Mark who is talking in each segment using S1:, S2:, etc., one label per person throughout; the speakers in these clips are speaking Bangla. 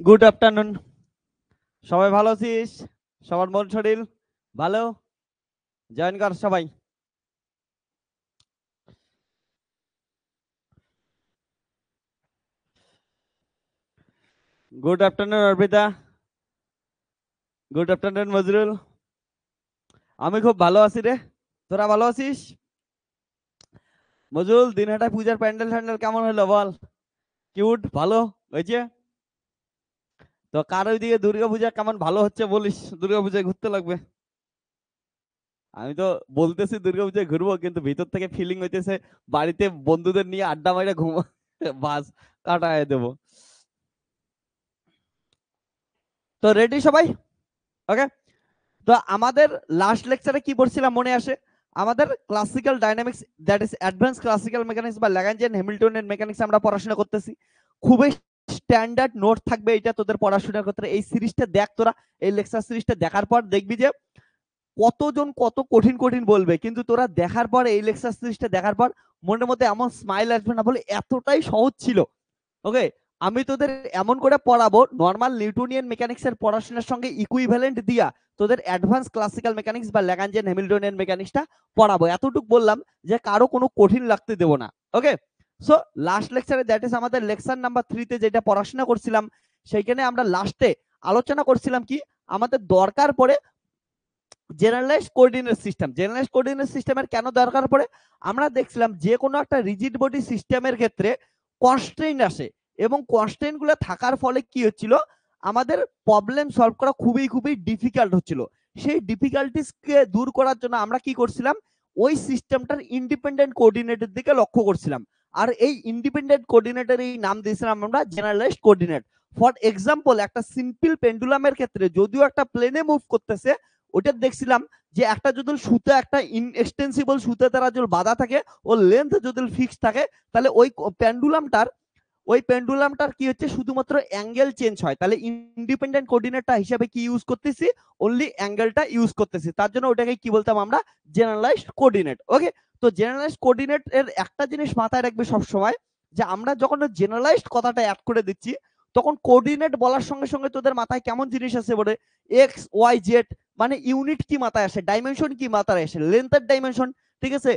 S1: Good afternoon. সবাই ভালো আছিস? সবার মন শরীর ভালো? জয়েন কর সবাই। Good afternoon Arpita. Good afternoon Mojrul. আমি খুব ভালো আছি রে, তোরা ভালো আছিস? মজরুল, দিনহাটা পূজার প্যান্ডেল ফ্যান্ডেল কেমন হলো বল? কিউট ভালো হয়েছে তো? কার ওইদিকে দুর্গা পূজা কেমন ভালো হচ্ছে বলিস? দুর্গা পূজায় ঘুরতে লাগবে। আমি তো বলতেছি দুর্গা পূজায় ঘুরবো, কিন্তু ভিতর থেকে ফিলিং হইতেছে বাড়িতে বন্ধুদের নিয়ে আড্ডা মাইরা ঘুমা বাস কাটায় দেবো। তো রেডি সবাই? ওকে। তো আমাদের লাস্ট লেকচারে কি পড়ছিলাম মনে আসে? আমাদের classical dynamics, that is advance classical mechanics বা ল্যাগ্রাঞ্জিয়ান হ্যামিল্টনিয়ান মেকানিক্স আমরা পড়াশোনা করতেছি। খুবই স্ট্যান্ডার্ড নোট থাকবে এটা তোদের পড়াশোনার ক্ষেত্রে। এই সিরিজটা দেখ তোরা, এই লেকচার সিরিজটা দেখার পর দেখবি যে কতজন কত কঠিন কঠিন বলবে, কিন্তু তোরা দেখার পর, এই লেকচার সিরিজটা দেখার পর মনের মধ্যে এমন স্মাইল আসবে না, বলে এতটাই সহজ ছিল। ওকে, আমি তোদের এমন করে পড়াবো, নর্মাল নিউটনিয়ান মেকানিক্স এর পড়াশোনার সঙ্গে ইকুইভ্যালেন্ট দিয়া তোদের অ্যাডভান্স ক্লাসিক্যাল মেকানিক্স বা ল্যাগ্রাঞ্জিয়ান হ্যামিল্টনিয়ান মেকানিক্সটা পড়াবো। এতটুকু বললাম যে কারো কোনো কঠিন লাগতে দেবো না। ওকে, সো লাস্ট লেকচারে, দ্যাট ইজ আমাদের লেকচার নাম্বার 3 তে যেটা পড়াশোনা করছিলাম, সেইখানে আমরা লাস্টে আলোচনা করছিলাম কি আমাদের দরকার পড়ে generalised coordinate system. Generalised coordinate সিস্টেমের কেন দরকার পড়ে? আমরা দেখছিলাম যে কোনো একটা রিজিড বডি সিস্টেমের ক্ষেত্রে কনস্ট্রেইন আসে, এবং কনস্ট্রেইন গুলো থাকার ফলে কি হচ্ছিল, আমাদের প্রবলেম সলভ করা খুবই খুবই ডিফিকাল্ট হচ্ছিল। সেই ডিফিকাল্টিস কে দূর করার জন্য আমরা কি করছিলাম, ওই সিস্টেমটার ইন্ডিপেন্ডেন্ট কোঅর্ডিনেটের দিকে লক্ষ্য করছিলাম। আর এই ইন্ডিপেন্ডেন্ট কোঅর্ডিনেটের এই নাম দিয়েছিলাম আমরা জেনারেলাইজড কোঅর্ডিনেট। ফর এক্সাম্পল, একটা সিম্পল পেন্ডুলামের ক্ষেত্রে যদিও একটা প্লেনে মুভ করতেছে, ওটা দেখছিলাম যে একটা যদি সুতা, একটা ইনএক্সটেন্সিবল সুতা দ্বারা যদি বাঁধা থাকে, ও লেন্থ যদি ফিক্স থাকে, তাহলে ওই পেন্ডুলামটার কি হচ্ছে, শুধুমাত্র অ্যাঙ্গেল চেঞ্জ হয়। তাহলে ইন্ডিপেন্ডেন্ট কোঅর্ডিনেটটা হিসাবে কি ইউজ করতেছি, অনলি অ্যাঙ্গেলটা ইউজ করতেছি। তার জন্য ওটাকে কি বলতাম আমরা, জেনারেলাইজড কোঅর্ডিনেট। ওকে, তো জেনারেলাইজড কোঅর্ডিনেট এর একটা জিনিস মাথায় রাখবে সব সময়, যে আমরা যখন জেনারেলাইজড কথাটা অ্যাড করে দিচ্ছি, তখন কোঅর্ডিনেট বলার সঙ্গে সঙ্গে তোদের মাথায় কেমন জিনিস আছে বলে, এক্স ওয়াই জেড, মানে ইউনিট কি মাথায় আসে, ডাইমেনশন কি মাথায় আসে, লেন্থের ডাইমেনশন, ঠিক আছে,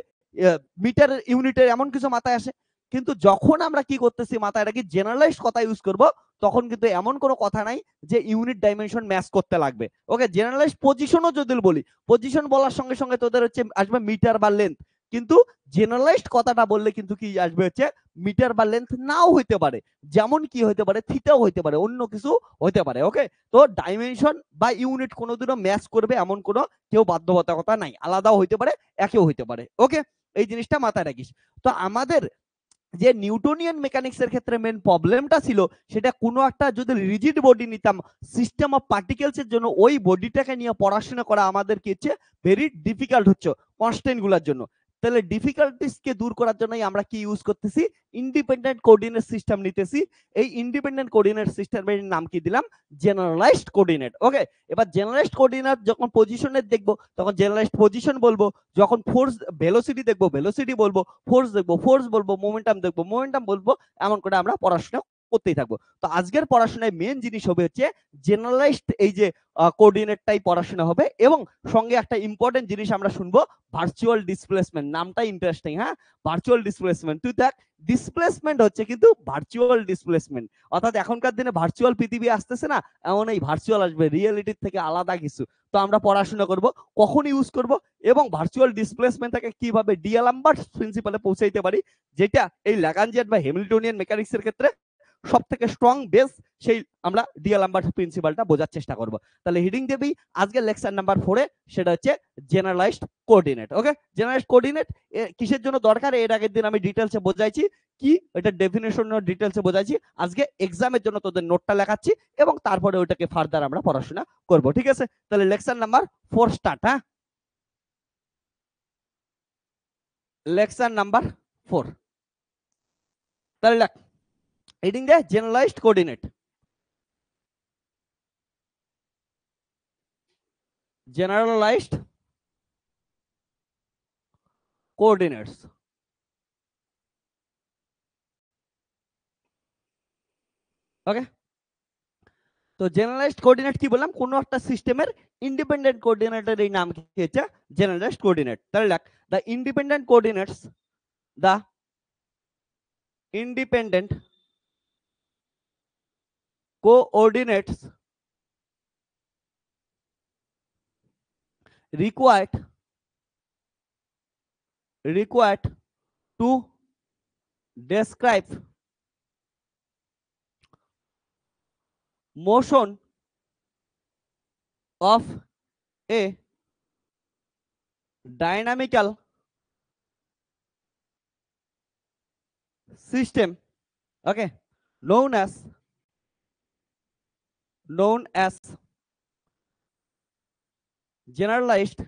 S1: মিটার ইউনিটের এমন কিছু মাথায় আসে। কিন্তু যখন আমরা কি করতেছি, মাথায় রাখি জেনারেলাইজড কথা ইউজ করব, তখন কিন্তু এমন কোনো কথা নাই যে ইউনিট ডাইমেনশন ম্যাচ করতে লাগবে। ওকে, জেনারেলাইজড পজিশনও যদি বলি, পজিশন বলার সঙ্গে সঙ্গে তোদের হচ্ছে আসবে মিটার বা লেন্থ, কিন্তু জেনারেলাইজড কথাটা বললে কিন্তু কি আসবে হচ্ছে মিটার বা লেন্থ নাও হইতে পারে, যেমন কি হইতে পারে, থিটাও হইতে পারে, অন্য কিছু হইতে পারে। ওকে, তো ডাইমেনশন বা ইউনিট কোনোদিনও ম্যাচ করবে এমন কোনো কেউ বাধ্যবাধকতা নাই, আলাদাও হইতে পারে, একও হইতে পারে। ওকে, এই জিনিসটা মাথায় রাখিস। তো আমাদের যে নিউটনিয়ান মেকানিক্স এর ক্ষেত্রে মেন প্রবলেমটা ছিল, সেটা কোনো একটা যদি রিজিড বডি নিতাম সিস্টেম অফ পার্টিকেলস এর জন্য, ওই বডিটাকে নিয়ে পড়াশোনা করা আমাদের কি হচ্ছে, ভেরি ডিফিকাল্ট হচ্ছে কনস্ট্যান্ট গুলার জন্য। তাহলে ডিফিকাল্টিস কে দূর করার জন্যই আমরা কি ইউজ করতেছি, ইন্ডিপেন্ডেন্ট কোঅর্ডিনেট সিস্টেম নিতেছি। এই ইন্ডিপেন্ডেন্ট কোঅর্ডিনেট সিস্টেমের নাম কি দিলাম, জেনারেলাইজড কোঅর্ডিনেট। ওকে, এবার জেনারেলাইজড কোঅর্ডিনেট যখন পজিশনের দেখবো, তখন জেনারেলাইজড পজিশন বলবো। যখন ফোর্স ভেলোসিটি দেখবো, ভেলোসিটি বলবো। ফোর্স দেখবো, ফোর্স বলবো। মোমেন্টাম দেখবো, মোমেন্টাম বলবো। এমন করে আমরা পড়াশোনা করতেই থাকবো। তো আজকের পড়াশোনায় মেন জিনিস হবে হচ্ছে জেনারেলাইজড এই যে কোঅর্ডিনেটটাই পড়াশোনা হবে, এবং সঙ্গে একটা ইম্পর্টেন্ট জিনিস আমরা শুনবো, ভার্চুয়াল ডিসপ্লেসমেন্ট। নামটা ইন্টারেস্টিং, হ্যাঁ, ভার্চুয়াল ডিসপ্লেসমেন্ট। তুই দেখ, ডিসপ্লেসমেন্ট হচ্ছে কিন্তু ভার্চুয়াল ডিসপ্লেসমেন্ট, অর্থাৎ এখনকার দিনে ভার্চুয়াল পৃথিবী আসতেছে না, এমন এই ভার্চুয়াল আসবে, রিয়েলিটির থেকে আলাদা কিছু। তো আমরা পড়াশোনা করব কখন ইউজ করব, এবং ভার্চুয়াল ডিসপ্লেসমেন্টটাকে কিভাবে ডিআলেমবার্ট প্রিন্সিপালে পৌঁছাইতে পারি, যেটা এই ল্যাগ্রাঞ্জিয়ান বা হ্যামিল্টনিয়ান মেকানিক্সের ক্ষেত্রে সব থেকে স্ট্রং বেস, সেই আমরা ডিআলেমবার্ট প্রিন্সিপালটা বোঝার চেষ্টা করব। তাহলে হিডিং দেবি আজকে লেকচার নাম্বার 4 এ, সেটা হচ্ছে জেনারেলাইজড কোঅর্ডিনেট। ওকে, জেনারেলাইজড কোঅর্ডিনেট কিসের জন্য দরকার, এর আগের দিন আমি ডিটেলসে বোঝাইছি, কি এটা ডেফিনেশন ডিটেলসে বোঝাইছি। আজকে এক্সামের জন্য তোদের নোটটা লেখাচ্ছি, এবং তারপরে ওইটাকে ফার্দার আমরা পড়াশোনা করব। ঠিক আছে, তাহলে লেকচার নাম্বার 4 স্টার্ট। হ্যাঁ, লেকচার নাম্বার 4, তাহলে লেখ, হেডিং দে generalised coordinate. Generalised coordinates. Okay, তো জেনারেলাইজড কোঅর্ডিনেট কি বললাম, কোন একটা সিস্টেমের ইন্ডিপেন্ডেন্ট কোঅর্ডিনেটের এই নাম কি হচ্ছে জেনারেলাইজড কোঅর্ডিনেট। তাহলে দেখ the independent coordinates, the independent coordinates required to describe motion of a dynamical system, okay, known as generalized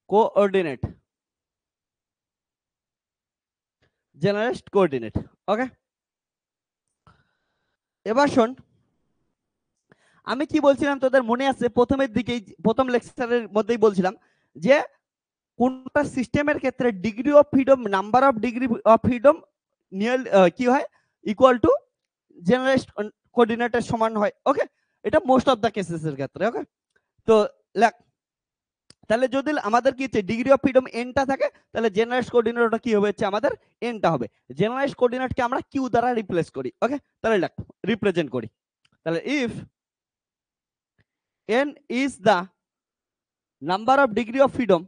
S1: coordinate, generalized coordinate, okay। এবার শোন, আমি কি বলছিলাম তোদের মনে আছে, প্রথমের দিকেই প্রথম লেকচারের মধ্যেই বলছিলাম যে কোনটা সিস্টেমের ক্ষেত্রে degree of freedom, number of degree of freedom near কি হয় ইকুয়াল টু জেনারেলাইজড কোঅর্ডিনেটের সমান হয়, ওকে। এটা মোস্ট অফ দা কেসেস এর ক্ষেত্রে, ওকে। তো তাহলে যদি আমাদের কি হচ্ছে ডিগ্রি অফ ফ্রিডম এনটা থাকে, তাহলে জেনারেলাইজড কোঅর্ডিনেটটা কি হবে হচ্ছে আমাদের এনটা হবে। জেনারেলাইজড কোঅর্ডিনেটকে আমরা কিউ দ্বারা রিপ্লেস করি, ওকে। তাহলে রিপ্রেজেন্ট করি, তাহলে if n is the number of degree of freedom,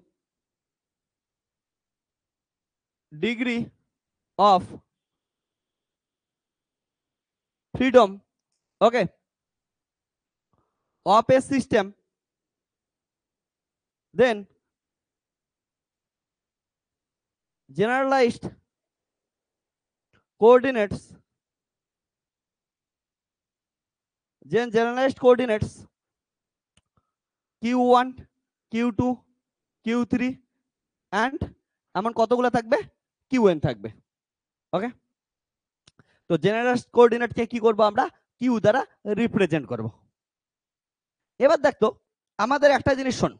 S1: degree of freedom, okay, of a system, then generalized coordinates, q1 q2 q3 and এমন কতগুলো থাকবে qn থাকবে, ওকে। তো জেনারেলাইজড কোঅর্ডিনেটকে কি করব আমরা কিউ দ্বারা রিপ্রেজেন্ট করব। এবার দেখতো আমাদের একটা জিনিস শোন,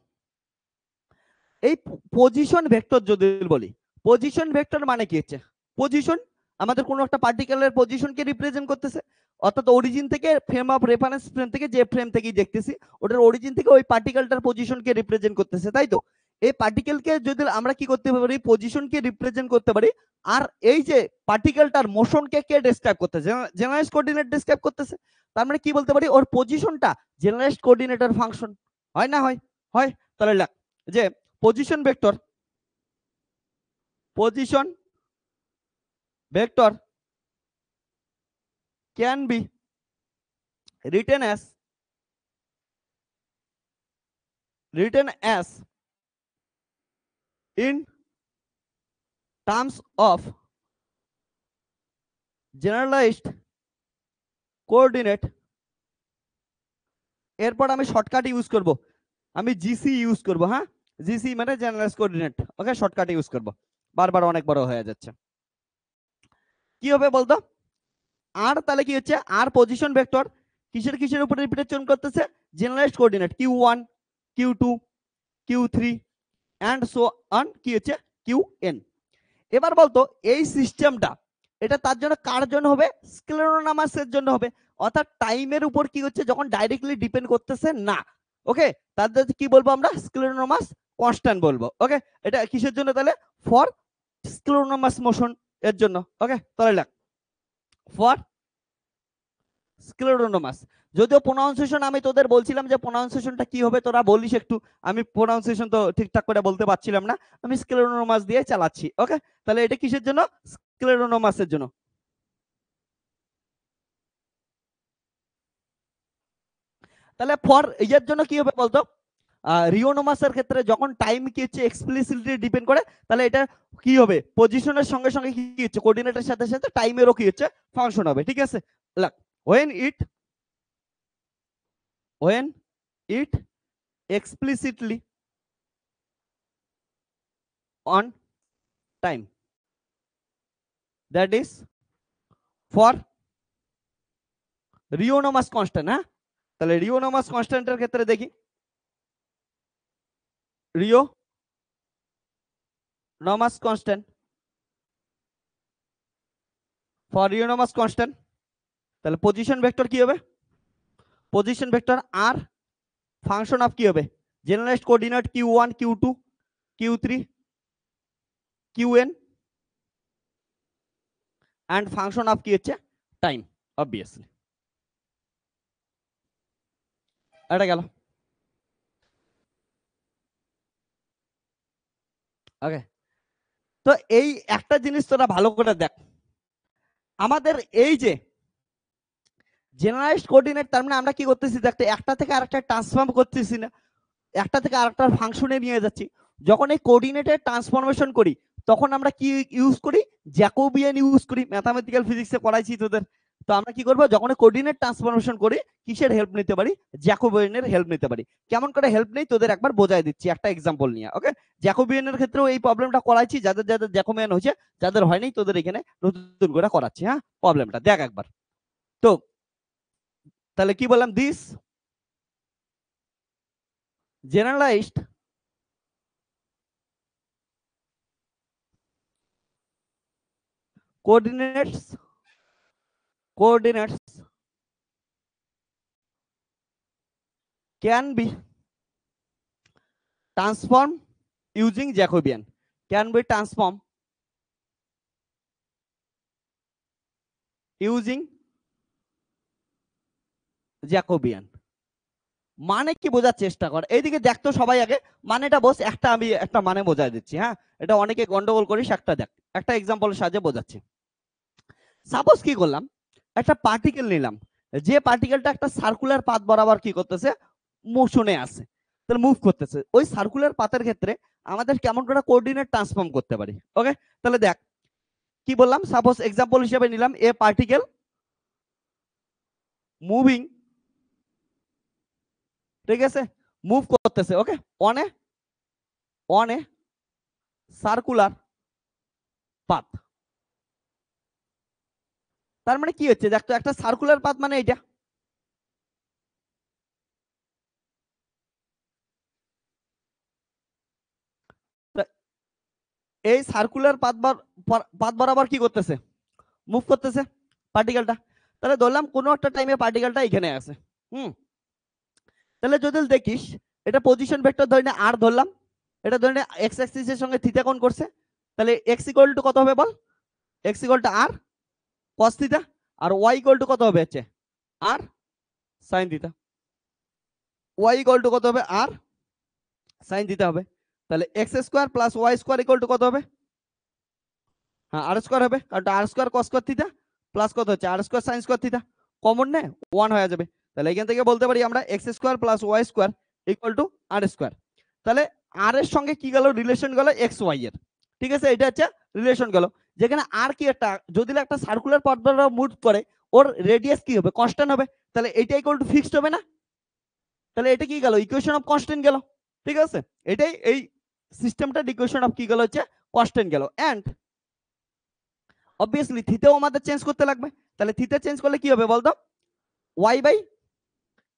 S1: এই পজিশন ভেক্টর যদি বলি, পজিশন ভেক্টর মানে কি হচ্ছে, পজিশন আমাদের কোনো একটা পার্টিকুলার পজিশনকে রিপ্রেজেন্ট করতেছে, অর্থাৎ অরিজিন থেকে ফ্রেম অফ রেফারেন্স ফ্রেম থেকে যে ফ্রেম থেকেই দেখতেছি ওটার অরিজিন থেকে ওই পার্টিকেলটার পজিশনকে রিপ্রেজেন্ট করতেছে, তাই তো। এই পার্টিকেলকে যদি আমরা কি করতে পারি, পজিশনকে রিপ্রেজেন্ট করতে পারি, আর এই যে পার্টিকেলটার মোশনকে কে ডেসক্রাইব করতেছে, জেনারেলাইজড কোঅর্ডিনেট ডেসক্রাইব করতেছে। তার মানে কি বলতে পারি, ওর পজিশনটা জেনারেলাইজড কোঅর্ডিনেটের ফাংশন, হয় না হয়, হয়। তাহলে লেখ যে position vector can be written as in terms of generalized coordinate, এরপর আমি শর্টকাট ইউজ করব, আমি জিসি ইউজ করব, হ্যাঁ, জিসি মানে জেনারেলাইজড কোঅর্ডিনেট, ওকে, শর্টকাট ইউজ করব, বারবার অনেক বড় হয়ে যাচ্ছে। কি হবে বলতো, আর তাহলে কি হচ্ছে, আর পজিশন ভেক্টর কিসের কিসের উপর রিপ্রেজেন্ট করতেছে, generalised coordinate q1 q2 q3 and so on কি হচ্ছে qn। এবার বলতো এই সিস্টেমটা এটা তার জন্য কার জন্য হবে, স্ক্লেরোনামাসের জন্য হবে, অর্থাৎ টাইমের উপর কি হচ্ছে যখন ডাইরেক্টলি ডিপেন্ড করতেছে না, ওকে। তাদের কি বলবো আমরা, স্ক্লেরোনামাস কনস্ট্যান্ট বলবো, ওকে। এটা কিসের জন্য, তাহলে ফর স্ক্লেরোনামাস মোশন এর জন্য, ওকে। তাহলে লেখ ফর স্ক্লেরোনামাস। যদিও প্রোনাউন্সিয়েশন আমি তোদের বলছিলাম যে প্রোনাউন্সিয়েশনটা কি হবে তোরা বলিস একটু, আমি প্রোনাউন্সিয়েশন তো ঠিকঠাক করে বলতে পারছিলাম না, আমি স্ক্লেরোনামাস দিয়ে চালাচ্ছি, ওকে। তাহলে এটা কিসের জন্য, স্ক্লেরোনামাসের জন্য। তাহলে ফর এর জন্য কি হবে বলতো, রিওনোমাসের ক্ষেত্রে যখন টাইম কি হচ্ছে এক্সপ্লিসিটলি ডিপেন্ড করে, তাহলে এটা কি হবে, পজিশনের সঙ্গে সঙ্গে কি হচ্ছে কোঅর্ডিনেটের সাথে সাথে টাইমেরও কি হচ্ছে ফাংশন হবে, ঠিক আছে। when it when it explicitly on time, that is for rheonomous constant, হ্যাঁ। তাহলে রিওনোমাস কনস্ট্যান্টের ক্ষেত্রে দেখি, rheonomous constant, for rheonomous constant তাহলে পজিশন ভেক্টর কি হবে? Position vector R function of কি হবে? Generalised coordinate q1 q2 q3 qn and function of কি হচ্ছে? Time, obviously. এটা গেল। ওকে, তো এই একটা জিনিস তোরা ভালো করে দেখ, আমাদের এই যে জেনারেলাইজড কোঅর্ডিনেট, তার মানে আমরা কি করতেছি দেখতে, একটা থেকে আরেকটা ট্রান্সফর্ম করতেছি না, একটা থেকে আরেকটা ফাংশনে নিয়ে যাচ্ছি। যখন এই কোঅর্ডিনেটের ট্রান্সফরমেশন করি তখন আমরা কি ইউজ করি? জ্যাকোবিয়ান ইউজ করি, ম্যাথামেটিক্যাল ফিজিক্সে পড়াইছি তোদের। তো আমরা কি করবো, যখন কোঅর্ডিনেট ট্রান্সফরমেশন করি কিসের হেল্প নিতে পারি? জ্যাকোবিয়ানের হেল্প নিতে পারি। কেমন করে হেল্প নেই তোদের একবার বোঝাই দিচ্ছি একটা এক্সাম্পল নিয়ে। ওকে, জ্যাকোবিয়ানের ক্ষেত্রেও এই প্রবলেমটা করাইছি, যাদের যাদের জ্যাকোবিয়ান হয়েছে, যাদের হয়নি তোদের এখানে নতুন করে করাচ্ছি। হ্যাঁ, প্রবলেমটা দেখ একবার। তো তাহলে কি বললাম, this generalized coordinates can be transformed using Jacobian, can be transformed using Jacobian। মানে কি বোঝার চেষ্টা কর, এইদিকে দেখতো সবাই, আগে মানেটা বস, একটা আমি একটা মানে বোঝাই দিচ্ছি। হ্যাঁ, এটা অনেকে গন্ডগোল করিস, একটা দেখ, একটা এক্সাম্পলের সাহায্যে বোঝাচ্ছি। সাপোজ কি করলাম, একটা পার্টিকেল নিলাম, যে পার্টিকেলটা একটা সার্কুলার পাথ বরাবর কি করতেছে, মোশনে আছে, তাহলে মুভ করতেছে। ওই সার্কুলার পাথের ক্ষেত্রে আমাদের কেমন করে কোঅর্ডিনেট ট্রান্সফর্ম করতে পারি? ওকে, তাহলে দেখ কি বললাম, সাপোজ এক্সাম্পল হিসেবে নিলাম এ পার্টিকেল মুভিং, ঠিক আছে, মুভ করতেছে, ওকে, অন এ সার্কুলার পাথ। তার মানে কি হচ্ছে দেখতো, একটা সার্কুলার পাথ মানে এটা, এই সার্কুলার পাথ বরাবর কি করতেছে, মুভ করতেছে পার্টিকেলটা। তাহলে ধরলাম কোনো একটা টাইমে পার্টিকেলটা এখানে আছে। তাহলে যদি দেখিস এটা পজিশন ভেক্টর ধরে নে আর ধরলাম, এটা ধরে নে এক্স অ্যাক্সিসের সঙ্গে থিটা কোণ করছে, তাহলে এক্স ইকুয়াল টু কত হবে বল? X equal to r cos theta, আর ওয়াই ইকুয়াল টু কত হবে হচ্ছে আর sine theta. Y equal to কত হবে? আর সাইন থিটা হবে। তাহলে x square plus y square equal to কত হবে? হ্যাঁ, আর স্কোয়ার হবে, কারণ r square cos square theta plus কত হচ্ছে r square sine square theta, common নে 1 হয়ে যাবে। তাহলে এখান থেকে বলতে পারি আমরা x square plus y square equal to r square. তাহলে আর এর সঙ্গে কি গেল, রিলেশন গেল এক্স ওয়াই এর, ঠিক আছে, এটা হচ্ছে রিলেশন গেল। যেখানে আর কি একটা, যদি একটা সার্কুলার পাথ মুভ করে ওর রেডিয়াস কি হবে, কনস্ট্যান্ট হবে, তাহলে এটা ইকুয়াল টু ফিক্সড হবে না? তাহলে এটা কি গেল, ইকুয়েশন অফ কনস্ট্যান্ট গেল, ঠিক আছে। এটাই এই সিস্টেমটা ইকুয়েশন অফ কি গেল হচ্ছে কনস্ট্যান্ট গেল। এন্ড অবভিয়াসলি থিটাও আমাদের চেঞ্জ করতে লাগবে, তাহলে থিটা চেঞ্জ করলে কি হবে বলতো, y by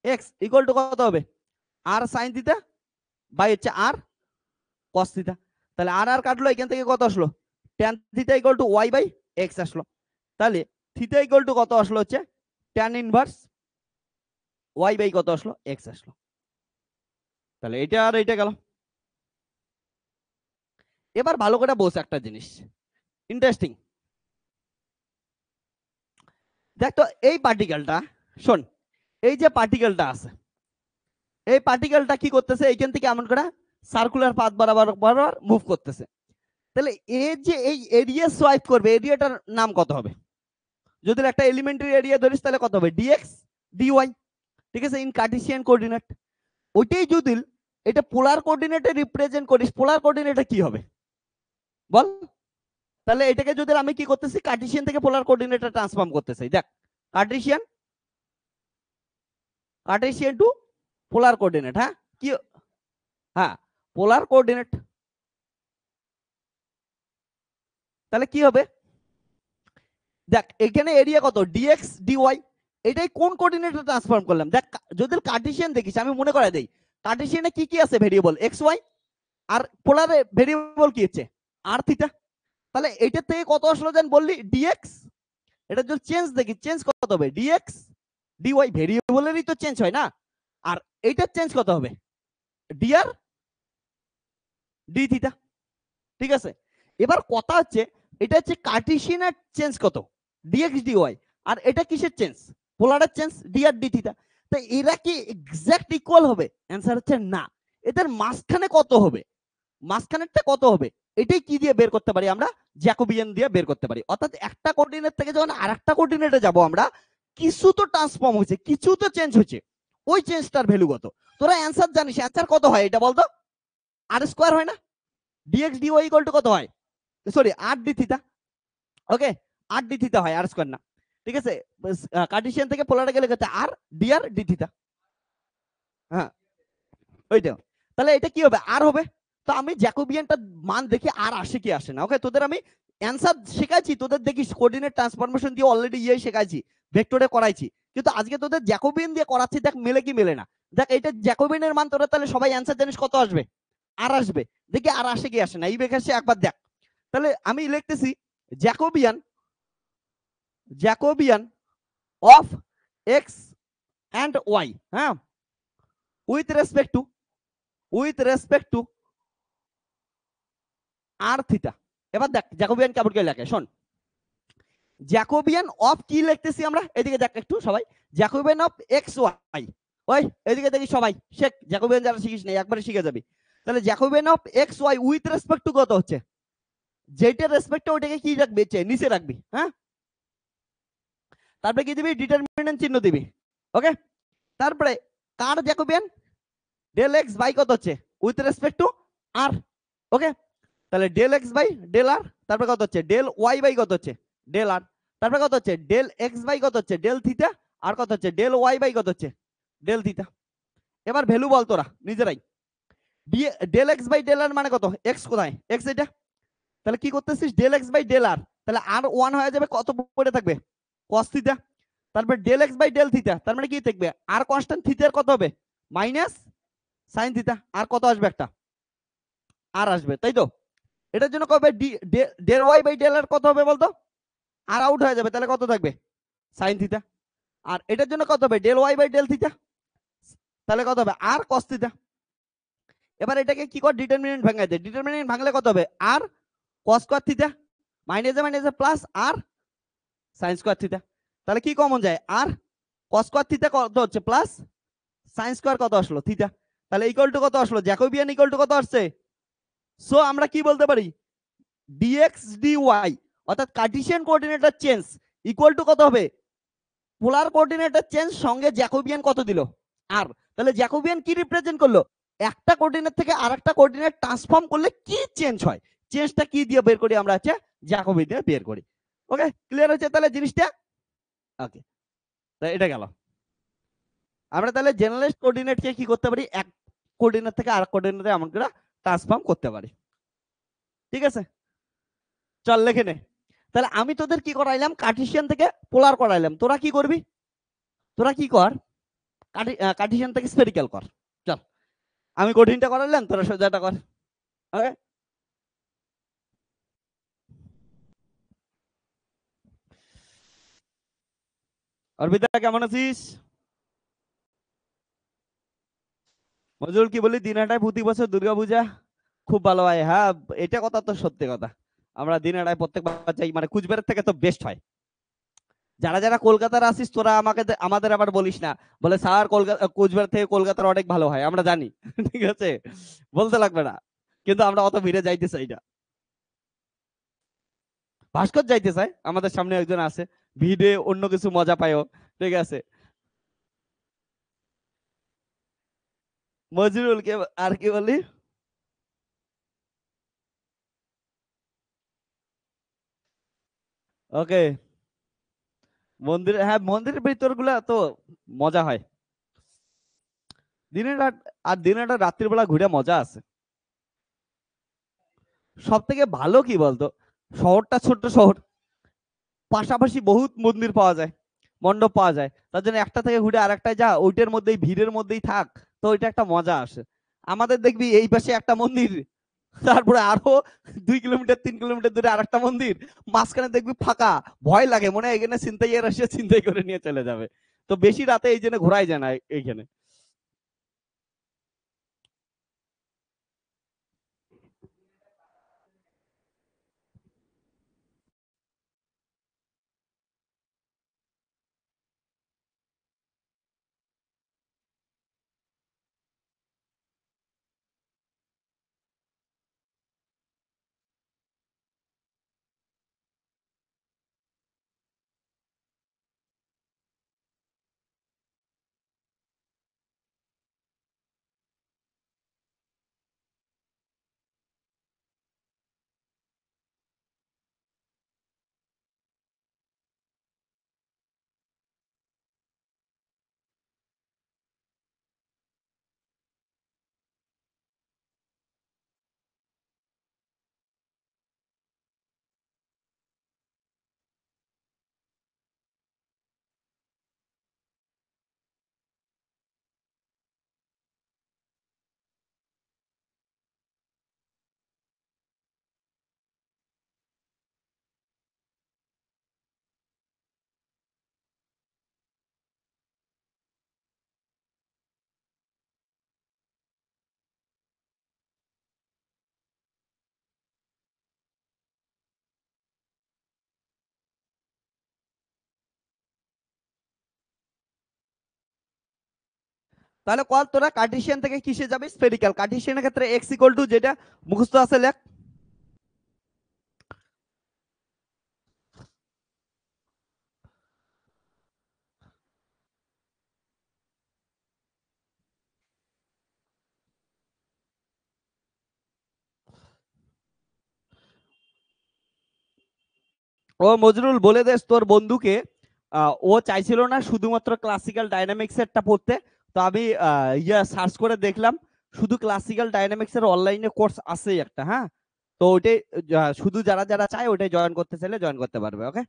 S1: x equal to কত হবে? আর সাইন থিটা বাই হচ্ছে আর কস থিটা। তাহলে আর আর কাটলো, এখান থেকে কত আসলো, tan theta equal to y by x আসলো। তাহলে থিটা ইকুয়াল টু কত আসলো হচ্ছে ট্যান ইনভার্স ওয়াই বাই কত আসলো, এক্স আসলো। তাহলে এটা আর এটা গেল। এবার ভালো করে বস একটা জিনিস ইন্টারেস্টিং, দেখ তো এই পার্টিকেলটা, শোন, এই যে পার্টিকেলটা আছে, এই পার্টিকেলটা কি করতেছে, এইখান থেকে এমন করে সার্কুলার পাথ বরাবর বরাবর মুভ করতেছে। তাহলে এর যে এই এরিয়া সোয়াইপ করবে, এরিয়াটার নাম কত হবে? যদি একটা এলিমেন্টারি এরিয়া ধরিস তাহলে কত হবে, ডিএক্স ডিওয়াই, ঠিক আছে, ইন কার্টেসিয়ান কোঅর্ডিনেট। ওইটাই যদি এটা পোলার কোঅর্ডিনেটে রিপ্রেজেন্ট করিস, পোলার কোঅর্ডিনেটে কি হবে বল? তাহলে এটাকে যদি আমি কি করতেছি, কার্টেসিয়ান থেকে পোলার কোঅর্ডিনেটে ট্রান্সফর্ম করতেছি, দেখ কার্টেসিয়ান টু পোলার কোঅর্ডিনেট। হ্যাঁ কি, হ্যাঁ পোলার কোঅর্ডিনেট। তাহলে কি হবে, দেখ এখানে এরিয়া কত, ডিএক্স ডিওয়াই, এটাই কোন কোঅর্ডিনেটে ট্রান্সফর্ম করলাম। দেখ যদি কার্টেসিয়ান দেখিস, আমি মনে করাই দেই, কার্টেসিয়ানে কি কি আছে ভেরিয়েবল, এক্স ওয়াই, আর পোলারে ভেরিয়েবল কি হচ্ছে আর থিটা। তাহলে এইটার থেকে কত আসলো জান বললি, ডিএক্স এটা যদি চেঞ্জ দেখি, চেঞ্জ কত হবে? ডিএক্স ডিওয়াই, ভেরিয়েবলেরই তো চেঞ্জ হয় না। আর এইটার চেঞ্জ কত হবে? D r d theta. ঠিক আছে, এবার কথা হচ্ছে এটা হচ্ছে কার্টেসিয়ানের চেঞ্জ কত? D x d y. আর এটা কিসের চেঞ্জ? পোলারের চেঞ্জ, ডিআর ডি থিটা। তো এরা কি এক্সাক্ট ইকুয়াল হবে? অ্যান্সার হচ্ছে না। এদের মাঝখানে কত হবে? মাঝখানেরটা কত হবে? এটাই কি দিয়ে বের করতে পারি আমরা? জ্যাকোবিয়ান দিয়ে বের করতে পারি। অর্থাৎ একটা কোঅর্ডিনেট থেকে যখন আরেকটা কোঅর্ডিনেটে যাব আমরা, কিছু তো ট্রান্সফর্ম হয়েছে, কিছু তো চেঞ্জ হয়েছে, ওই চেঞ্জটার ভ্যালু কত? তোরা অ্যান্সার জানিস, অ্যান্সার কত হয় এটা বলতো? আর স্কয়ার হয় না? ডিএক্স ডিওয়াই ইকুয়াল টু কত হয়? সরি, আর ডি থিটা। ওকে, আর ডি থিটা হয়, আর স্কয়ার না। ঠিক আছে, কার্টেসিয়ান থেকে পোলারে গেলে কত? আর ডিআর ডি থিটা। হ্যাঁ, ওইটা। তাহলে এটা কি হবে? আর হবে। তো আমি জ্যাকোবিয়ানটা মান দেখি আর আসে কি আসে না। ওকে, তোদের আমি অ্যান্সার শেখাইছি, তোদের দেখিস কোঅর্ডিনেট ট্রান্সফরমেশন দিয়ে অলরেডি শেখাইছি, ভেক্টরে করাইছি, কিন্তু আজকে তোদের জ্যাকোবিয়ান দিয়ে করাচ্ছি। দেখ মেলে কি মেলে না। দেখ এটা জ্যাকোবিয়ানের মান, তোরা তাহলে সবাই অ্যান্সার জানিস কত আসবে? আর আসবে। দেখি আর আসে কি আসে না, এই বেকার একবার দেখ। তাহলে আমি লিখতেছি Jacobian, Jacobian of x and y, হ্যাঁ, with respect to, with respect to r theta. এবার দেখ জ্যাকোবিয়ান কেমন করে লেখে, শোন। জ্যাকোবিয়ান অফ কি লিখতেছি আমরা? এদিকে দেখ একটু সবাই, জ্যাকোবিয়ান অফ এক্স ওয়াই। ওই এদিকে দেখি সবাই, শেখ জ্যাকোবিয়ান যারা শিখিস না একবারে শিখে যাবি। তাহলে Jacobian of x y with respect to কত হচ্ছে? যেটার রেসপেক্টে ওটাকে কি রাখবি? নিচে রাখবি, হ্যাঁ। তারপরে কি দিবি? ডিটারমিনেন্ট চিহ্ন দিবি। ওকে, তারপরে কার জ্যাকোবিয়ান? ডেল এক্স বাই কত হচ্ছে? উইথ রেসপেক্ট টু আর। ওকে, তাহলে ডেল এক্স বাই ডেল আর, তারপরে কত হচ্ছে? ডেল ওয়াই বাই কত হচ্ছে? ডেল আর, তারপরে কত হচ্ছে? ডেল এক্স বাই কত হচ্ছে? ডেল থিটা, আর কত হচ্ছে? ডেল ওয়াই বাই কত হচ্ছে? Del theta. এবার ভ্যালু বল তোরা নিজেরাই। Del x by del r মানে কত? এক্স কোথায়? এক্স এটা। তাহলে কি করতেছিস? Del x by del r, তাহলে আর ওয়ান হয়ে যাবে, কত পড়ে থাকবে? Cos theta. তারপর del x by del theta, তার মানে কি থাকবে? আর কনস্ট্যান্ট থিটার কত হবে? Minus sine theta. আর কত আসবে? একটা আর আসবে, তাই তো? এটার জন্য কবে ডেল ওয়াই বাই ডেল আর কত হবে বলতো? আর আউট হয়ে যাবে, তাহলে কত থাকবে? Sign theta. আর এটার জন্য কত হবে? Del y by del theta, তাহলে কত হবে? R cos theta. এবার এটাকে কি কর? ডিটারমিনেন্ট ভাঙাই দে। ডিটারমিনেন্ট ভাঙলে কত হবে? আর কস স্কয়ার থিটা মাইনাসে মাইনাসে প্লাস আর সাইন স্কয়ার থিটা। তাহলে কি কমন যায়? আর কস স্কয়ার থিটা কত হচ্ছে? প্লাস সাইন স্কয়ার কত আসলো? থিটা। তাহলে ইকুয়াল টু কত আসলো? জ্যাকোবিয়ান ইকুয়াল টু কত আসছে? সো আমরা কি বলতে পারি? ডিএক্স ডিওয়াই অর্থাৎ Cartesian coordinator change equal to কত হবে? পোলার কোঅর্ডিনেটর চেঞ্জ সঙ্গে জ্যাকোবিয়ান কত দিল? আর। তাহলে জ্যাকোবিয়ান কি রিপ্রেজেন্ট করলো? একটা কোঅর্ডিনেট থেকে আরেকটা কোঅর্ডিনেট ট্রান্সফর্ম করলে কি চেঞ্জ হয়, চেঞ্জটা কি দিয়ে বের করি আমরা? হচ্ছে জ্যাকোবিয়ান দিয়ে বের করি। ওকে, ক্লিয়ার হচ্ছে তাহলে জিনিসটা? ওকে, তাহলে এটা গেল। আমরা তাহলে জেনারেলাইজড কোঅর্ডিনেটকে কি করতে পারি? এক কোঅর্ডিনেট থেকে আরেক কোঅর্ডিনেটে আমরা ট্রান্সফর্ম করতে পারি। ঠিক আছে, চল লিখে নে। তাহলে আমি তোদের কি করাইলাম? কার্টেসিয়ান থেকে পোলার করাইলাম। তোরা কি করবি? তোরা কি কর? কার্টেসিয়ান থেকে স্ফেরিক্যাল কর। চল, আমি কঠিনটা করাইলাম, তোরা সোজাটা কর। ওকে, অর্পিতা কেমন আছিস? মজুল কি বলি, দিনহাটায় প্রতি বছর দুর্গাপূজা খুব ভালো হয়। হ্যাঁ, এটা কথা তো সত্যি কথা। আমরা দিনহাটায় প্রত্যেকবার যাই, মানে কুচবিহারের থেকে তো বেস্ট হয়। যারা যারা কলকাতার আসিস তোরা আমাকে আমাদের আবার বলিস না, বলে স্যার কলকাতা কোচবিহার থেকে কলকাতার অনেক ভালো হয়, আমরা জানি। ঠিক আছে, বলতে লাগবে না, কিন্তু আমরা অত ভিড়ে যাইতে চাই না। ভাস্কর যাইতে চাই, আমাদের সামনে একজন আছে, ভিড়ে অন্য কিছু মজা পায়ও। ঠিক আছে, মজরুল কে আর কি বলি? ওকে, মন্দির, হ্যাঁ মন্দিরের ভিতর গুলা তো মজা হয়। দিনের রাত, আর দিনের রাত রাত্রির বেলা ঘুরে মজা আছে। সব থেকে ভালো কি বলতো, শহরটা ছোট্ট শহর, পাশাপাশি বহুত মন্দির পাওয়া যায়, মণ্ডপ পাওয়া যায়, তার জন্য একটা থেকে ঘুরে আরেকটায় যা, ওইটার মধ্যেই ভিড়ের মধ্যেই থাক, তো ওইটা একটা মজা আসে। আমাদের দেখবি এই পাশে একটা মন্দির, তারপরে আরো 2 কিলোমিটার 3 কিলোমিটার দূরে আরেকটা মন্দির, মাঝখানে দেখবি ফাঁকা, ভয় লাগে, মনে হয় এখানে ছিনতাইয়ের এসে ছিনতাই করে নিয়ে চলে যাবে। তো বেশি রাতে এই জন্য ঘোরাই যায় না এইখানে। তাহলে কল তোরা কার্টেশিয়ান থেকে কিসে যাবে? স্ফেরিক্যাল। কার্টেশিয়ানের ক্ষেত্রে এক্স ইকুয়াল টু যেটা মুখস্থ আছে লেখ। ও মজরুল, বলে দেস তোর বন্ধুকে, ও চাইছিল না শুধুমাত্র ক্লাসিক্যাল ডাইনামিক্স এরটা পড়তে, তো আমি সার্চ করে দেখলাম শুধু ক্লাসিক্যাল ডাইনামিক্স এর অনলাইনে কোর্স আছে একটা, হ্যাঁ, তো ওইটাই শুধু যারা যারা চায় ওইটাই জয়েন করতে চাইলে জয়েন করতে পারবে। ওকে,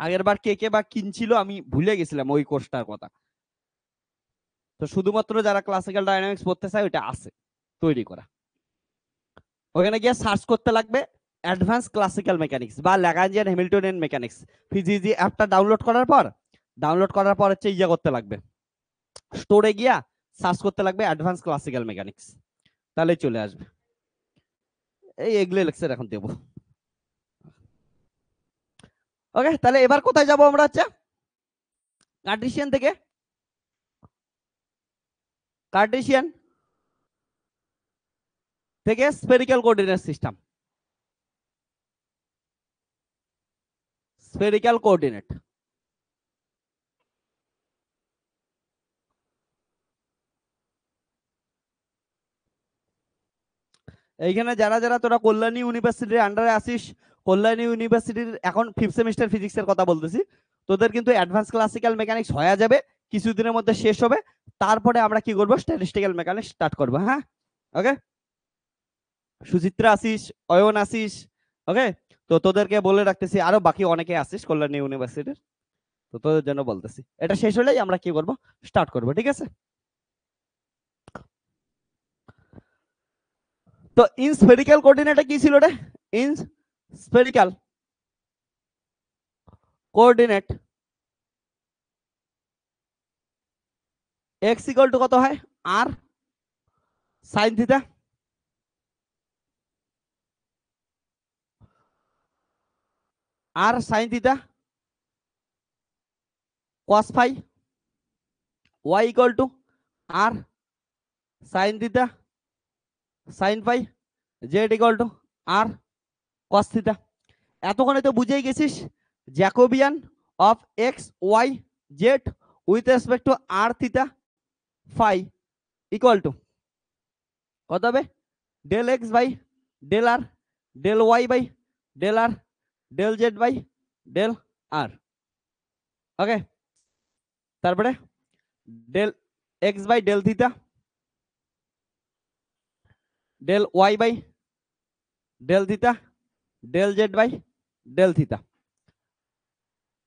S1: আগের বার কে কে বা কিনছিল আমি ভুলে গেছিলাম ওই কোর্সটার কথা। তো শুধুমাত্র যারা ক্লাসিক্যাল ডাইনামিক্স পড়তে চায় ওইটা আছে তৈরি করা। ওখানে গিয়ে সার্চ করতে লাগবে অ্যাডভান্স ক্লাসিক্যাল মেকানিক্স বা ল্যাগ্রাঞ্জিয়ান হ্যামিল্টনিয়ান মেকানিক্স। ফিজিজি অ্যাপটা ডাউনলোড করার পর হচ্ছে ইয়ে করতে লাগবে, স্টোরে গিয়া সার্চ করতে লাগবে অ্যাডভান্স ক্লাসিক্যাল মেকানিক্স, তাহলেই চলে আসবে। এই এগুলো লেকচার এখন দেবো। ওকে, তাহলে এবার কোথায় যাব আমরা? হচ্ছে কার্টেশিয়ান থেকে, কার্টেশিয়ান থেকে spherical coordinate system. Spherical coordinate, এইখানে যারা যারা তোরা কল্যাণী ইউনিভার্সিটির আন্ডারে আসিস, কল্যাণী ইউনিভার্সিটির এখন 5th সেমিস্টার ফিজিক্সের কথা বলতেছি, তোদের কিন্তু অ্যাডভান্স ক্লাসিক্যাল মেকানিক্স হয়ে যাবে, কিছুদিনের মধ্যে শেষ হবে। তারপরে আমরা কি করব? স্ট্যাটিস্টিক্যাল মেকানিক্স স্টার্ট করব। হ্যাঁ, ওকে। সুচিত্রা আসিস, অয়ন আসিস, ওকে। তো তোদেরকে বলে রাখতেছি, আরো বাকি অনেকে আসিস কল্যাণী ইউনিভার্সিটির, তো তোদের জন্য বলতেছি, এটা শেষ হলেই আমরা কি করব? স্টার্ট করব, ঠিক আছে? তো ইন স্ফেরিক্যাল কোঅর্ডিনেটে কি ছিল রে? In spherical coordinate x equal to কত হয়? R sine theta, r sine theta cos phi, y equal to r sine theta sine phi, z equal to r cos theta. এতক্ষণে তো বুঝেই গেছিস Jacobian of x Y z with respect to r theta phi equal to কত হবে? Del x by del r, del y by del r, del z by del r. Okay, তারপরে del x by del theta, del y by del theta, del z by del theta,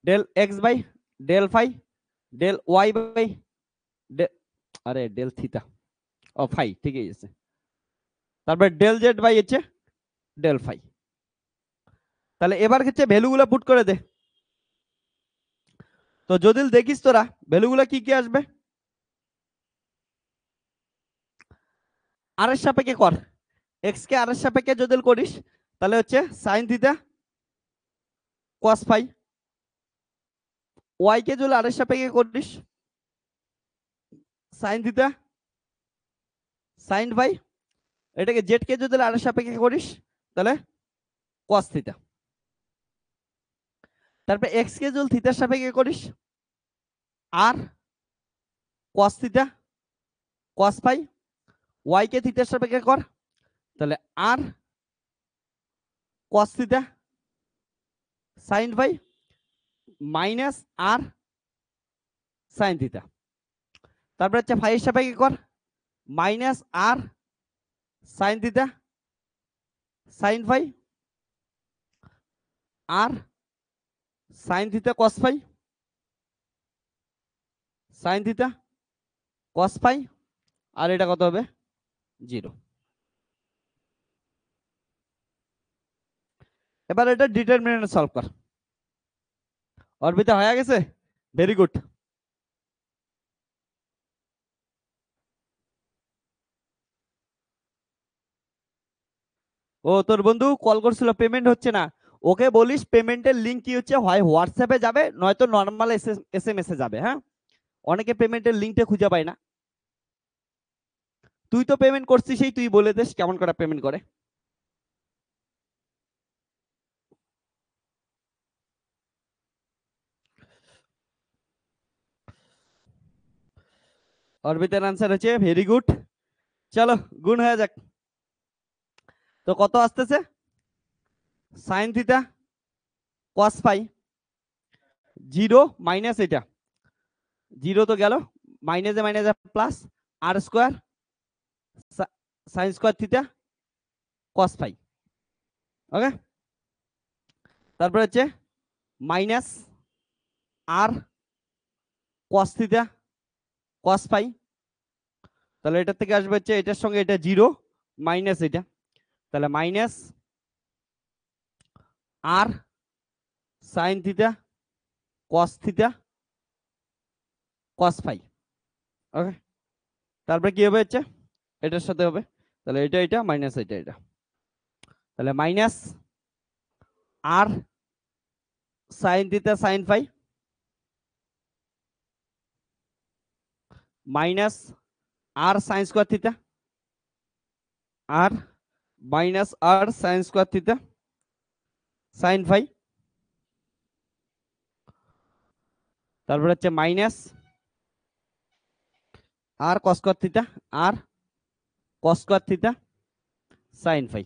S1: del x by del phi, del y by আরে ডেল থিটা ও ফাই, ঠিকই আছে। তারপরে ডেল জেড বাই হচ্ছে ডেল ফাই। তাহলে এবার হচ্ছে ভ্যালুগুলো পুট করে দে। তো যদি দেখিস তোরা ভ্যালুগুলো কি কি আসবে, আর এর সাপেক্ষে কর, এক্স কে আর এর সাপেক্ষে যদি করিস তাহলে হচ্ছে sine theta cos phi, y কে যদি আর এর সাপেক্ষে করিস সাইন থিটা সাইন ফাই, এটাকে জেড কে যদি আর এর সাপেক্ষে করিস তাহলে কস থিটা। তারপরে এক্স কে যদি থিটার সাপেক্ষে করিস r cos theta cos phi, y কে থিটার সাপেক্ষে কর তাহলে r cos theta sine phi minus r sine theta. তারপরে হচ্ছে ফাই এর সাপেক্ষে কর minus r sine theta sine phi r sine theta cos phi sine theta cos phi, আর এটা কত হবে 0। এবার এটা ডিটারমিনেন্ট সলভ কর। অর্বিতা হয়ে গেছে, ভেরি গুড। ও তোর বন্ধু কল করছিল, পেমেন্ট হচ্ছে না, ওকে বলিস পেমেন্টের লিঙ্ক কি হচ্ছে, হয় হোয়াটসঅ্যাপে যাবে নয়তো নর্মাল এসএমএস এ যাবে। হ্যাঁ, অনেকে পেমেন্টের লিঙ্কটা খুঁজে পায় না। তুই তো পেমেন্ট করছিস, সেই তুই বলে দিস কেমন করে পেমেন্ট করে। অর্বিতার আনসার হচ্ছে ভেরি গুড। চলো গুণ হয়ে যাক। তো কত আসতেছে, sine theta cos phi 0 minus এটা 0 তো গেল, মাইনাসে মাইনাসে plus r square sine square theta cos phi. Okay, তারপরে হচ্ছে minus r cos theta cos phi, তাহলে এটার থেকে আসবে হচ্ছে এটার সঙ্গে এটা 0 মাইনাস এটা, তাহলে minus r sine theta cos theta cos phi. Okay, তারপরে কি হবে হচ্ছে এটার সাথে হবে, তাহলে এটা এটা মাইনাস এটা এটা, তাহলে minus r sine theta sine phi minus r sine square theta r minus r sine square theta sine phi, তারপরে হচ্ছে minus r cos square theta r cos square theta sine phi.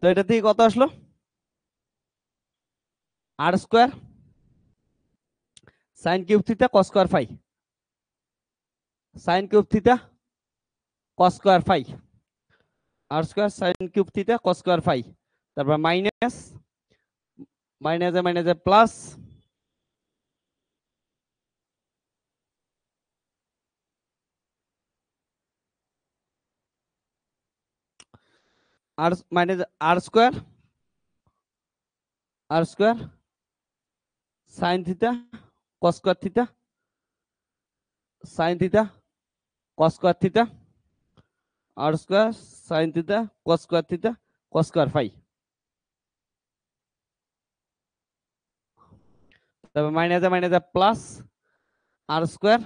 S1: তো এটা থেকে কত আসলো, r square sine cube theta cos square phi sine cube theta cos square phi r square sine cube theta cos square phi, তারপর মাইনাস মাইনাসে মাইনাসে প্লাস আর মাইনাস আর square sine theta cos square theta sine theta cos square theta r square sine theta cos square theta cos square phi, তারপর মাইনাসে মাইনাসে প্লাস আর স্কোয়ার,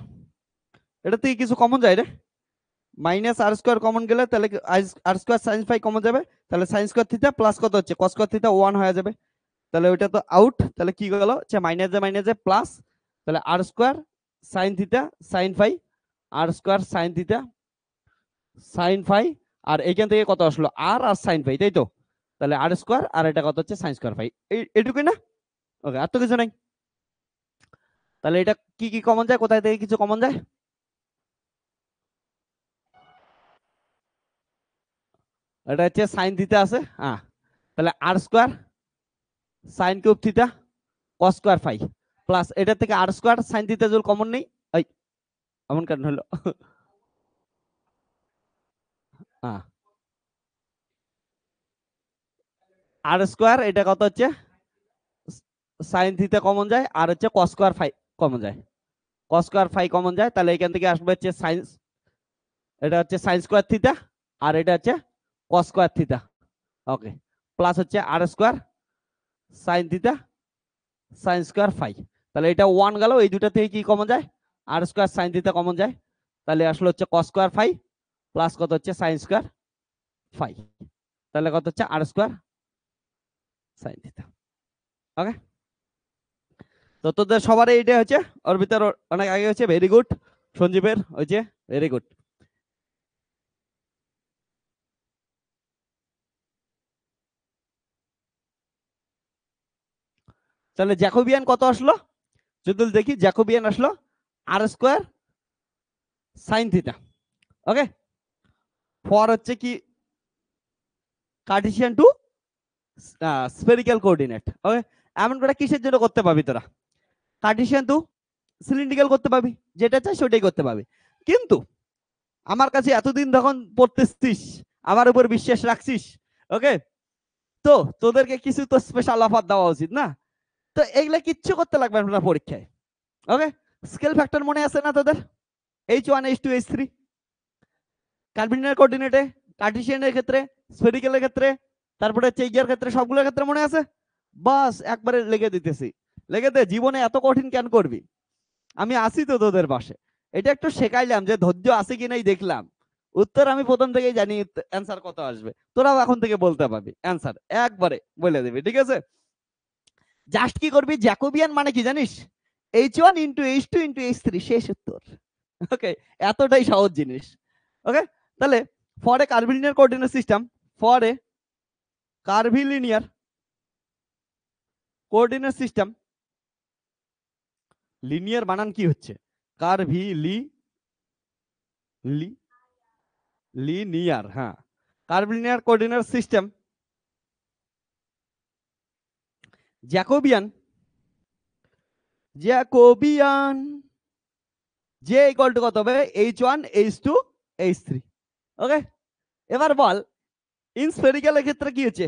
S1: এটা থেকে কিছু কমন যায় রে, মাইনাস আর স্কোয়ার কমন গেলে তাহলে r square sine phi common যাবে, তাহলে সাইন স্কোয়ার থিটা প্লাস কত হচ্ছে কস স্কোয়ার থিটা 1 হয়ে যাবে, তাহলে ওইটা তো আউট, তাহলে কি গেল হচ্ছে মাইনাসে প্লাস, তাহলে r square sine theta sine phi r square sine theta sine phi, আর এইখান থেকে কত আসলো আর আর সাইন ফাই, তাই তো, তাহলে আর স্কোয়ার আর এটা কত হচ্ছে সাইন স্কোয়ার ফাই, এইটুকুই না। ওকে, আর তো কিছু নাই। তাহলে এটা কি কি কমন যায়, কোথায় থেকে কিছু কমন যায়, এটা হচ্ছে সাইন থিটা আছে, হ্যাঁ, তাহলে r square sine cube theta cos square phi plus এটা থেকে আর স্কয়ার সাইন থিটা যদি কমন নেই, এই এমন কেন হলো? আর স্কয়ার এটা কত হচ্ছে সাইন থিটা কমন যায়, আর হচ্ছে কস স্কয়ার ফাই কমন যায়, কস স্কয়ার ফাই কমন যায়, তাহলে এখান থেকে আসবে হচ্ছে সাইন, এটা হচ্ছে সাইন স্কয়ার থিটা আর এটা হচ্ছে cos square theta. Okay, plus হচ্ছে r square sine theta sine square phi, তাহলে এটা 1 গেল, এই দুটো থেকে কি কমন যায় আর স্কয়ার সাইন থিটা কমন যায়, তাহলে আসলে হচ্ছে কস স্কয়ার ফাই প্লাস কত হচ্ছে সাইন স্কয়ার ফাই, তাহলে কত হচ্ছে আর স্কয়ার সাইন থিটা। ওকে, তো তোদের সবার এইটা হচ্ছে, ওর ভিতর অনেক আগে হচ্ছে, ভেরি গুড, সঞ্জীবের হয়েছে ভেরি গুড। তাহলে জ্যাকোবিয়ান কত আসলো, যদি দেখি জ্যাকোবিয়ান আসলো r square sine theta. Okay, for হচ্ছে কি Cartesian to spherical coordinate. Okay, এমন করে কিসের জন্য করতে পাবি তোরা, কার্টেসিয়ান টু সিলিন্ড্রিক্যাল করতে পাবি, যেটা চাই সেটাই করতে পাবি। কিন্তু আমার কাছে এতদিন যখন পড়তেছিস, আমার উপর বিশ্বাস রাখছিস, ওকে, তো তোদেরকে কিছু তো স্পেশাল অফার দেওয়া উচিত না? তো এগুলা কিচ্ছু করতে লাগবে না পরীক্ষায়। ওকে, স্কেল ফ্যাক্টর মনে আছে না তোদের, H1 H2 H3 কার্ভিলিনিয়ার কোঅর্ডিনেটে, কার্টেসিয়ানের ক্ষেত্রে, স্ফেরিক্যালের ক্ষেত্রে, তারপরে হচ্ছে ইয়ার ক্ষেত্রে, সবগুলোর ক্ষেত্রে মনে আছে? বাস একবারে লেগে দিতেছি, লেগে দে, জীবনে এত কঠিন কেন করবি, আমি আসি তো তোদের পাশে, এটা একটু শেখাইলাম যে ধৈর্য আছে কি নাই দেখলাম, উত্তর আমি প্রথম থেকেই জানি অ্যান্সার কত আসবে, তোরাও এখন থেকে বলতে পারবি অ্যান্সার একবারে বলে দিবি, ঠিক আছে? জাস্ট কি করবি, জ্যাকোবিয়ান মানে কি জানিস, H1 into H2 into H3, শেষ উত্তর। ওকে, এতটাই সহজ জিনিস। ওকে, তাহলে for a curvilinear coordinate system, for a curvilinear coordinate system, linear বানান কি হচ্ছে, কার্ভিলি লি লিনিয়ার, হ্যাঁ, curvilinear coordinate system, Jacobian, Jacobian J equal to কত হবে, H1 H2 H3। ওকে, এবার বল ইন স্ফেরিক্যালের ক্ষেত্রে কি হচ্ছে,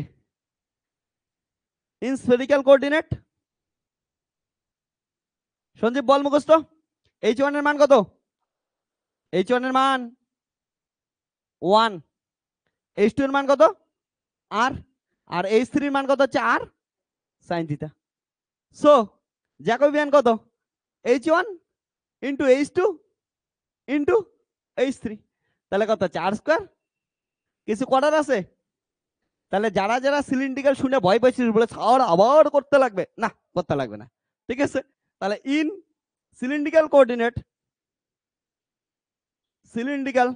S1: ইন স্ফেরিক্যাল কোঅর্ডিনেট, সঞ্জীব বল মুখস্থ, H1 এর মান কত, H1 এর মান 1, H2 এর মান কত আর, আর H3 এর মান কত হচ্ছে আর সাইন থিটা। সো জ্যাকোবিয়ান কত, H1 into H2 into H3, তাহলে কত হচ্ছে আর স্কয়ার, কিছু করার আছে? তাহলে যারা যারা সিলিন্ড্রিক্যাল শুনে ভয় পাইছিস, বলে স্যার আবার করতে লাগবে, না করতে লাগবে না, ঠিক আছে? তাহলে in cylindrical coordinate, cylindrical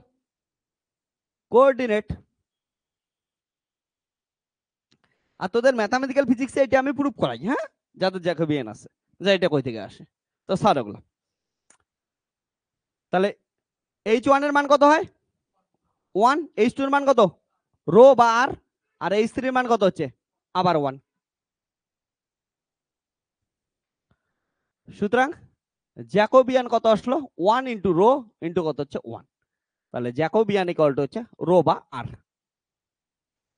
S1: coordinate, আর তোদের ম্যাথামেটিক্যাল ফিজিক্সে এটা আমি প্রুফ করাই, হ্যাঁ, যাদের জ্যাকোবিয়ান আছে, যে এটা কই থেকে আসে, তো স্যার ওগুলো। তাহলে H1 এর মান কত হয় 1, H2 এর মান কত রো বা আর, আর H3 এর মান কত হচ্ছে আবার 1। সুতরাং জ্যাকোবিয়ান কত আসলো 1 ইন্টু রো ইন্টু কত হচ্ছে 1, তাহলে জ্যাকোবিয়ান ইকুয়াল টু হচ্ছে রো বা আর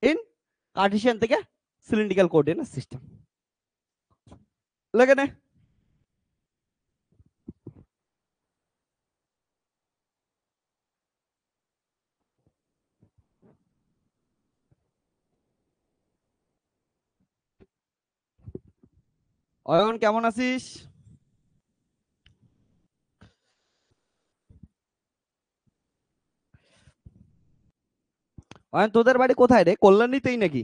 S1: ইন কার্টেসিয়ান থেকে সিলিন্ড্রিক্যাল কোঅর্ডিনেট সিস্টেম। লেগে নে, অয়ন কেমন আছিস? অয়ন তোদের বাড়ি কোথায় রে, কল্যাণীতেই নাকি,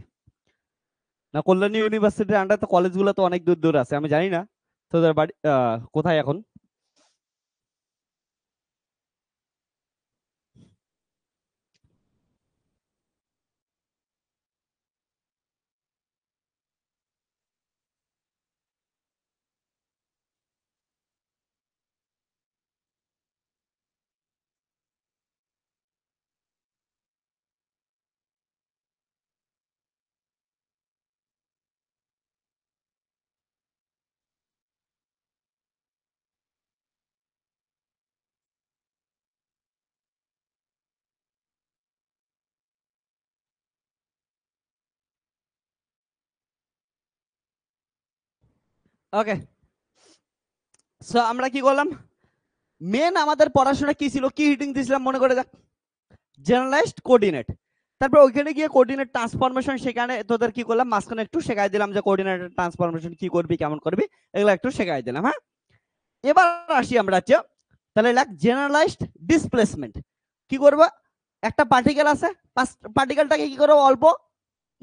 S1: না কল্যাণী ইউনিভার্সিটির আন্ডারে তো কলেজগুলো তো অনেক দূর দূর আছে, আমি জানি না তোদের বাড়ি কোথায় এখন। ওকে, সো আমরা কি করলাম, মেন আমাদের পড়াশোনা কি ছিল, কি হিটিং দিয়েছিলাম মনে করে দেখ, জেনারেলাইজড কোঅর্ডিনেট। তারপর ওইখানে গিয়ে কোঅর্ডিনেট ট্রান্সফরমেশন, সেখানে তোদের কি করলাম মাঝখানে একটু শেখাই দিলাম যে কোঅর্ডিনেট ট্রান্সফরমেশন কি করবি কেমন করবি, এগুলো একটু শেখাই দিলাম। হ্যাঁ, এবার আসি আমরা হচ্ছে, তাহলে লাইক জেনারেলাইজড ডিসপ্লেসমেন্ট কি করবো, একটা পার্টিকেল আছে, পার্টিকেলটাকে কি করবো অল্প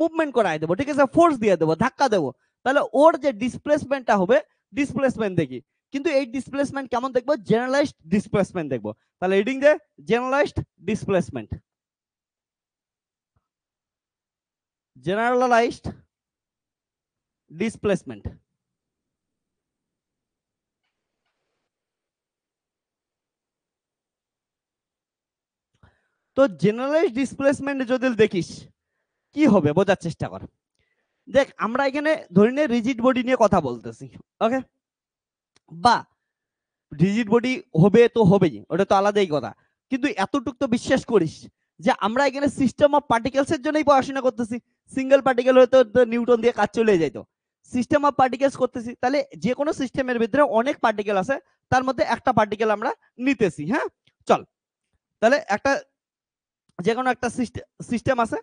S1: মুভমেন্ট করাই দেবো, ঠিক আছে, ফোর্স দিয়ে দেবো, ধাক্কা দেবো, তাহলে ওর যে ডিসপ্লেসমেন্টটা হবে, ডিসপ্লেসমেন্ট দেখি, কিন্তু এই ডিসপ্লেসমেন্ট কেমন দেখবো, জেনারেলাইজড ডিসপ্লেসমেন্ট দেখবো। তাহলে রিডিং দে, জেনারেলাইজড ডিসপ্লেসমেন্ট, জেনারেলাইজড ডিসপ্লেসমেন্ট। তো জেনারেলাইজড ডিসপ্লেসমেন্ট যদি দেখিস কি হবে বোঝার চেষ্টা কর। দেখ আমরা এখানে ধরে নে রিজিড বডি নিয়ে কথা বলতেছি, ওকে, বা রিজিড বডি হবে তো হবেই, ওটা তো আলাদাই কথা, কিন্তু এতটুক তো বিশ্বাস করিস যে আমরা এখানে সিস্টেম অফ পার্টিকেলস এর জন্যই পড়াশোনা করতেছি। সিঙ্গেল পার্টিকেল হয়তো নিউটন দিয়ে কাজ চলে যেত, সিস্টেম অফ পার্টিকেলস করতেছি, তাহলে যে কোনো সিস্টেমের ভিতরে অনেক পার্টিকেল আছে, তার মধ্যে একটা পার্টিকেল আমরা নিতেছি। হ্যাঁ, চল, তাহলে একটা যে কোনো একটা সিস্টেম আছে,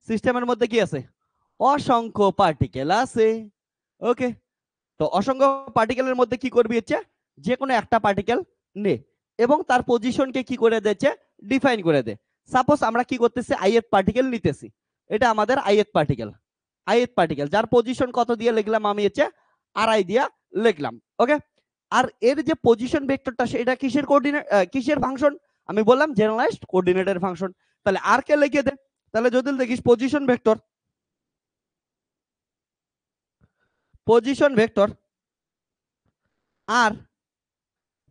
S1: সিস্টেমের মধ্যে কি আছে, অসংখ্য পার্টিকেল আছে। ওকে, তো অসংখ্য পার্টিকেলের মধ্যে কি করবি হচ্ছে, যে কোনো একটা পার্টিকেল নে এবং তার পজিশনকে কি করে দিচ্ছে, ডিফাইন করে দে। সাপোজ আমরা কি করতেছি, আইএথ পার্টিকেল নিতেছি, এটা আমাদের আইএথ পার্টিকেল, আইএথ পার্টিকেল যার পজিশন কত দিয়ে লিখলাম আমি হচ্ছে আরআই দিয়া লিখলাম। ওকে, আর এর যে পজিশন ভেক্টরটা সেটা কিসের কোঅর্ডিনেট, কিসের ফাংশন, আমি বললাম জেনারেলাইজড কোঅর্ডিনেটের ফাংশন। তাহলে আর কে লিখে দে, তাহলে যদি দেখিস position vector, position vector R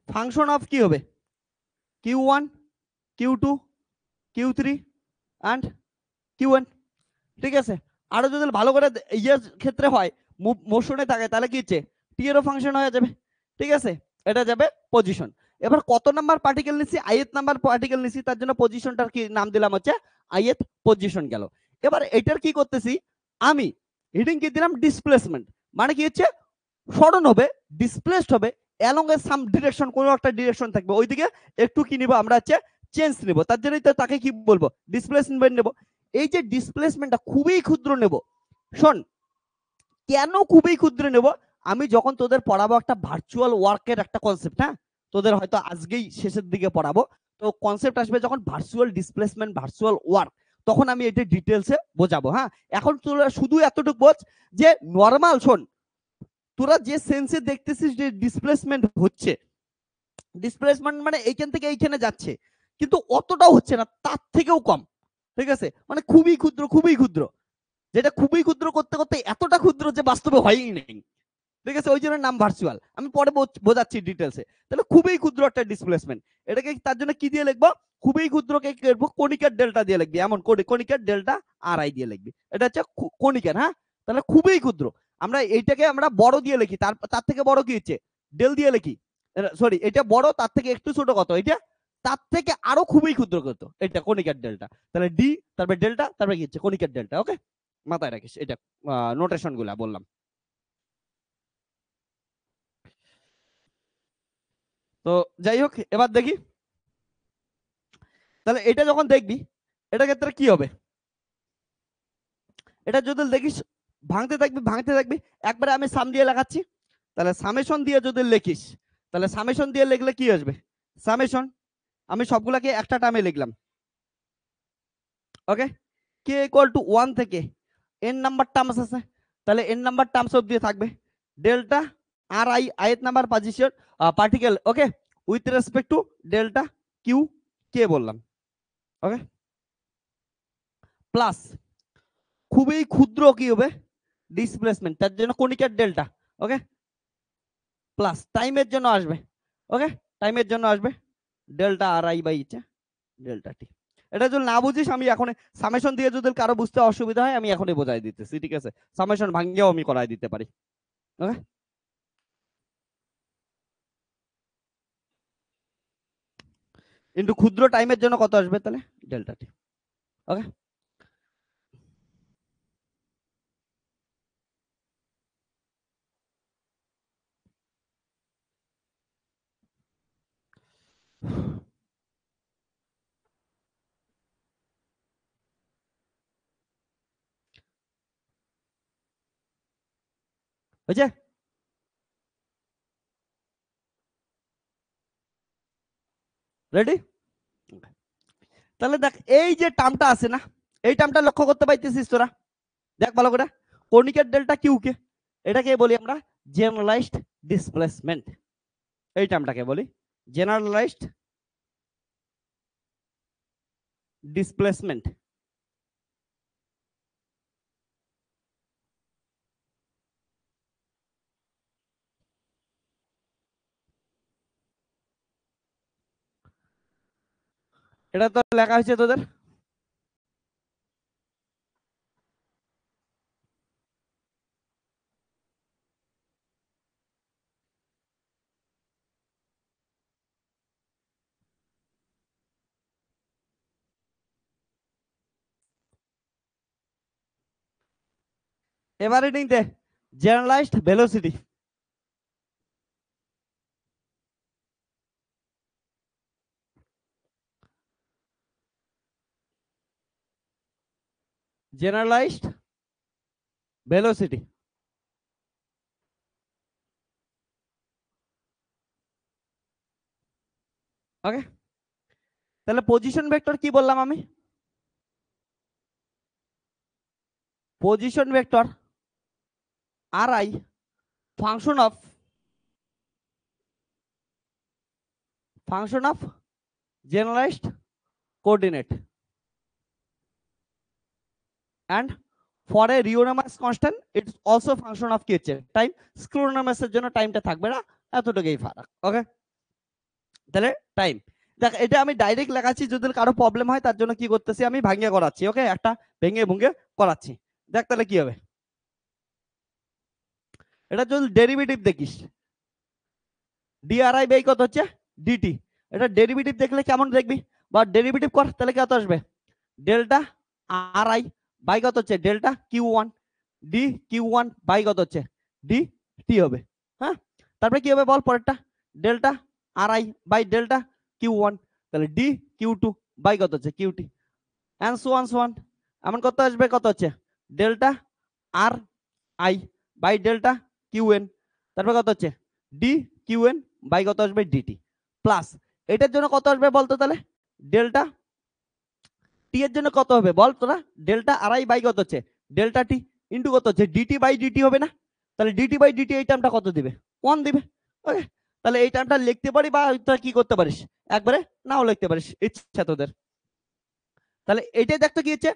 S1: function of কি হবে, Q1, Q2, Q3 and Q1, ঠিক আছে। আরো যদি ভালো করে ইয়ের ক্ষেত্রে হয়, মোশনে থাকে, তাহলে কি হচ্ছে টি এরও ফাংশন হয়ে যাবে, ঠিক আছে, এটা যাবে পজিশন। এবার কত নাম্বার পার্টিকেল নিছি, আইএথ নাম্বার পার্টিকেল নিছি, তার জন্য পজিশনটার কি নাম দিলাম হচ্ছে আইএথ পজিশন গেল। এবার এটার কি করতেছি আমি, হিডিং কি দিলাম, ডিসপ্লেসমেন্ট, মানে কি হচ্ছে সরণ হবে, ডিসপ্লেসড হবে, অ্যালং এ সাম ডিরেকশন, কোনো একটা ডিরেকশন থাকবে, ওইদিকে একটু কি নিব আমরা হচ্ছে চেঞ্জ নিব, তার জন্যই তো তাকে কি বলবো, ডিসপ্লেসমেন্ট নেব। এই যে ডিসপ্লেসমেন্টটা খুবই ক্ষুদ্র নেব, শোন কেন খুবই ক্ষুদ্র নেব, আমি যখন তোদের পড়াবো একটা ভার্চুয়াল ওয়ার্কের একটা কনসেপ্ট, হ্যাঁ তোদের হয়তো আজকেই শেষের দিকে পড়াবো, তো কনসেপ্ট আসবে যখন ভার্চুয়াল ডিসপ্লেসমেন্ট, ভার্চুয়াল ওয়ার্ক, তখন আমি এটা ডিটেলসে বোঝাবো। হ্যাঁ, এখন তোরা শুধু এতটুকু বোঝ যে নর্মাল, শোন তোরা যে সেন্সে দেখতেছিস যে ডিসপ্লেসমেন্ট হচ্ছে, ডিসপ্লেসমেন্ট মানে এইখান থেকে এইখানে যাচ্ছে, কিন্তু অতটাও হচ্ছে না, তার থেকেও কম, ঠিক আছে, মানে খুবই ক্ষুদ্র, খুবই ক্ষুদ্র, যেটা খুবই ক্ষুদ্র করতে করতে এতটা ক্ষুদ্র যে বাস্তবে হয়ই নেই, ঠিক আছে, ওই জন্য নাম ভার্চুয়াল, আমি পরে বোঝাচ্ছি ডিটেলসে। তাহলে খুবই ক্ষুদ্র একটা ডিসপ্লেসমেন্ট, এটাকে তার জন্য কি দিয়ে লিখবো, খুবই ক্ষুদ্রকে কি করবো, কণিকার ডেল্টা দিয়ে লিখবি, এমন কণিকার ডেল্টা আর আই দিয়ে লিখবি, এটা হচ্ছে কণিকার। হ্যাঁ, তাহলে খুবই ক্ষুদ্র, আমরা এইটাকে আমরা বড় দিয়ে লিখি, তার থেকে বড় কি হচ্ছে ডেল দিয়ে লিখি, সরি এটা বড়, তার থেকে একটু ছোট কত এটা, তার থেকে আরো খুবই ক্ষুদ্র কত, এটা কণিকার ডেল্টা, তাহলে ডি তারপরে ডেল্টা তারপরে কি হচ্ছে কণিকার ডেল্টা। ওকে, মাথায় রাখিস এটা, নোটেশন গুলা বললাম। তো যাই হোক, এবার দেখি, তাহলে এটা যখন দেখবি, এটা ক্ষেত্রে কি হবে, এটা যদি দেখিস ভাঙতে থাকবি ভাঙতে থাকবি, একবারে আমি সাম দিয়ে লেখাচ্ছি, তাহলে সামেশন দিয়ে যদি লিখিস, তাহলে সামেশন দিয়ে লিখলে কি আসবে, সামেশন, আমি সবগুলাকে একটা টার্মে লিখলাম। ওকে, কে ইকুয়াল টু 1 থেকে এন নাম্বার টার্মস আছে, তাহলে এন নাম্বার টার্মস অফ দিয়ে থাকবে delta R i, ith number position particle, okay, with respect to delta Q k বললাম। ওকে, প্লাস খুবই ক্ষুদ্র কি হবে, ডিসপ্লেসমেন্ট, তার জন্য কণিকার ডেল্টা। ওকে, প্লাস টাইমের জন্য আসবে, ওকে, টাইমের জন্য আসবে delta R I by delta t. এটা যদি না বুঝিস, আমি এখন সামেশন দিয়ে যদি কারো বুঝতে অসুবিধা হয় আমি এখনই বোঝাই দিতেছি, ঠিক আছে, সামেশন ভাঙিয়েও আমি করাই দিতে পারি। ওকে, কিন্তু ক্ষুদ্র টাইমের জন্য কত আসবে তাহলে ডেল্টা টি। ওকে, হয়েছে? রেডি? তাহলে দেখ এই যে টার্মটা আছে না, এই টার্মটা লক্ষ্য করতে পাইতেছিস তোরা? দেখ ভালো করে, কনিকের ডেল্টা কিউ কে, এটাকে বলি আমরা জেনারেলাইজড ডিসপ্লেসমেন্ট। এই টার্মটাকে বলি জেনারেলাইজড ডিসপ্লেসমেন্ট। এটা তো লেখা হয়েছে তোদের। এবারে নিতে generalised velocity. Generalised velocity. Okay, তাহলে পজিশন ভেক্টর কি বললাম আমি? Position vector r i function of generalised coordinate and for a Riemann constant it's also function of কি হচ্ছে টাইম। স্ক্রুনামাস এর জন্য টাইমটা থাকবে না, এতটুকুই ফারাক। ওকে, তাহলে টাইম দেখ এটা আমি ডাইরেক্ট লেখাচ্ছি, যদি কারো প্রবলেম হয় তার জন্য কি করতেছি আমি ভাঙিয়ে করাচ্ছি। ওকে, একটা ভেঙে ভুঙ্গে করাচ্ছি। দেখ তাহলে কি হবে, এটা যদি ডেরিভেটিভ দেখিস ডিআরআই বাই কত হচ্ছে ডিটি, এটা ডেরিভেটিভ দেখলে কেমন দেখবি, বা ডেরিভেটিভ কর তাহলে কত আসবে ডেল্টা আর আই বাই কত হচ্ছে delta q one d q one by কত হচ্ছে ডি টি হবে। হ্যাঁ, তারপরে কি হবে বল পরেরটা, delta R I by delta q one, তাহলে ডি কিউ টু বাই কত হচ্ছে q t, and so on এমন কত আসবে কত হচ্ছে delta R I by delta q n, তারপরে কত হচ্ছে ডি কিউ এন বাই কত আসবে ডিটি, প্লাস এটার জন্য কত আসবে বলতো তাহলে ডেল্টা টি এর জন্য কত হবে বল তোরা, ডেল্টা আর আই বাই কত হচ্ছে ডেল্টা টি ইন্টু কত হচ্ছে ডিটি বাই ডিটি হবে না, তাহলে ডিটি বাই ডিটি এই টার্মটা কত দিবে 1 দিবে। ওকে, তাহলে এই টার্মটা লিখতে পারি বা তোরা কি করতে পারিস একবারে নাও লিখতে পারিস, ইচ্ছা তোদের। তাহলে এইটাই দেখতো কি হচ্ছে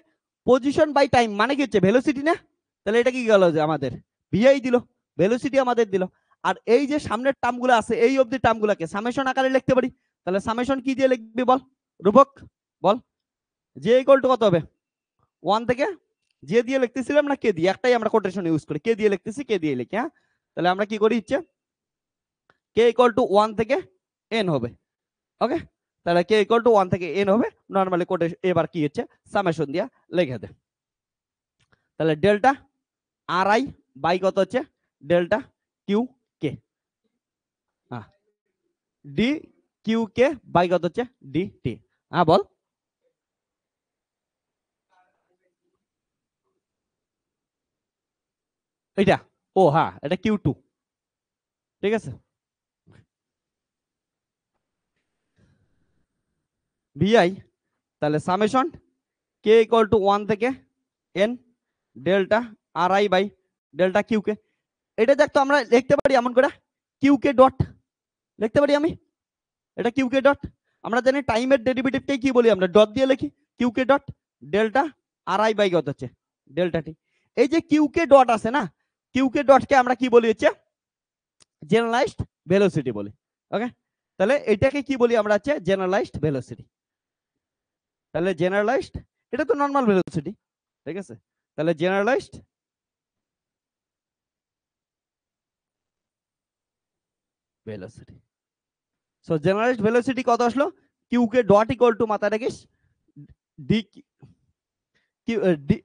S1: পজিশন বাই টাইম মানে কি হচ্ছে ভেলোসিটি না, তাহলে এটা কি গেল যে আমাদের ভিআই দিল, ভেলোসিটি আমাদের দিল। আর এই যে সামনের টার্মগুলো আছে এই অবধি টার্মগুলোকে সামেশন আকারে লিখতে পারি, তাহলে সামেশন কি দিয়ে লিখবি বল রূপক, বল জে ইকুয়াল টু কত হবে 1 থেকে জে দিয়ে লিখতেছিলাম না কে দিয়ে, একটাই আমরা কোটেশন ইউজ করি, কে দিয়ে লিখতেছি কে দিয়ে লিখি। হ্যাঁ, তাহলে আমরা কি করি হচ্ছে কে ইকুয়াল টু 1 থেকে এন হবে। ওকে, তাহলে কে ইকুয়াল টু 1 থেকে এন হবে, নরমালি কোটেশন এবার কি হচ্ছে সামেশন দিয়া লিখে দে। তাহলে ডেল্টা আর আই বাই কত হচ্ছে ডেল্টা কিউ কে, হ্যাঁ ডি কিউ কে বাই কত হচ্ছে ডি টি। হ্যাঁ বল, এটা ও হ্যাঁ এটা কিউ টু, ঠিক আছে। ভিআই তাহলে সামেশন কে ইকুয়াল টু 1 থেকে n delta R I by delta Q k, এটা দেখতো আমরা লিখতে পারি এমন করে কিউ কে ডট লিখতে পারি আমি, এটা কিউ কে ডট, আমরা জানি টাইমের ডেরিভেটিভটাই কি বলি আমরা ডট দিয়ে লিখি q K dot delta R I by কত হচ্ছে ডেল্টা টি। এই যে কিউ কে ডট আছে না, কিউ কে ডট কে আমরা কি বলি হচ্ছে জেনারেলাইজড ভেলোসিটি বলি। ওকে, তাহলে এটাকে কি বলি আমরা হচ্ছে জেনারেলাইজড ভেলোসিটি। তাহলে জেনারেলাইজড এটা তো নরমাল ভেলোসিটি, ঠিক আছে, তাহলে generalised velocity. So generalised velocity কত আসলো q K dot equal to মাথা রাখিস d q d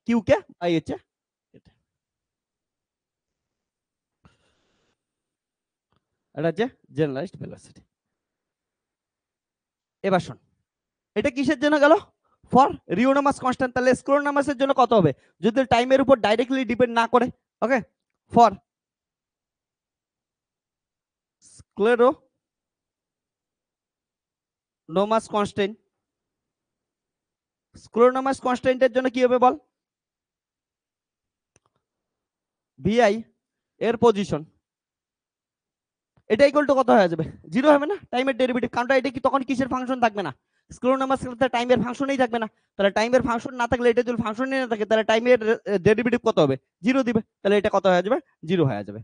S1: q k by হচ্ছে এটা হচ্ছে জেনারেলাইজড ভেলোসিটি। এবার শোন এটা কিসের জন্য গেল ফর রিওনোমাস কনস্ট্যান্ট, তাহলে স্ক্রোনোমাসের জন্য কত হবে যদি টাইমের উপর ডাইরেক্টলি ডিপেন্ড না করে। ওকে, for scleronomous constant, স্ক্লেরোনোমাস কনস্ট্যান্টের জন্য কি হবে বল, ভিআই এর পজিশন, এটা ইকুয়াল টু কত হয়ে যাবে, জিরো হবে না, টাইমের ডেরিভেটিভ, কারণ এটা কি তখন কিসের ফাংশন থাকবে না, স্ক্লেরোনোমাস টাইমের ফাংশনই থাকবে না, তাহলে টাইমের ফাংশন না থাকলে এটা যদি ফাংশনই না থাকে তাহলে টাইমের ডেরিভেটিভ কত হবে, জিরো দিবে, তাহলে এটা কত হয়ে যাবে, জিরো হয়ে যাবে।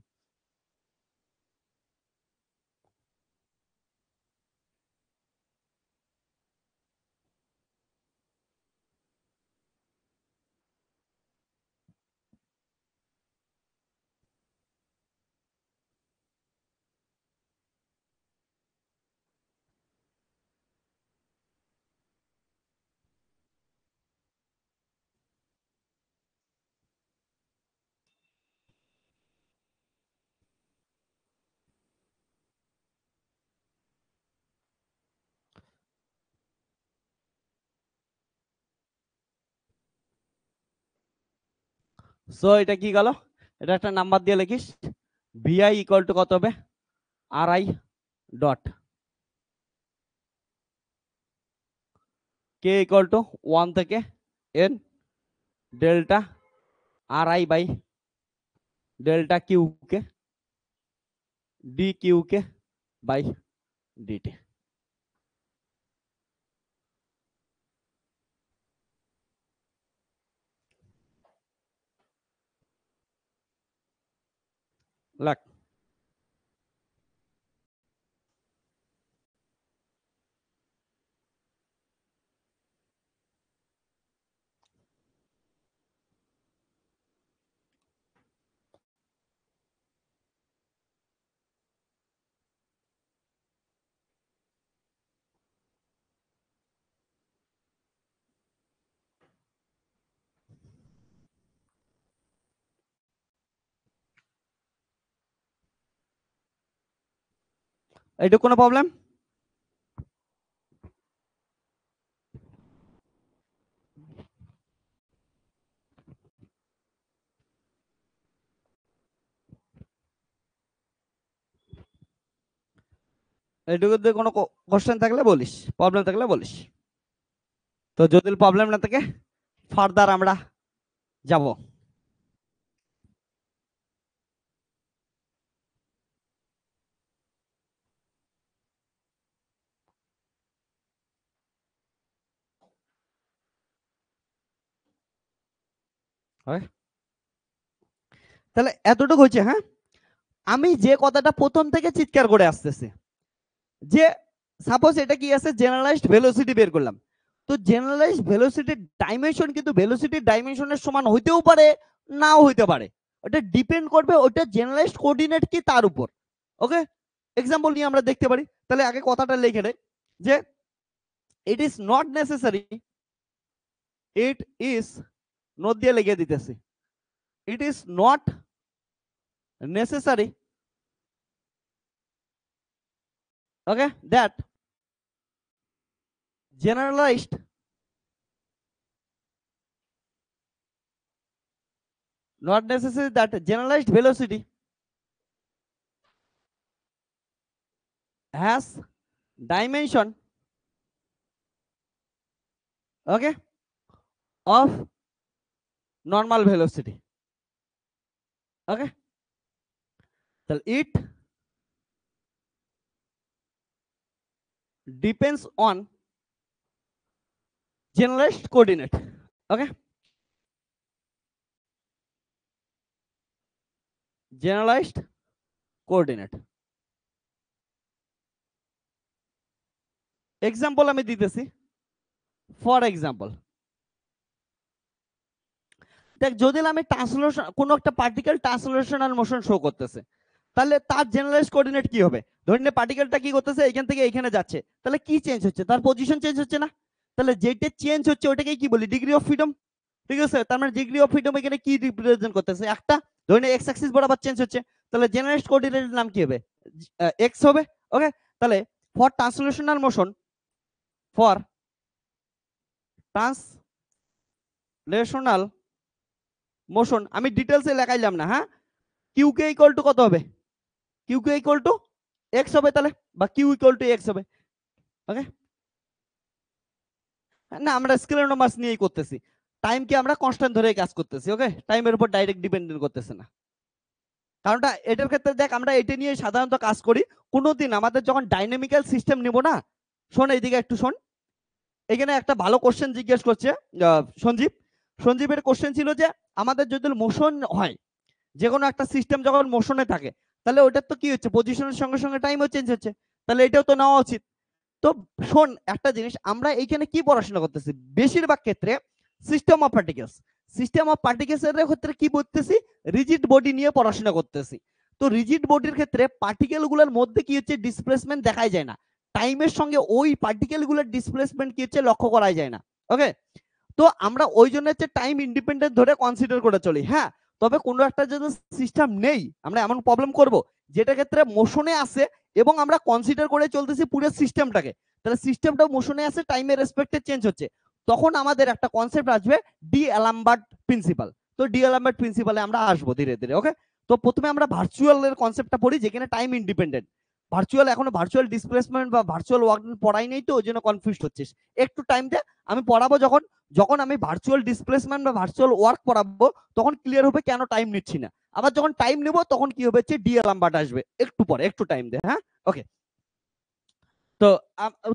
S1: সো এটা কি গেল, এটা একটা নাম্বার দিয়ে লিখিস, ভিআই ইকুয়াল টু কত হবে, r i dot k equal to 1 থেকে n delta R I by delta Q k d q k by d t. লাগ এইটুকু কোনো প্রবলেম, এইটুকুতে কোনো কোশ্চেন থাকলে বলিস, প্রবলেম থাকলে বলিস, তো যদি প্রবলেম না থাকে ফার্দার আমরা যাব। তাহলে এতটুকু হচ্ছে, হ্যাঁ আমি যে কথাটা প্রথম থেকে চিৎকার করে আসতেছি, যে সাপোজ এটা কি আছে, জেনারেলাইজড ভেলোসিটি বের করলাম, তো জেনারেলাইজড ভেলোসিটির ডাইমেনশন কিন্তু ভেলোসিটির ডাইমেনশনের সমান হইতেও পারে নাও হইতে পারে, ওটা ডিপেন্ড করবে ওটা জেনারেলাইজড কোঅর্ডিনেট কি তার উপর। ওকে, এক্সাম্পল নিয়ে আমরা দেখতে পারি, তাহলে আগে কথাটা লিখে নেই যে it is not necessary, it is note দিয়ে লিখে দিতেছি, it is not necessary, okay, that generalized not necessary that generalized velocity has dimension, okay, of normal velocity, okay, so it depends on generalized coordinate, okay, generalized coordinate, example আমি দিতেছি, for example দেখ যদি আমি ট্রান্সলেশন কোন একটা পার্টিকেল ট্রান্সলেশনাল মোশন শো করতেছে, তাহলে তার জেনারেলাইজড কোঅর্ডিনেট কি হবে, ধরে নে পার্টিকেলটা কি করতেছে এখান থেকে এখানে যাচ্ছে, তাহলে কি চেঞ্জ হচ্ছে, তার পজিশন চেঞ্জ হচ্ছে না, তাহলে যেটা চেঞ্জ হচ্ছে ওটাকে কি বলি, ডিগ্রি অফ ফ্রিডম, ঠিক আছে, তার মানে ডিগ্রি অফ ফ্রিডম এখানে কি রিপ্রেজেন্ট করতেছে, একটা ধরে নে এক্স অ্যাক্সিস বরাবর চেঞ্জ হচ্ছে, তাহলে জেনারেলাইজড কোঅর্ডিনেটের নাম কি হবে, এক্স হবে, ওকে, তাহলে for translational motion, for translational motion আমি ডিটেলসে লেখাইলাম না, হ্যাঁ কিউ কে ইকুয়াল টু কত হবে, q K equal to x হবে তাহলে, বা কিউ ইকুয়াল টু এক্স হবে। ওকে, না আমরা স্কেলার নাম্বারস নিয়েই করতেছি, টাইমকে আমরা কনস্ট্যান্ট ধরে কাজ করতেছি। ওকে, টাইমের উপর ডাইরেক্ট ডিপেন্ডেন্ট করতেছে না। কারণটা এটার ক্ষেত্রে দেখ আমরা এটা নিয়ে সাধারণত কাজ করি, কোনোদিন আমাদের যখন ডাইনামিক্যাল সিস্টেম নিব না, শোন এইদিকে একটু শোন, এখানে একটা ভালো কোশ্চেন জিজ্ঞেস করছে সঞ্জীব। সঞ্জীবের কোশ্চেন ছিল যে আমাদের যদি মোশন হয়, যে কোনো একটা সিস্টেম যখন মোশনে থাকে, তাহলে ওটার তো কি হচ্ছে, পজিশনের সঙ্গে সঙ্গে টাইমও চেঞ্জ হচ্ছে, তাহলে এটাও তো নেওয়া উচিত। তো শোন একটা জিনিস, আমরা এইখানে কি পড়াশোনা করতেছি, বেশিরভাগ ক্ষেত্রে system of particles, system of particles এর ক্ষেত্রে কি বলতেছি, রিজিড বডি নিয়ে পড়াশোনা করতেছি। তো রিজিড বডির ক্ষেত্রে পার্টিকেল গুলোর মধ্যে কি হচ্ছে, ডিসপ্লেসমেন্ট দেখাই যায় না, টাইমের সঙ্গে ওই পার্টিকেল গুলোর ডিসপ্লেসমেন্ট কি হচ্ছে লক্ষ্য করা যায় না। ওকে, তো আমরা ওই জন্য হচ্ছে টাইম ইন্ডিপেন্ডেন্ট ধরে কনসিডার করে চলি। হ্যাঁ, তবে কোনো একটা যদি সিস্টেম নেই, আমরা এমন প্রবলেম করব যেটা ক্ষেত্রে মোশনে আছে এবং আমরা কনসিডার করে চলতেছি পুরো সিস্টেমটাকে, তাহলে সিস্টেমটা মোশনে আছে, টাইমের রেসপেক্টে চেঞ্জ হচ্ছে, তখন আমাদের একটা কনসেপ্ট আসবে ডি অ্যালাম্বার্ট প্রিন্সিপাল। তো ডি অ্যালাম্বার্ট প্রিন্সিপালে আমরা আসবো ধীরে ধীরে। ওকে, তো প্রথমে আমরা ভার্চুয়াল এর কনসেপ্টটা পড়ি, যেখানে টাইম ইন্ডিপেন্ডেন্ট। ভার্চুয়াল এখনো ভার্চুয়াল ডিসপ্লেসমেন্ট বা ভার্চুয়াল ওয়ার্ক পড়াই নেই, তো ওই জন্য কনফিউজ হচ্ছিস, একটু টাইম দে, আমি পড়াবো যখন, যখন আমি ভার্চুয়াল ডিসপ্লেসমেন্ট বা ভার্চুয়াল ওয়ার্ক পড়াবো তখন ক্লিয়ার হবে কেন টাইম নিচ্ছি না। আবার যখন টাইম নেব তখন কি হবে, ডি অ্যালাম্বার্ট আসবে, একটু পরে, একটু টাইম দে। হ্যাঁ, ওকে। তো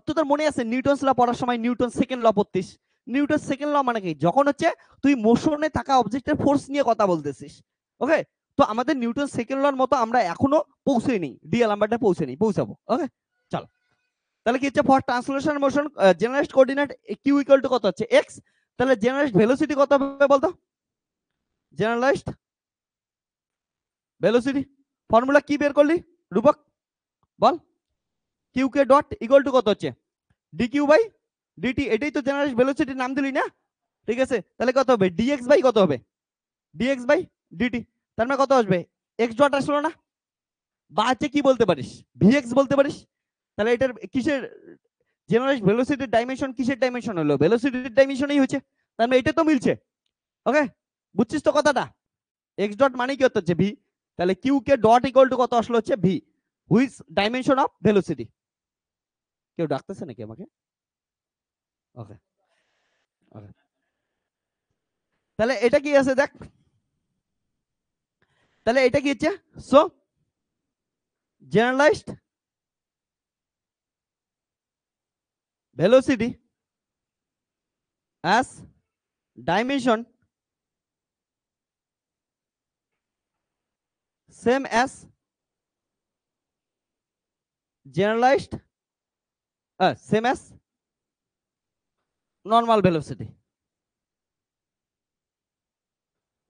S1: তোদের মনে আছে নিউটনস ল পড়ার সময় নিউটন সেকেন্ড ল পড়তিস, নিউটন সেকেন্ড ল মানে কি, যখন হচ্ছে তুই মোশনে থাকা অবজেক্টের ফোর্স নিয়ে কথা বলতেছিস। ওকে, তো আমাদের নিউটন সেকেন্ড লর মতো আমরা এখনো পৌঁছেইনি, ডি অ্যালাম্বার্টে পৌঁছেনি, পৌঁছাবো। ওকে, চল, তাহলে কি হচ্ছে, for translation motion generalised coordinate q equal to কত হচ্ছে, এক্স, তাহলে জেনারেলড ভেলোসিটি কত হবে বলতো, জেনারেলাইজড ভেলোসিটি ফর্মুলা কি বের করলি রূপক, বল। Q K dot equal to কত হচ্ছে, ডি কিউ বাই ডিটি, এটাই তো জেনারেল ভেলোসিটির নাম দিলি না, ঠিক আছে, তাহলে কত হবে, ডিএক্স বাই কত হবে, ডিএক্স বাই ডিটি, তার মানে কত আসবে, এক্স ডট আসলো না, বা হচ্ছে কি বলতে পারিস, ভিএক্স বলতে পারিস। তাহলে এটার কিসের জেনারেল ভেলোসিটির ডাইমেনশন, কিসের ডাইমেনশন হলো, ভেলোসিটির ডাইমেনশনই হচ্ছে, তার মানে এটা তো মিলছে। ওকে, বুঝছিস তো কথাটা, এক্স ডট মানে কি হচ্ছে ভি, তাহলে Q K dot equal to কত আসলো হচ্ছে v, which dimension of velocity. কেউ ডাকতেছে নাকি আমাকে? ওকে, ওকে, তাহলে এটা কি আছে দেখ, তাহলে এটা কি হচ্ছে, so generalised velocity as dimension same as generalized same as normal velocity।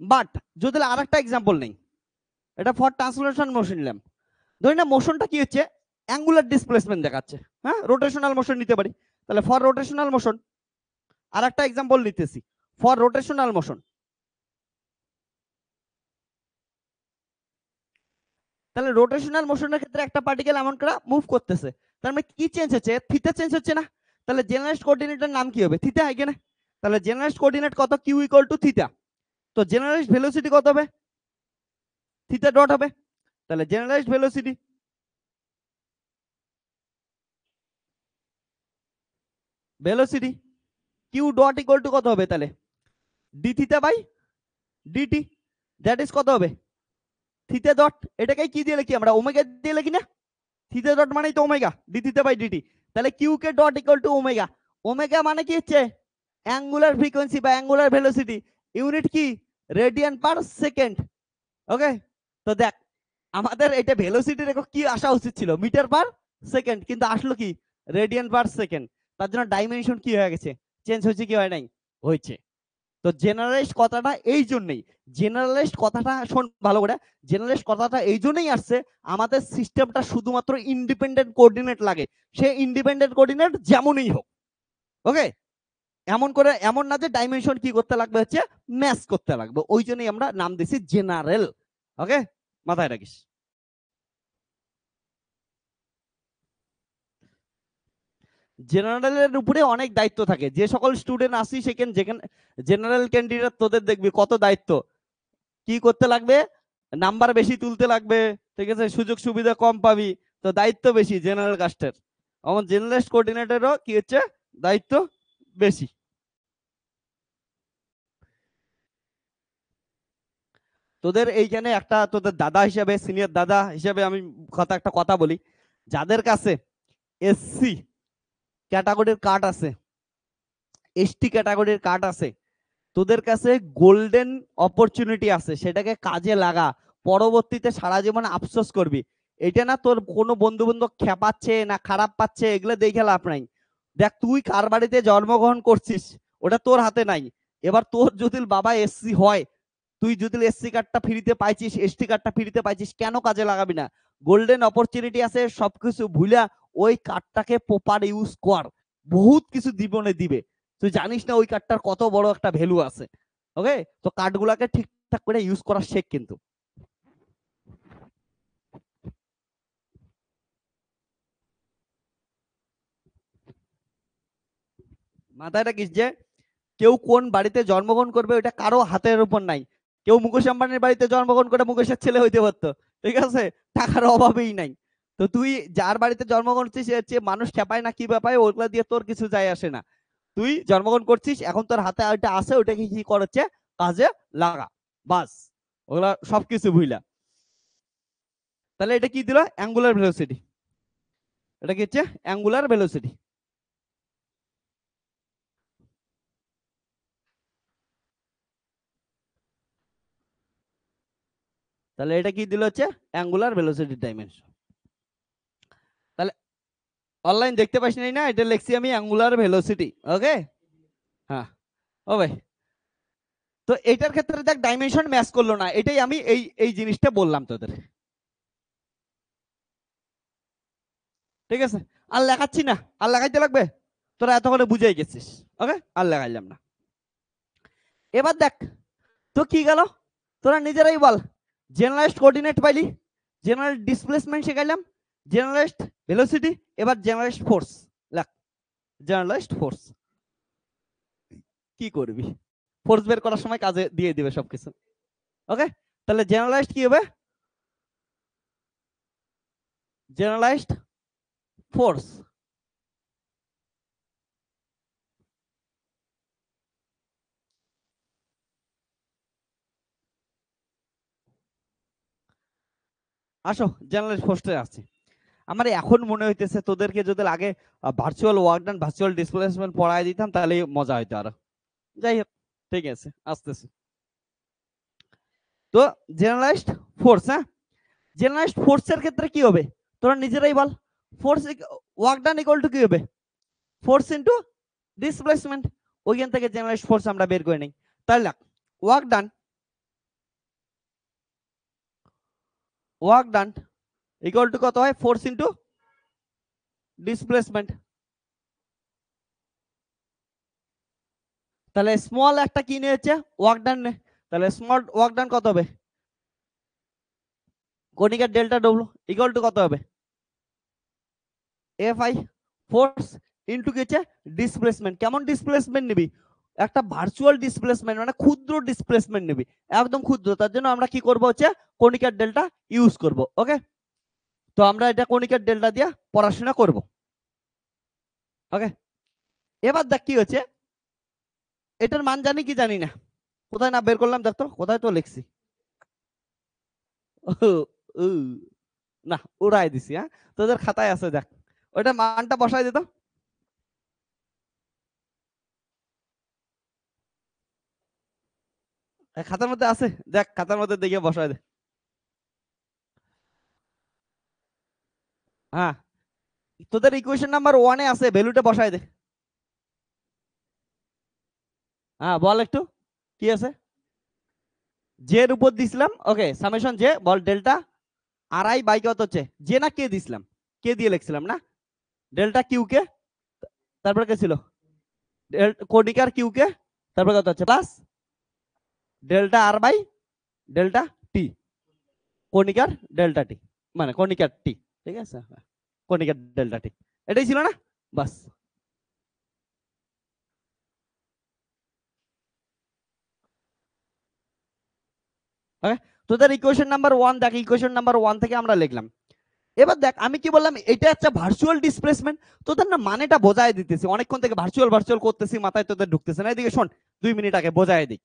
S1: But যদি আরেকটা এক্সাম্পল নেই, এটা ফর ট্রান্সলেশন মোশন নিলাম, ধরি না মোশনটা কি হচ্ছে, অ্যাঙ্গুলার ডিসপ্লেসমেন্ট দেখাচ্ছে, হ্যাঁ, রোটেশনাল মোশন নিতে পারি, তাহলে ফর রোটেশনাল মোশন, আর একটা এক্সাম্পল নিতেছি, ফর রোটেশনাল মোশন, তাহলে রোটেশনাল মোশনের ক্ষেত্রে একটা পার্টিকেল এমন করে মুভ করতেছে, তার মানে কি চেঞ্জ হচ্ছে, থিটা চেঞ্জ হচ্ছে না, তাহলে জেনারেলড কোঅর্ডিনেটের নাম কি হবে, থিটা, এখানে তাহলে জেনারেলড কোঅর্ডিনেট কত, কিউ ইকুয়াল টু থিটা, তো জেনারেলড ভেলোসিটি কত হবে, থিটা ডট হবে, তাহলে generalised velocity velocity Q dot equal to কত হবে, তাহলে D theta by DT, that is কত হবে, থিটা ডট, এটাকে কি দিয়ে লিখি আমরা, ওমেগা দিয়ে লিখি না, থিটা ডট মানেই তো omega, D theta by DT, তাহলে Q K dot equal to omega, omega মানে কি হচ্ছে অ্যাঙ্গুলার ফ্রিকোয়েন্সি বা অ্যাঙ্গুলার ভেলোসিটি, ইউনিট কি রেডিয়ান পার সেকেন্ড। ওকে, তো দেখ আমাদের এটা ভেলোসিটির একক কি আসা উচিত ছিল, মিটার পার সেকেন্ড, কিন্তু আসলো কি রেডিয়ান পার সেকেন্ড, তার জন্য ডাইমেনশন কি হয়ে গেছে, চেঞ্জ হয়েছে কি হয় নাই, হয়েছে। তো জেনারেলাইজড কথাটা এই জন্যই, জেনারেলাইজড কথাটা শোন ভালো করে, জেনারেলাইজড কথাটা এই জন্যই আসছে, আমাদের সিস্টেমটা শুধুমাত্র ইন্ডিপেন্ডেন্ট কোঅর্ডিনেট লাগে, সে ইন্ডিপেন্ডেন্ট কোঅর্ডিনেট যেমনই হোক। ওকে, এমন করে, এমন না যে ডাইমেনশন কি করতে লাগবে, হচ্ছে ম্যাচ করতে লাগবে, ওই জন্যই আমরা নাম দিছি জেনারেল। ওকে, মাথায় রাখিস। জেনারেলের উপরে অনেক দায়িত্ব থাকে, যে সকল স্টুডেন্ট আসি সেখানে, যেখানে জেনারেল ক্যান্ডিডেট তোদের দেখবি কত দায়িত্ব, কি করতে লাগবে, নাম্বার বেশি তুলতে লাগবে, ঠিক আছে, সুযোগ সুবিধা কম পাবি, তো দায়িত্ব বেশি জেনারেল কাস্টের। আমার জেনারেলিস্ট কোঅর্ডিনেটরও কি হচ্ছে, দায়িত্ব বেশি। তোদের এইখানে একটা, তোদের দাদা হিসাবে, সিনিয়র দাদা হিসাবে আমি একটা কথা বলি, যাদের কাছে এসসি ক্যাটাগরির কার্ড আছে, এসটি ক্যাটাগরির কার্ড আছে, তোদের কাছে গোল্ডেন অপরচুনিটি আছে, সেটাকে কাজে লাগা। পরবর্তীতে সারা জীবন আফসোস করবি। এটা না তোর কোনো বন্ধু বান্ধব খেপাচ্ছে না খারাপ পাচ্ছে, এগুলো দেখে লাভ নাই। দেখ তুই কার বাড়িতে জন্মগ্রহণ করছিস ওটা তোর হাতে নাই। এবার তোর যদি বাবা এসসি হয়, তুই যদি এসসি কার্ডটা ফ্রিতে পাইছিস, এসটি কার্ডটা ফ্রিতে পাইছিস, কেন কাজে লাগাবি না? গোল্ডেন অপরচুনিটি আছে, সবকিছু ভুলা ওই কার্ডটাকে প্রপার ইউজ কর, বহুত কিছু জীবনে দিবে। তুই জানিস না ওই কার্ডটার কত বড় একটা ভ্যালু আছে। ওকে, তো কার্ডগুলোকে ঠিকঠাক করে ইউজ করা শেখ কিন্তু। মাথায় রাখিস যে কেউ কোন বাড়িতে জন্মগ্রহণ করবে ওটা কারো হাতের উপর নাই। কেউ মুকেশ আম্বানির বাড়িতে জন্মগ্রহণ করে মুকেশের ছেলে হইতে পারতো, ঠিক আছে, টাকার অভাবেই নাই। তো তুই যার বাড়িতে জন্মগ্রহণ করছিস সে মানুষ খেপায় না কি ব্যাপারে, ওগুলা দিয়ে তোর কিছু যায় আসে না। তুই জন্মগ্রহণ করছিস, এখন তোর হাতে ওইটা আছে, ওইটাকে কি করছে, কাজে লাগা, বাস। ওগুলা সবকিছু ভুইলা। তাহলে এটা কি দিল, অ্যাঙ্গুলার ভেলোসিটি। এটা কি হচ্ছে অ্যাঙ্গুলার ভেলোসিটি। তাহলে এটা কি দিল, হচ্ছে অ্যাঙ্গুলার ভেলোসিটি ডাইমেনশন। তাহলে অনলাইন দেখতে পাস নাই না, এটা লিখছি আমি অ্যাঙ্গুলার ভেলোসিটি। ওকে, হ্যাঁ, ও ভাই। তো এটার ক্ষেত্রে দেখ ডাইমেনশন ম্যাচ করলো না, এটাই আমি এই এই জিনিসটা বললাম তোদের, ঠিক আছে। আর লেখাচ্ছি না, আর লেখাইতে লাগবে, তোরা এতক্ষণে বুঝাই গেছিস। ওকে, আর লেখাইলাম না। এবার দেখ তো কি গেল, তোরা নিজেরাই বল। জেনারেলাইজড কোঅর্ডিনেট পাইলি, জেনারেল ডিসপ্লেসমেন্ট শিখাইলাম, জেনারেলাইজড ভেলোসিটি, এবার জেনারেলাইজড ফোর্স। লেখ জেনারেলাইজড ফোর্স। কি করবি, ফোর্স বের করার সময় কাজে দিয়ে দিবে সবকিছু। ওকে, তাহলে জেনারেলাইজড কি হবে, জেনারেলাইজড ফোর্স। আসো জেনারেলাইজড ফোর্সে আসছি। আমার এখন মনে হইতেছে তোদেরকে যদি আগে virtual work done virtual displacement পড়াই দিতাম তাহলে মজা হইতো আরো। যাই হোক, ঠিক আছে, আসতেছে। তো জেনারেলাইজড ফোর্স, হ্যাঁ, জেনারেলাইজড ফোর্সের ক্ষেত্রে কি হবে, তোরা নিজেরাই বল। Force work done equal to কি হবে, ফোর্স ইনটু ডিসপ্লেসমেন্ট। ওইখান থেকে জেনারেলাইজড ফোর্স আমরা বের করে নেই। তাহলে work done, work done equal to কত হয়, ফোর্স ইনটু ডিসপ্লেসমেন্ট। তাহলে স্মল একটা কি নিয়েছে, ওয়ার্ক ডান নে, তাহলে স্মল ওয়ার্ক ডান কত হবে, কনিকার ডেল্টা ডব্লু ইকুয়াল টু কত হবে, এফ আই, ফোর্স ইনটু কি হচ্ছে ডিসপ্লেসমেন্ট। কেমন ডিসপ্লেসমেন্ট নিবি, একটা ভার্চুয়াল ডিসপ্লেসমেন্ট, মানে ক্ষুদ্র ডিসপ্লেসমেন্ট নিবি, একদম ক্ষুদ্র। তার জন্য আমরা কি করব, হচ্ছে কনিকার ডেল্টা ইউজ করব। ওকে, তো আমরা এটা কনিকার ডেল্টা দিয়ে পড়াশোনা করব। ওকে, এবার দেখ কি হচ্ছে, এটার মান জানি কি জানি না, কোথায় না বের করলাম, দেখ তো কোথায় তো লিখছি, না উড়াই দিছি, হ্যাঁ, তোদের খাতায় আছে, দেখ ওইটা মানটা বসাই দিত। খাতার মধ্যে আছে, দেখ খাতার মধ্যে দেখে বসাই দে। হ্যাঁ, তোদের ইকুয়েশন নাম্বার 1-এ আছে, ভ্যালুটা বসাই দে। হ্যাঁ বল একটু, কি আছে, জে এর উপর দিছিলাম, ওকে, সামেশন জে বল ডেল্টা আর আই বাই কত হচ্ছে, জে না কে দিছিলাম, কে দিয়ে লিখছিলাম না, ডেল্টা কিউ কে, তারপরে কে ছিল, কোডিকার কিউ কে, তারপরে কত হচ্ছে plus delta R by delta T, কনিকার ডেল্টা টি, মানে কনিকার টি, ঠিক আছে, কনিকার ডেল্টা টি, এটাই ছিল না, বাস। ওকে, তোদের ইকুয়েশন নাম্বার 1 দেখ, ইকুয়েশন নাম্বার 1 থেকে আমরা লিখলাম। এবার দেখ আমি কি বললাম, এটা একটা ভার্চুয়াল ডিসপ্লেসমেন্ট। তোদের না মানেটা বোঝায় দিতেছি, অনেকক্ষণ থেকে ভার্চুয়াল ভার্চুয়াল করতেছি, মাথায় তোদের ঢুকতেছে না। এদিকে শোন, 2 মিনিট আগে বোঝায় দিই।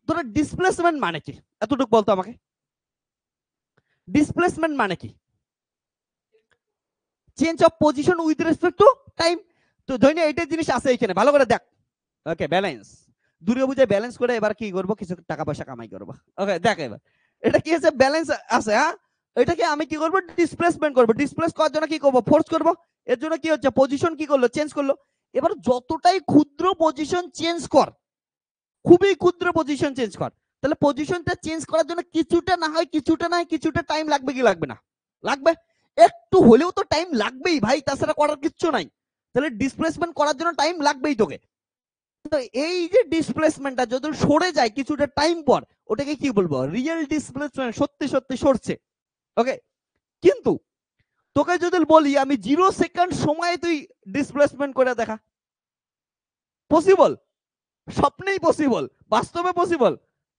S1: তোরা ডিসপ্লেসমেন্ট মানে কি এতটুকু বলতো আমাকে। ডিসপ্লেসমেন্ট মানে কি? Change of position with respect to time. তো ধরে নে এইটা জিনিস আছে এখানে, ভালো করে দেখ। ওকে, ব্যালেন্স দুর্গা পূজায় ব্যালেন্স করে এবার কি করব, কিছু টাকা পয়সা কামাই করব। ওকে দেখ এবার এটা কি আছে, ব্যালেন্স আছে। হ্যাঁ, এটাকে আমি কি করব, ডিসপ্লেসমেন্ট করব। ডিসপ্লেস করার জন্য কি করব, ফোর্স করব। এর জন্য কি হচ্ছে, পজিশন কি করলো, চেঞ্জ করলো। এবার যতটাই ক্ষুদ্র পজিশন চেঞ্জ কর, খুবই ক্ষুদ্র পজিশন চেঞ্জ কর, তাহলে পজিশনটা চেঞ্জ করার জন্য কিছুটা না হয় কিছুটা টাইম লাগবে কি লাগবে না? লাগবে। একটু হলেও তো টাইম লাগবেই ভাই, তাছাড়া করার কিচ্ছু নাই। তাহলে ডিসপ্লেসমেন্ট করার জন্য টাইম লাগবেই তোকে। তো এই যে ডিসপ্লেসমেন্টটা যদি সরে যায় কিছুটা টাইম পর, ওটাকে কি বলবো, রিয়েল ডিসপ্লেসমেন্ট, সত্যি সত্যি সরছে। ওকে, কিন্তু তোকে যদি বলি আমি 0 সেকেন্ড সময়ে তুই ডিসপ্লেসমেন্ট করে দেখা, পসিবল? স্বপ্নেই পসিবল, বাস্তবে পসিবল?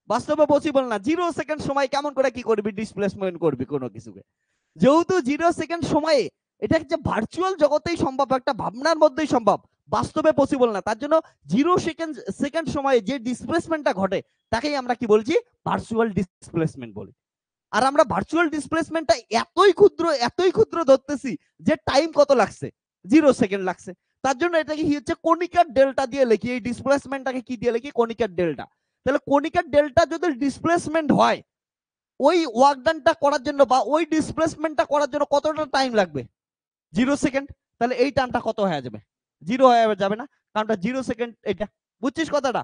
S1: বাস্তবে পসিবল না। 0 সেকেন্ড সময় কেমন করে কি করবি, ডিসপ্লেসমেন্ট করবি কোনো কিছুকে? যেহেতু 0 সেকেন্ড সময়ে, এটা হচ্ছে ভার্চুয়াল জগতেই সম্ভব, একটা ভাবনার মধ্যেই সম্ভব, বাস্তবে পসিবল না। তার জন্য 0 সেকেন্ড সময়ে যে ডিসপ্লেসমেন্টটা ঘটে তাকেই আমরা কি বলছি, ভার্চুয়াল ডিসপ্লেসমেন্ট বলি। আর আমরা ভার্চুয়াল ডিসপ্লেসমেন্টটা এতই ক্ষুদ্র ধরতেছি যে টাইম কত লাগছে, 0 সেকেন্ড লাগছে। তার জন্য এটাকে কি হচ্ছে, কণিকার ডেল্টা দিয়ে লিখি, এই ডিসপ্লেসমেন্টটাকে কি দিয়ে লিখি, কণিকার ডেল্টা। তাহলে কণিকার ডেল্টা যদি ডিসপ্লেসমেন্ট হয়, ওই ওয়ার্কডানটা করার জন্য বা ওই ডিসপ্লেসমেন্টটা করার জন্য কতটা টাইম লাগবে, 0 সেকেন্ড। তাহলে এই টাইমটা কত হয়ে যাবে, 0 হয়ে যাবে না, কারণটা 0 সেকেন্ড। এটা বুঝছিস কথাটা?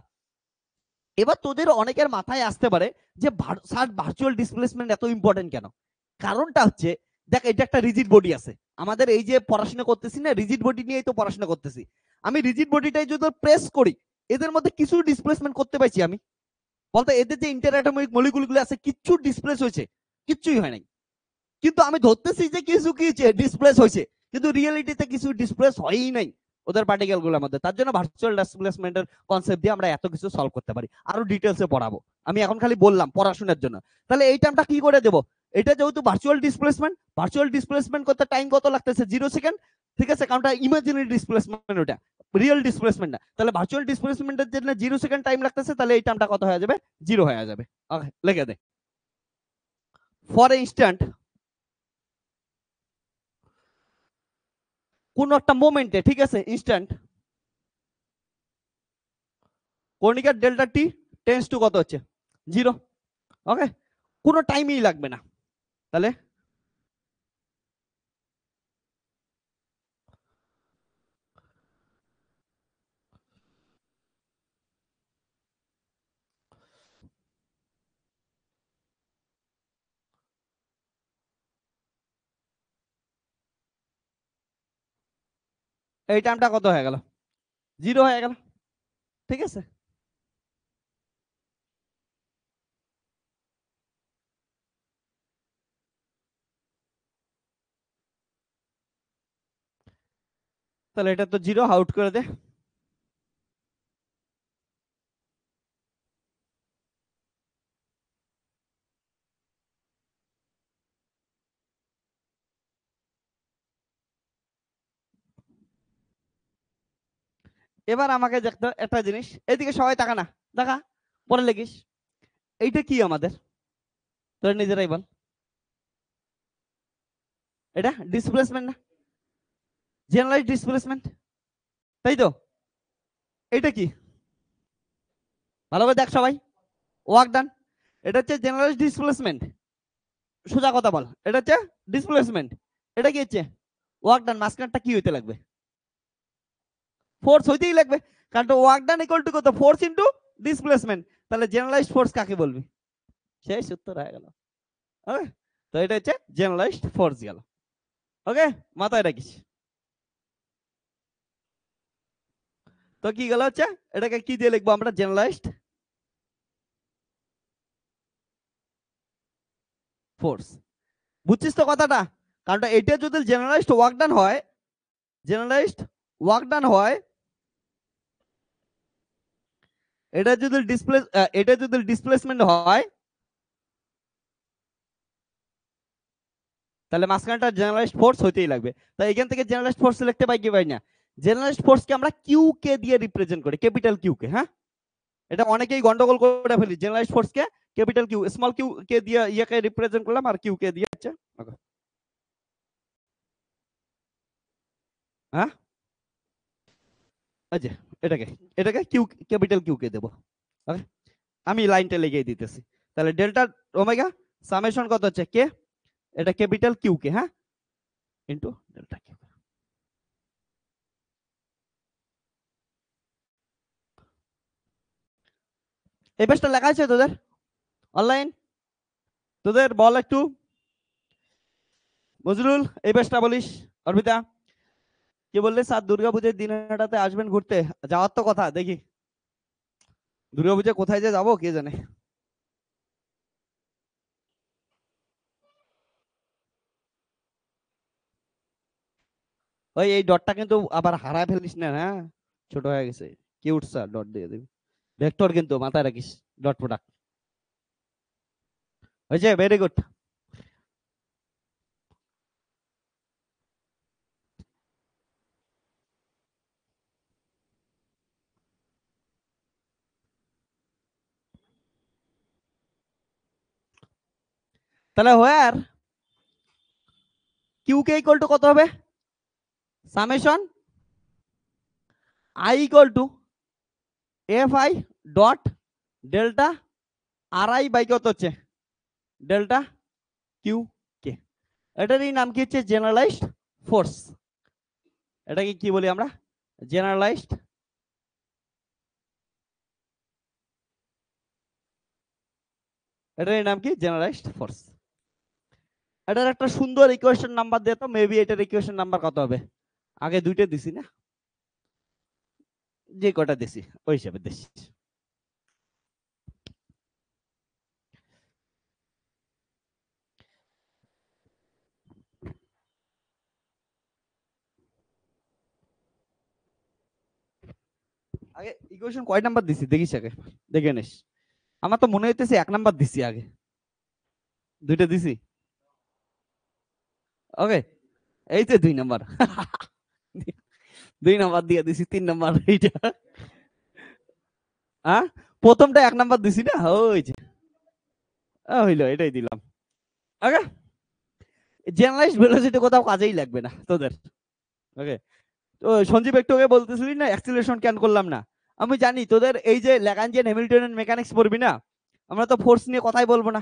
S1: এবার তোদের অনেকের মাথায় আসতে পারে যে স্যার ভার্চুয়াল ডিসপ্লেসমেন্ট এত ইম্পর্টেন্ট কেন? কারণটা হচ্ছে, দেখ এটা একটা রিজিড বডি আছে, আমাদের এই যে পড়াশোনা করতেছি না, রিজিড বডি নিয়েই তো পড়াশোনা করতেছি। আমি রিজিড বডিটাই যদি প্রেস করি, এদের মধ্যে কিছু ডিসপ্লেসমেন্ট করতে পারছি আমি? বলতে এদের যে ইন্টারঅ্যাটমিক মলিকুলগুলো আছে, কিছু ডিসপ্লেস হয়েছে? কিচ্ছুই হয় নাই। কিন্তু আমি ধরতেছি যে কিছু কি ডিসপ্লেস হয়েছে, কিন্তু রিয়েলিটিতে কিছু ডিসপ্লেস হয়ই নাই ওদের পার্টিকেল গুলোর মধ্যে। তার জন্য ভার্চুয়াল ডিসপ্লেসমেন্টের কনসেপ্ট দিয়ে আমরা এত কিছু সলভ করতে পারি। আরো ডিটেলসে পড়াবো, আমি এখন খালি বললাম পড়াশোনার জন্য। তাহলে এই টাইমটা কি করে দেবো, এটা যেহেতু ভার্চুয়াল ডিসপ্লেসমেন্ট করতে টাইম কত লাগতেছে, 0 সেকেন্ড। ঠিক আছে, কারণটা ইমাজিনারি ডিসপ্লেসমেন্ট, ওটা রিয়েল ডিসপ্লেসমেন্ট না। তাহলে ভার্চুয়াল ডিসপ্লেসমেন্টের জন্য 0 সেকেন্ড টাইম লাগতেছে, তাহলে এই টাইমটা কত হয়ে যাবে, 0 হয়ে যাবে। ওকে, লিখে দে। ফর ইনস্ট্যান্ট, কোন একটা মোমেন্টে, ঠিক আছে, ইনস্ট্যান্ট, কর্নিকার ডেল্টা টি টেন্স টু কত হচ্ছে, 0। ওকে, কোনো টাইমই লাগবে না। তাহলে এই টাইমটা কত হয়ে গেল, 0 হয়ে গেল। ঠিক আছে, তাহলে এটা তো 0 আউট করে দে। এবার আমাকে দেখতে একটা জিনিস, এদিকে সবাই তাকা না, দেখা, পরে লেখিস। এইটা কি আমাদের, তোরা নিজেরাই বল। এটা ডিসপ্লেসমেন্ট না, জেনারেলাইজ ডিসপ্লেসমেন্ট, তাই তো? এটা কি, ভালো করে দেখ সবাই, ওয়ার্ক ডান। এটা হচ্ছে জেনারেলাইজ ডিসপ্লেসমেন্ট, সোজা কথা বল, এটা হচ্ছে ডিসপ্লেসমেন্ট। এটা কি হচ্ছে, ওয়ার্ক ডান। মাঝখানটা কি হইতে লাগবে, ফোর্স হইতেই লাগবে, কারণ ওয়ার্ক ডান ইকুয়াল টু কত, ফোর্স ইনটু ডিসপ্লেসমেন্ট। তাহলে জেনারেলাইজড ফোর্স কাকে বলবি, সেই সূত্র হয়ে গেল। ওকে, তো এটা হচ্ছে জেনারেলাইজড ফোর্স গেল। ওকে, মাথায় রাখিস। তো কি গেল হচ্ছে, এটাকে কি দিয়ে লিখবো আমরা, জেনারেলাইজড ফোর্স। বুঝছিস তো কথাটা? কারণ এটা যদি জেনারেলাইজড ওয়ার্ক ডান হয়, জেনারেলাইজড ওয়ার্ক ডান হয়, এটা যদি ডিসপ্লেসমেন্ট হয়, তাহলে মাঝখানটা জেনারেলাইজড ফোর্স হইতেই লাগবে। তাই এখান থেকে জেনারেলাইজড ফোর্স লিখতে পাই কি পাই না? জেনারেলাইজড ফোর্সকে আমরা কিউ কে দিয়ে রিপ্রেজেন্ট করি, ক্যাপিটাল কিউ কে। হ্যাঁ, এটা অনেকেই গন্ডগোল করে ফেলি, জেনারেলাইজড ফোর্সকে ক্যাপিটাল কিউ স্মল কিউ কে দিয়ে ইয়াকে রিপ্রেজেন্ট করলাম আর কিউ কে দিয়ে হচ্ছে। হ্যাঁ, এই যে এটাকে এটাকে কিউ ক্যাপিটাল কিউ কে দেব। ওকে, আমি লাইনটা লিখে দিতেছি। তাহলে ডেল্টা ওমেগা সামেশন কত হচ্ছে কে, এটা ক্যাপিটাল কিউ কে, হ্যাঁ, ইনটু ডেল্টা কিউ। এই পেজটা লেখা আছে তোদের অনলাইন? তোদের বল একটু মজরুল, এই পেজটা বলিস। অর্পিতা কি বললে? স্যার দুর্গাপূজার দিনটাতে আসবেন ঘুরতে, যাওয়ার তো কথা, দেখি দুর্গাপূজা কোথায় যে যাবো কে জানে। ওই এই ডটটা কিন্তু আবার হারায় ফেলিস না, হ্যাঁ, ছোট হয়ে গেছে। কিউট স্যার ডট দিয়ে দিবি, ভেক্টর কিন্তু মাথায় রাখিস, ডট প্রোডাক্ট হয়েছে। Very good. তাহলে where q K equal to কত হবে? Summation I equal to F i dot delta R I by কত হচ্ছে ডেল্টা কিউ কে। এটারই নাম কি হচ্ছে জেনারেলাইজড ফোর্স। এটাকে কি বলি আমরা? জেনারেলাইজড, এটার নাম কি? Generalised force. এটার একটা সুন্দর ইকুয়েশন নাম্বার দিয়ে তো মেবি এটার ইকুয়েশন নাম্বার কত হবে? আগে দুইটা দিছি না, যে কটা দিছি ওই হিসাবে দিছি। আগে ইকুয়েশন কয় নাম্বার দিছি দেখিস, আগে দেখে নিস। আমার তো মনে হইতেছে এক নাম্বার দিছি, আগে দুইটা দিছি। ওকে, এই তো 2 নাম্বার। 2 নাম্বার দিয়ে দিছি, 3 নাম্বার এইটা। হ্যাঁ, প্রথমটা 1 নাম্বার দিছি না, ওই যে হইলো, এটাই দিলাম। ওকে, জেনারেলাইজড ভেলোসিটি কোথাও কাজেই লাগবে না তোদের। ওকে, তো সঞ্জীব একটু আগে বলতেছিলি না অ্যাক্সিলারেশন কেন করলাম না? আমি জানি তোদের এই যে ল্যাগ্রাঞ্জিয়ান হ্যামিল্টনিয়ান মেকানিক্স পড়বি না, আমরা তো ফোর্স নিয়ে কথাই বলবো না,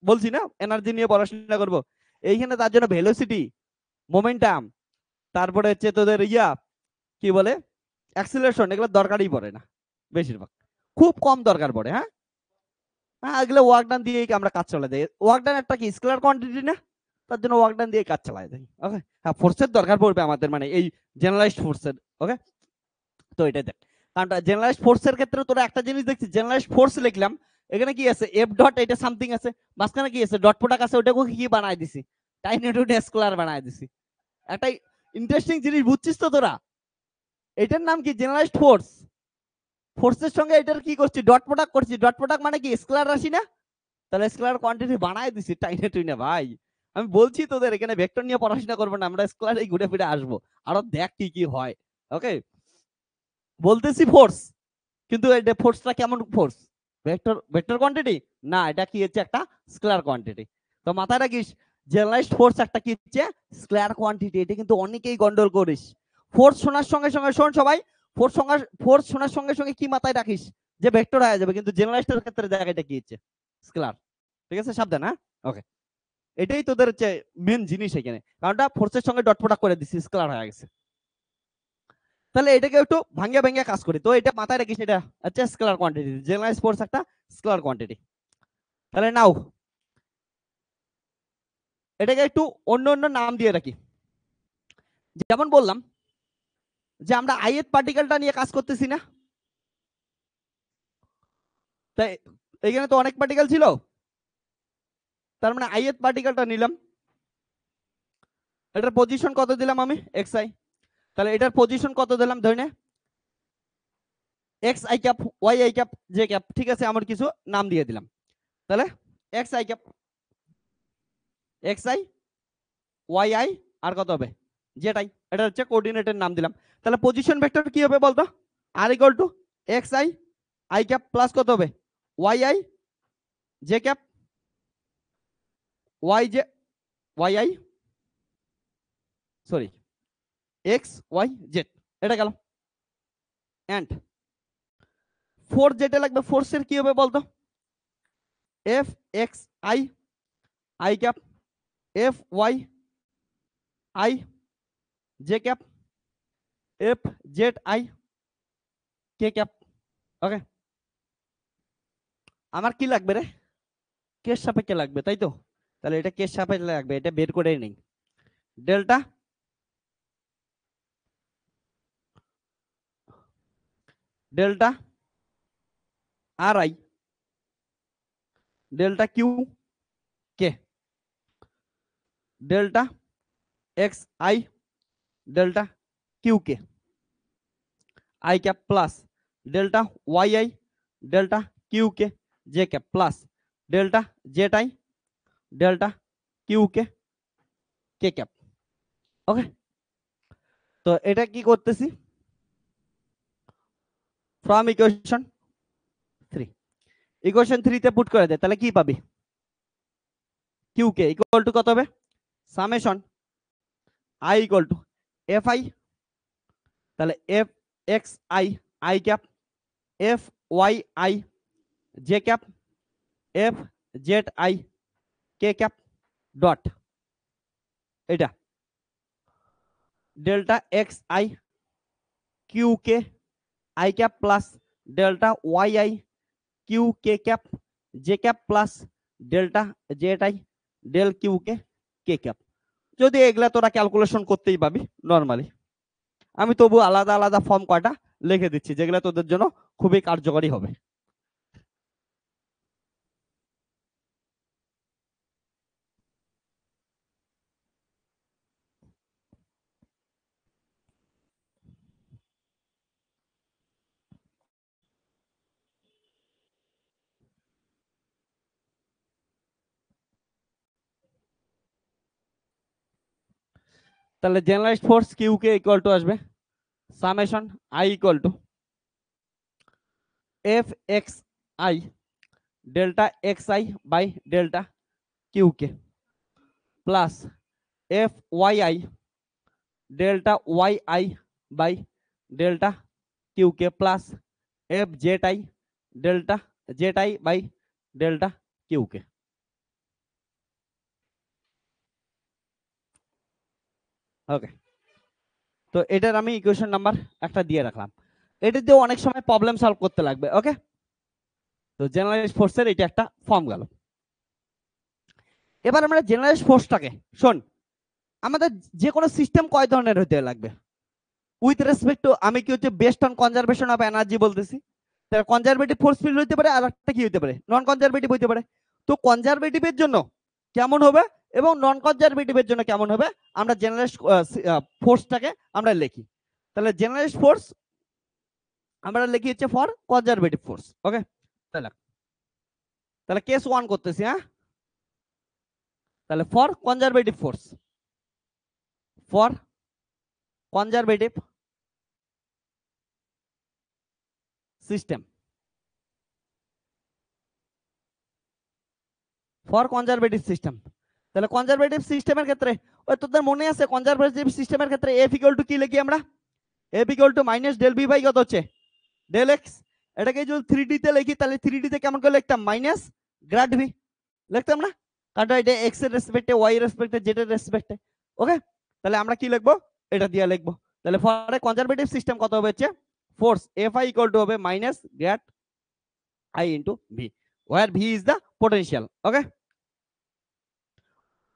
S1: বলছি না এনার্জি নিয়ে পড়াশোনা করব। এইখানে তার জন্য ভেলোসিটি, মোমেন্টাম, তারপরে হচ্ছে তোদের ইয়া কি বলে অ্যাক্সিলারেশন, এগুলো দরকারই পড়ে না বেশিরভাগ, খুব কম দরকার পড়ে। হ্যাঁ, হ্যাঁ, এগুলো ওয়ার্ক ডান দিয়েই আমরা কাজ চলে দেয়। ওয়ার্ক ডান একটা কি স্কেলার কোয়ান্টিটি না, তার জন্য ওয়ার্ক ডান দিয়ে কাজ চালায় দেয়। ওকে, হ্যাঁ, ফোর্সের দরকার পড়বে আমাদের, মানে এই জেনারেলাইজড ফোর্সের। ওকে, তো এটাই দেখ, কারণ জেনারেলাইজড ফোর্সের ক্ষেত্রে তোরা একটা জিনিস দেখছিস, জেনারেলাইজড ফোর্স লিখলাম, এখানে কি আছে এফ ডট, এটা সামথিং আছে, মাঝখানে কি আছে ডট প্রোডাক্ট আছে, ওটাকে কি বানায় দিছি? টাইনেটুডে স্কেলার বানায় দিছি। একটা ইন্টারেস্টিং জিনিস বুঝছিস তো তোরা? এটার নাম কি? Generalised force. ফোর্সের সঙ্গে এটার কি করছি? ডট প্রোডাক্ট করছি। ডট প্রোডাক্ট মানে কি স্কেলার রাশি না? তাহলে স্কেলার কোয়ান্টিটি বানায় দিছি টাইনে টুইনে ভাই। আমি বলছি তোদের এখানে ভেক্টর নিয়ে পড়াশোনা করবো না, আমরা স্কেলারেই ঘুরে ফিরে আসবো, আরো দেখ কি কি হয়। ওকে, বলতেছি ফোর্স, কিন্তু এটা ফোর্সটা কেমন ফোর্স? ভেক্টর ভেক্টর কোয়ান্টিটি না, এটা কি হচ্ছে একটা স্কেলার কোয়ান্টিটি। তো মাথায় রাখিস জেনারেলাইজড ফোর্স একটা কি হচ্ছে স্কেলার কোয়ান্টিটি। এটা কিন্তু অনেকেই গন্ডগোল করিস। ফোর্স শোনার সঙ্গে সঙ্গে শোন সবাই, ফোর্স শোনার সঙ্গে সঙ্গে কি মাথায় রাখিস যে ভেক্টর হয়ে যাবে, কিন্তু জেনারেলাইজডের ক্ষেত্রে দেখ এটা কি হচ্ছে স্কেলার। ঠিক আছে, সাবধান। হ্যাঁ, ওকে, এটাই তোদের হচ্ছে মেন জিনিস এখানে, কারণটা ফোর্সের সঙ্গে ডট প্রোডাক্ট করে দিছি, স্কেলার হয়ে গেছে। তাহলে এটাকে একটু ভাঙ্গিয়া ভাঙ্গিয়া কাজ করি, তো এটা মাথায় রাখিস, এটা হচ্ছে স্কেলার কোয়ান্টিটি, জেনারেল ফোর্স একটা স্কেলার কোয়ান্টিটি। তাহলে নাও এটাকে একটু অন্য অন্য নাম দিয়ে রাখি। যেমন বললাম যে আমরা আইএথ পার্টিকেলটা নিয়ে কাজ করতেছি না, তাই এখানে তো অনেক পার্টিকেল ছিল, তার মানে আইএথ পার্টিকেলটা নিলাম, এটার পজিশন কত দিলাম আমি এক্স আই, তাহলে এটার পজিশন কত দিলাম ধরে নে X I cap, Y I cap, J cap, ঠিক আছে, আমার কিছু নাম দিয়ে দিলাম। তাহলে X I cap, X I Y I আর কত হবে জেড আই, এটা হচ্ছে কোঅর্ডিনেটের নাম দিলাম। তাহলে পজিশন ভেক্টর কি হবে বলতো, R equal to X I I cap plus কত হবে Y I J cap Y J Y I sorry X Y Z, এটা গেল। এন্ড ফোর যেটা লাগবে ফোর্সের কি হবে বলতো, F X I I cap F Y I J cap F Z I K cap. Okay, আমার কি লাগবে রে, কেস সাপেক্ষে লাগবে তাই তো, তাহলে এটা কেস সাপেক্ষে লাগবে, এটা বের করে নেই। Delta delta R I delta Q K delta X I delta Q K I cap plus delta Y I delta Q K J cap plus delta Z I delta Q K K cap. Okay, তো এটা কি করতেছি, ফ্রম ইকুয়েশন 3, ইকুয়েশন 3 তে পুট করে দে, তাহলে কি পাবি, কিউ কে ইকুয়াল টু কত হবে summation I equal to F I, তাহলে F X I I cap F Y I J cap F Z I K cap dot এটা delta X I Q K I cap plus delta Y I Q K cap J cap plus delta Z I del Q K K cap. যদি এগুলা তোরা ক্যালকুলেশন করতেই পাবি নরমালি, আমি তবু আলাদা আলাদা ফর্ম কয়টা লিখে দিচ্ছি যেগুলো তোদের জন্য খুবই কার্যকরী হবে। তাহলে generalised force Q K equal to আসবে summation I equal to F X I delta X I by delta Q K plus F Y I delta Y I by delta Q K plus F Z I delta Z I by delta Q K. Okay, তো এটার আমি ইকুয়েশন নাম্বার একটা দিয়ে রাখলাম, এটা দিয়ে অনেক সময় প্রবলেম সলভ করতে লাগবে। ওকে, তো জেনারেলাইজড ফোর্সের এটা একটা ফর্ম গেল। এবার আমরা জেনারেলাইজড ফোর্সটাকে শোন, আমাদের যে কোনো সিস্টেম কয় ধরনের হতে লাগবে উইথ রেসপেক্ট টু, আমি কি হচ্ছে best on conservation of energy বলতেছি, তার কনজারভেটিভ ফোর্স ফিল্ড হতে পারে, আর একটা কি হতে পারে নন কনজারভেটিভ হতে পারে। তো কনজারভেটিভের জন্য কেমন হবে এবং নন কনজারভেটিভের জন্য কেমন হবে, আমরা জেনারেলাইজড ফোর্সটাকে আমরা লিখি। তাহলে জেনারেলাইজড ফোর্স আমরা লিখি হচ্ছে ফর কনজারভেটিভ ফোর্স। ওকে, তাহলে কেস 1 করতেছি, হ্যাঁ, তাহলে for conservative force, for conservative system, for conservative system. তাহলে কনজারভেটিভ সিস্টেমের ক্ষেত্রে ওই তোদের মনে আছে কনজারভেটিভ সিস্টেমের ক্ষেত্রে এফ ইকুয়াল টু কি লিখি আমরা, f equal to minus del B by কত হচ্ছে ডেল এক্স। এটাকে যদি 3D তে লিখি তাহলে 3D তে কেমন করে লিখতাম মাইনাস গ্র্যাড ভি লিখতাম না, কারণ এটা এক্স এর রেসপেক্টে ওয়াই এর রেসপেক্টে জেড এর রেসপেক্টে। ওকে, তাহলে আমরা কি লিখবো এটা দিয়ে লিখবো। তাহলে ফর কনজারভেটিভ সিস্টেম কত হবে হচ্ছে force F I equal to হবে minus grad I into V, where V is the potential. Okay,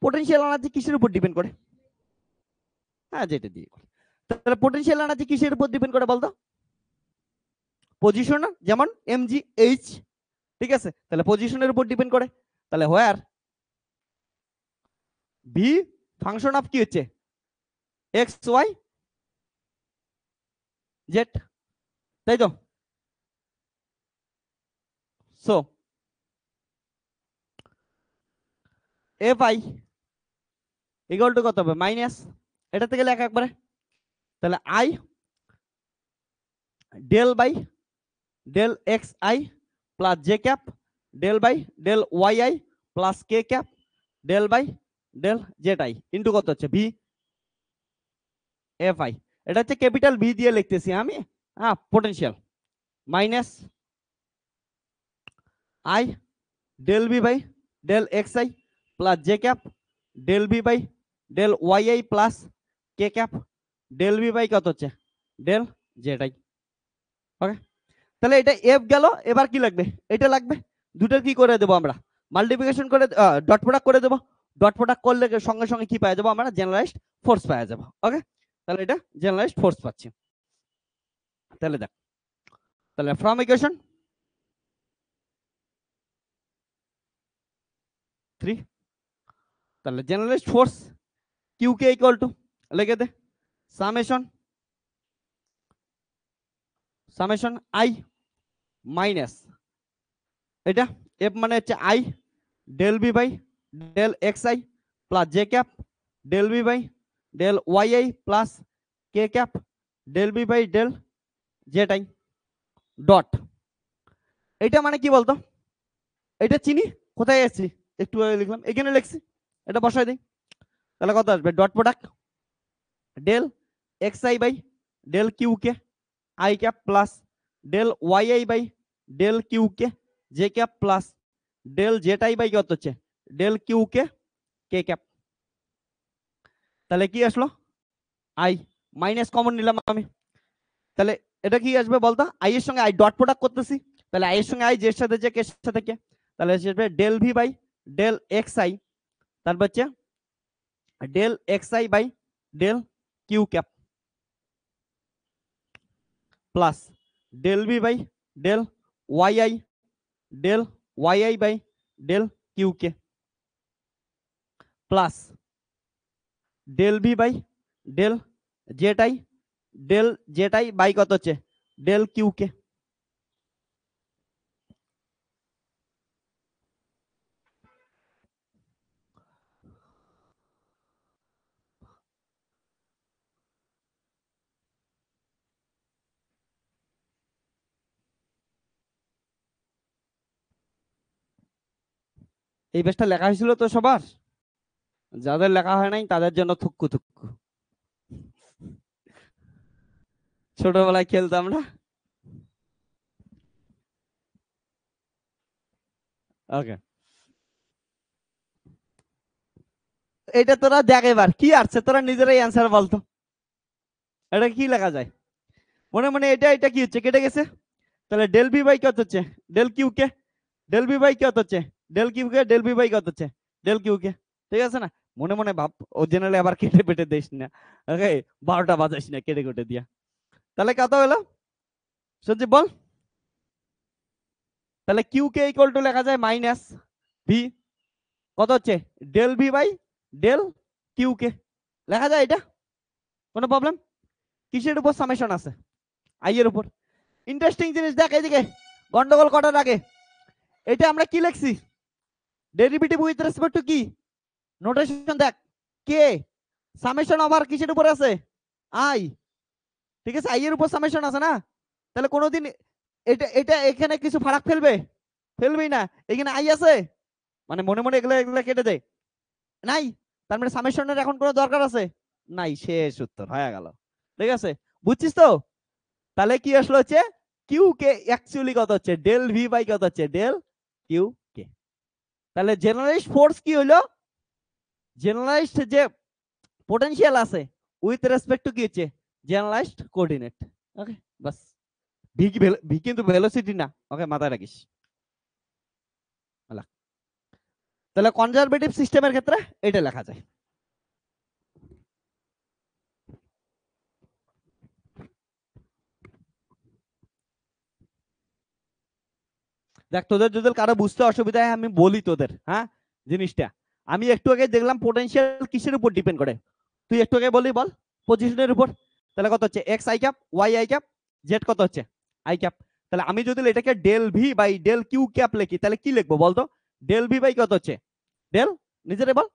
S1: potential energy কিসের উপর ডিপেন্ড করে, হ্যাঁ যেটা দিয়ে, তাহলে পোটেনশিয়াল এনার্জি কিসের উপর ডিপেন্ড করে বলতো, পজিশন, যেমন এমজি এইচ, ঠিক আছে, তাহলে পজিশনের উপর ডিপেন্ড করে। তাহলে হোয়ার ভি ফাংশন অফ কি হচ্ছে এক্স ওয়াই জেড, তাই তো। So f I equal to কত হবে মাইনাস, এটা থেকে লেখা একবারে, তাহলে i del by del x i plus j cap del by del y i plus k cap del by del z i into কত হচ্ছে ভি এফ আই, এটা হচ্ছে ক্যাপিটাল ভি দিয়ে লিখতেছি আমি, হ্যাঁ potential, minus i del B by del x i plus j cap del B by del y i plus k cap del B by কত হচ্ছে ডেল জেড আই। ওকে, তাহলে এটা এফ গেল, এবার কি লাগবে এটা লাগবে, দুটোর কি করে দেবো আমরা মাল্টিপ্লিকেশন করে ডট প্রোডাক্ট করে দেবো, ডট প্রোডাক্ট করলে সঙ্গে সঙ্গে কি পাওয়া যাবো আমরা জেনারেলাইজড ফোর্স পাওয়া যাবো। ওকে, তাহলে এটা জেনারেলাইজড ফোর্স পাচ্ছি। তাহলে দেখ, তাহলে ফ্রম ইকুয়েশন 3, তাহলে generalised force Q K equal to লিখে দে সামেশন সামেশন আই মাইনাস এটা এফ মানে হচ্ছে i del B by del x i plus j cap del B by del y i plus k cap del B by del z i dot, এটা মানে কি বলতো, এটা চিনি কোথায় এসেছি একটু আগে লিখলাম, এখানে লিখছি, এটা বসাই দিই, তাহলে কত আসবে dot product del x I by del Q K I cap plus del y I by del Q K J cap plus del z I by কত হচ্ছে ডেল কিউ কে কে ক্যাপ। তাহলে কি আসলো আই মাইনাস কমন নিলাম আমি, তাহলে এটা কি আসবে বলতো, আই এর সঙ্গে আই ডট প্রোডাক্ট করতেছি, তাহলে আই এর সঙ্গে আই জের সাথে যে কে সাথে কে, তাহলে আসবে del V by del x i, তারপর হচ্ছে del x I by del q cap plus del B by del y I by del Q K plus del B by del z I by কত হচ্ছে ডেল কিউ কে। এই পেজটা লেখা হয়েছিল তো সবার, যাদের লেখা হয় নাই তাদের জন্য থুক্কু থুক্কু, ছোটবেলায় খেলতাম না। ওকে, এটা তোরা দেখ এবার কি আসছে, তোরা নিজেরাই অ্যান্সার বলতো, এটা কি লেখা যায় মনে মনে, এটা এটা কি হচ্ছে কেটে গেছে, তাহলে ডেল বি বাই কত হচ্ছে del Q k, del B by কত হচ্ছে del Q k, del B by কত হচ্ছে ডেল কিউ কে, ঠিক আছে না, মনে মনে ভাব, ও জেনারেলি আবার কেটে পেটে দিস না, ওকে 12টা বাজাইস না কেটে কেটে দিয়া। তাহলে কত হলো সঞ্জীব বল, তাহলে কিউ কে ইকুয়াল টু লেখা যায় মাইনাস ভি কত হচ্ছে del V by del Q K, লেখা যায় এটা, কোনো প্রবলেম, কিসের উপর সামেশন আছে আই এর উপর। ইন্টারেস্টিং জিনিস দেখ এইদিকে, গন্ডগোল করার আগে এটা আমরা কি লিখছি ডেরিভেটিভ উইথ রেসপেক্ট টু কি নোটেশন দেখ, কে সামেশন ওভার কিসের উপর আছে আই, ঠিক আছে, আই এর উপর সামেশন আছে না, তাহলে কোনোদিন এটা এটা এখানে কিছু ফারাক ফেলবে, ফেলবেই না, এখানে আই আছে মানে মনে মনে এগুলো এগুলো কেটে দেয় নাই, তার মানে সামেশনের এখন কোনো দরকার আছে নাই, শেষ উত্তর হয়ে গেল, ঠিক আছে বুঝছিস তো। তাহলে কি আসলো হচ্ছে কিউ কে অ্যাকচুয়ালি কত হচ্ছে ডেল ভি বাই কত হচ্ছে ডেল কিউ কে। তাহলে জেনারেলাইজড ফোর্স কি হলো, জেনারেলাইজড যে পোটেনশিয়াল আছে উইথ রেসপেক্ট টু কি হচ্ছে জেনারেলাইজড কোঅর্ডিনেট। ওকে বাস, ভি কিন্তু ভেলোসিটি না, ওকে মাথায় রাখিস। তাহলে কনজারভেটিভ সিস্টেমের ক্ষেত্রে এটা লেখা যায়। দেখ তোদের যদি কারো বুঝতে অসুবিধা হয় আমি বলি তোদের, হ্যাঁ জিনিসটা আমি একটু আগে দেখলাম পোটেনশিয়াল কিসের উপর ডিপেন্ড করে, তুই একটু আগে বলি বল পজিশনের উপর, তাহলে কত হচ্ছে x I cap Y I cap z কত হচ্ছে আই ক্যাপ, তাহলে আমি যদি এটাকে del V by del q cap লিখি তাহলে কি লিখবো বলতো, ডেল ভি বাই কত হচ্ছে ডেল নিজেরে বল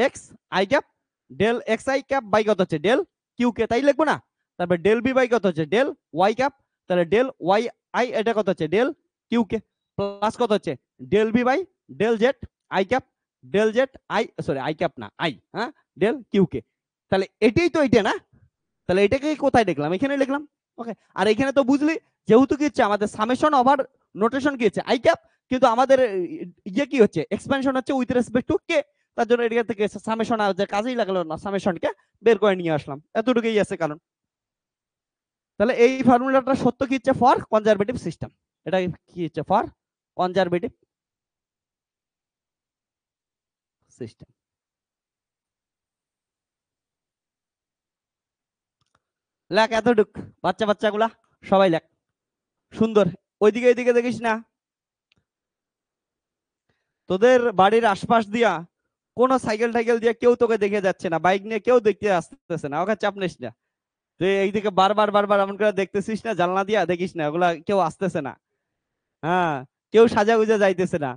S1: X I cap del x I cap by কত হচ্ছে ডেল কিউ কে, তাই লিখবো না? তারপর ডেল বি বাই কত হচ্ছে ডেল ওয়াই ক্যাপ, তাহলে ডেল ওয়াই আই এটা কত হচ্ছে ডেল কিউ কে, প্লাস কত হচ্ছে del B by del z i cap del z i sorry i cap না আই, হ্যাঁ, ডেল কিউ কে। তাহলে এটাই তো এটা না, তাহলে এটাকে কোথায় লিখলাম? এখানে লিখলাম। ওকে, আর এখানে তো বুঝলি যেহেতু কি হচ্ছে আমাদের সামেশন ওভার নোটেশন কি হচ্ছে আই ক্যাপ, কিন্তু আমাদের ইয়ে কি হচ্ছে এক্সপেনশন হচ্ছে উইথ রেসপেক্ট টু কে, তার জন্য এটা থেকে সামেশন যে কাজেই লাগলো না, সামেশনকে বের করে নিয়ে আসলাম, এতটুকুই আছে কারণ। তাহলে এই ফর্মুলাটা সত্য কি হচ্ছে ফর কনজারভেটিভ সিস্টেম, এটা কি হচ্ছে ফর কনজারভেটিভ সিস্টেম। লেখ এতটুক, বাচ্চা বাচ্চাগুলা সবাই লেখ সুন্দর। ওইদিকে এইদিকে দেখিস না, তোদের বাড়ির আশপাশ দিয়া কোনো সাইকেল টাইকেল দিয়ে কেউ তোকে দেখে যাচ্ছে না, বাইক নিয়ে কেউ দেখতে আসতেছে না, ওকে চাপ নিস না। তুই এইদিকে বারবার বারবার এমন করে দেখতেছিস না, জানলা দিয়া দেখিস না, ওগুলা কেউ আসতেছে না। হ্যাঁ, কেউ সাজা গুজা যাইতেছে না।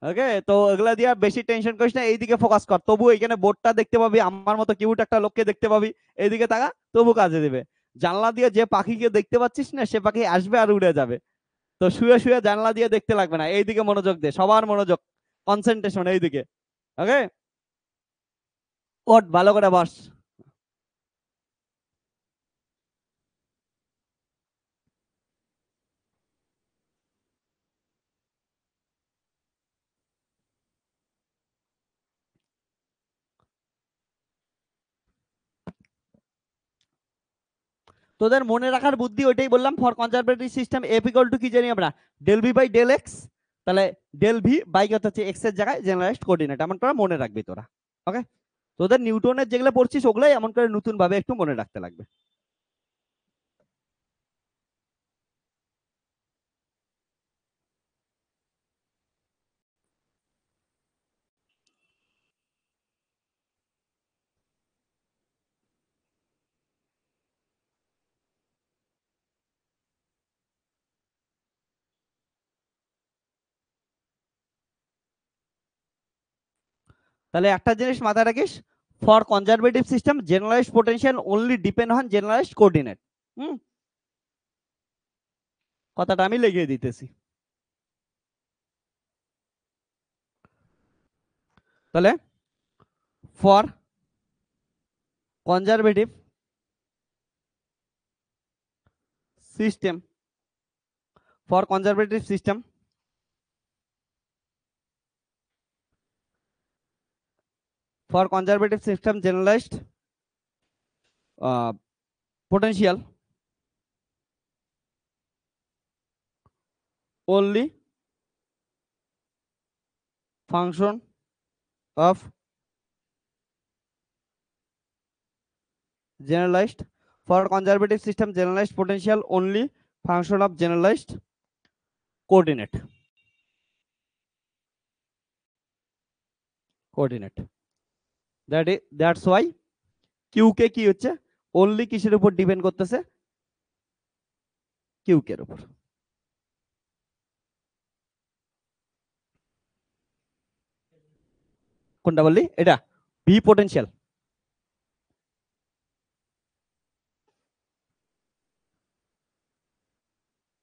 S1: ওকে, তো ওগুলা দিয়া বেশি টেনশন করিস না, এইদিকে ফোকাস কর। তবু এখানে বোর্ডটা দেখতে পাবি, আমার মতো কিউট একটা লোককে দেখতে পাবি, এইদিকে তাকা, তবু কাজে দিবে। জানলা দিয়ে যে পাখিকে দেখতে পাচ্ছিস না, সে পাখি আসবে আর উড়ে যাবে। তো শুয়ে শুয়ে জানলা দিয়ে দেখতে লাগবে না, এইদিকে মনোযোগ দে, সবার মনোযোগ, কনসেন্ট্রেশন এইদিকে। ওকে, ওঠ ভালো করে বস। তোদের মনে রাখার বুদ্ধি ওইটাই বললাম, for conservative system f equal to কি জানি আমরা del V by del x, তাহলে ডেল ভি বাই কত হচ্ছে এক্স এর জায়গায় জেনারেলাইজড কোঅর্ডিনেট, এমন করে মনে রাখবি তোরা। ওকে, তোদের নিউটনের যেগুলো পড়ছিস ওগুলাই এমন করে নতুন ভাবে একটু মনে রাখতে লাগবে। তাহলে একটা জিনিস মাথায় রাখিস, for conservative system generalised potential only depend on generalised coordinate. হুম, কথাটা আমি লিখিয়ে দিতেছি। তাহলে for conservative system, for conservative system for conservative system generalized potential only function of generalized, for conservative system generalized potential only function of generalized coordinate coordinate, that's why q কে কি হচ্ছে only কিসের উপর ডিপেন্ড করতেছে q কে এর উপর। কোনটা বললি? এটা ভি পোটেনশিয়াল,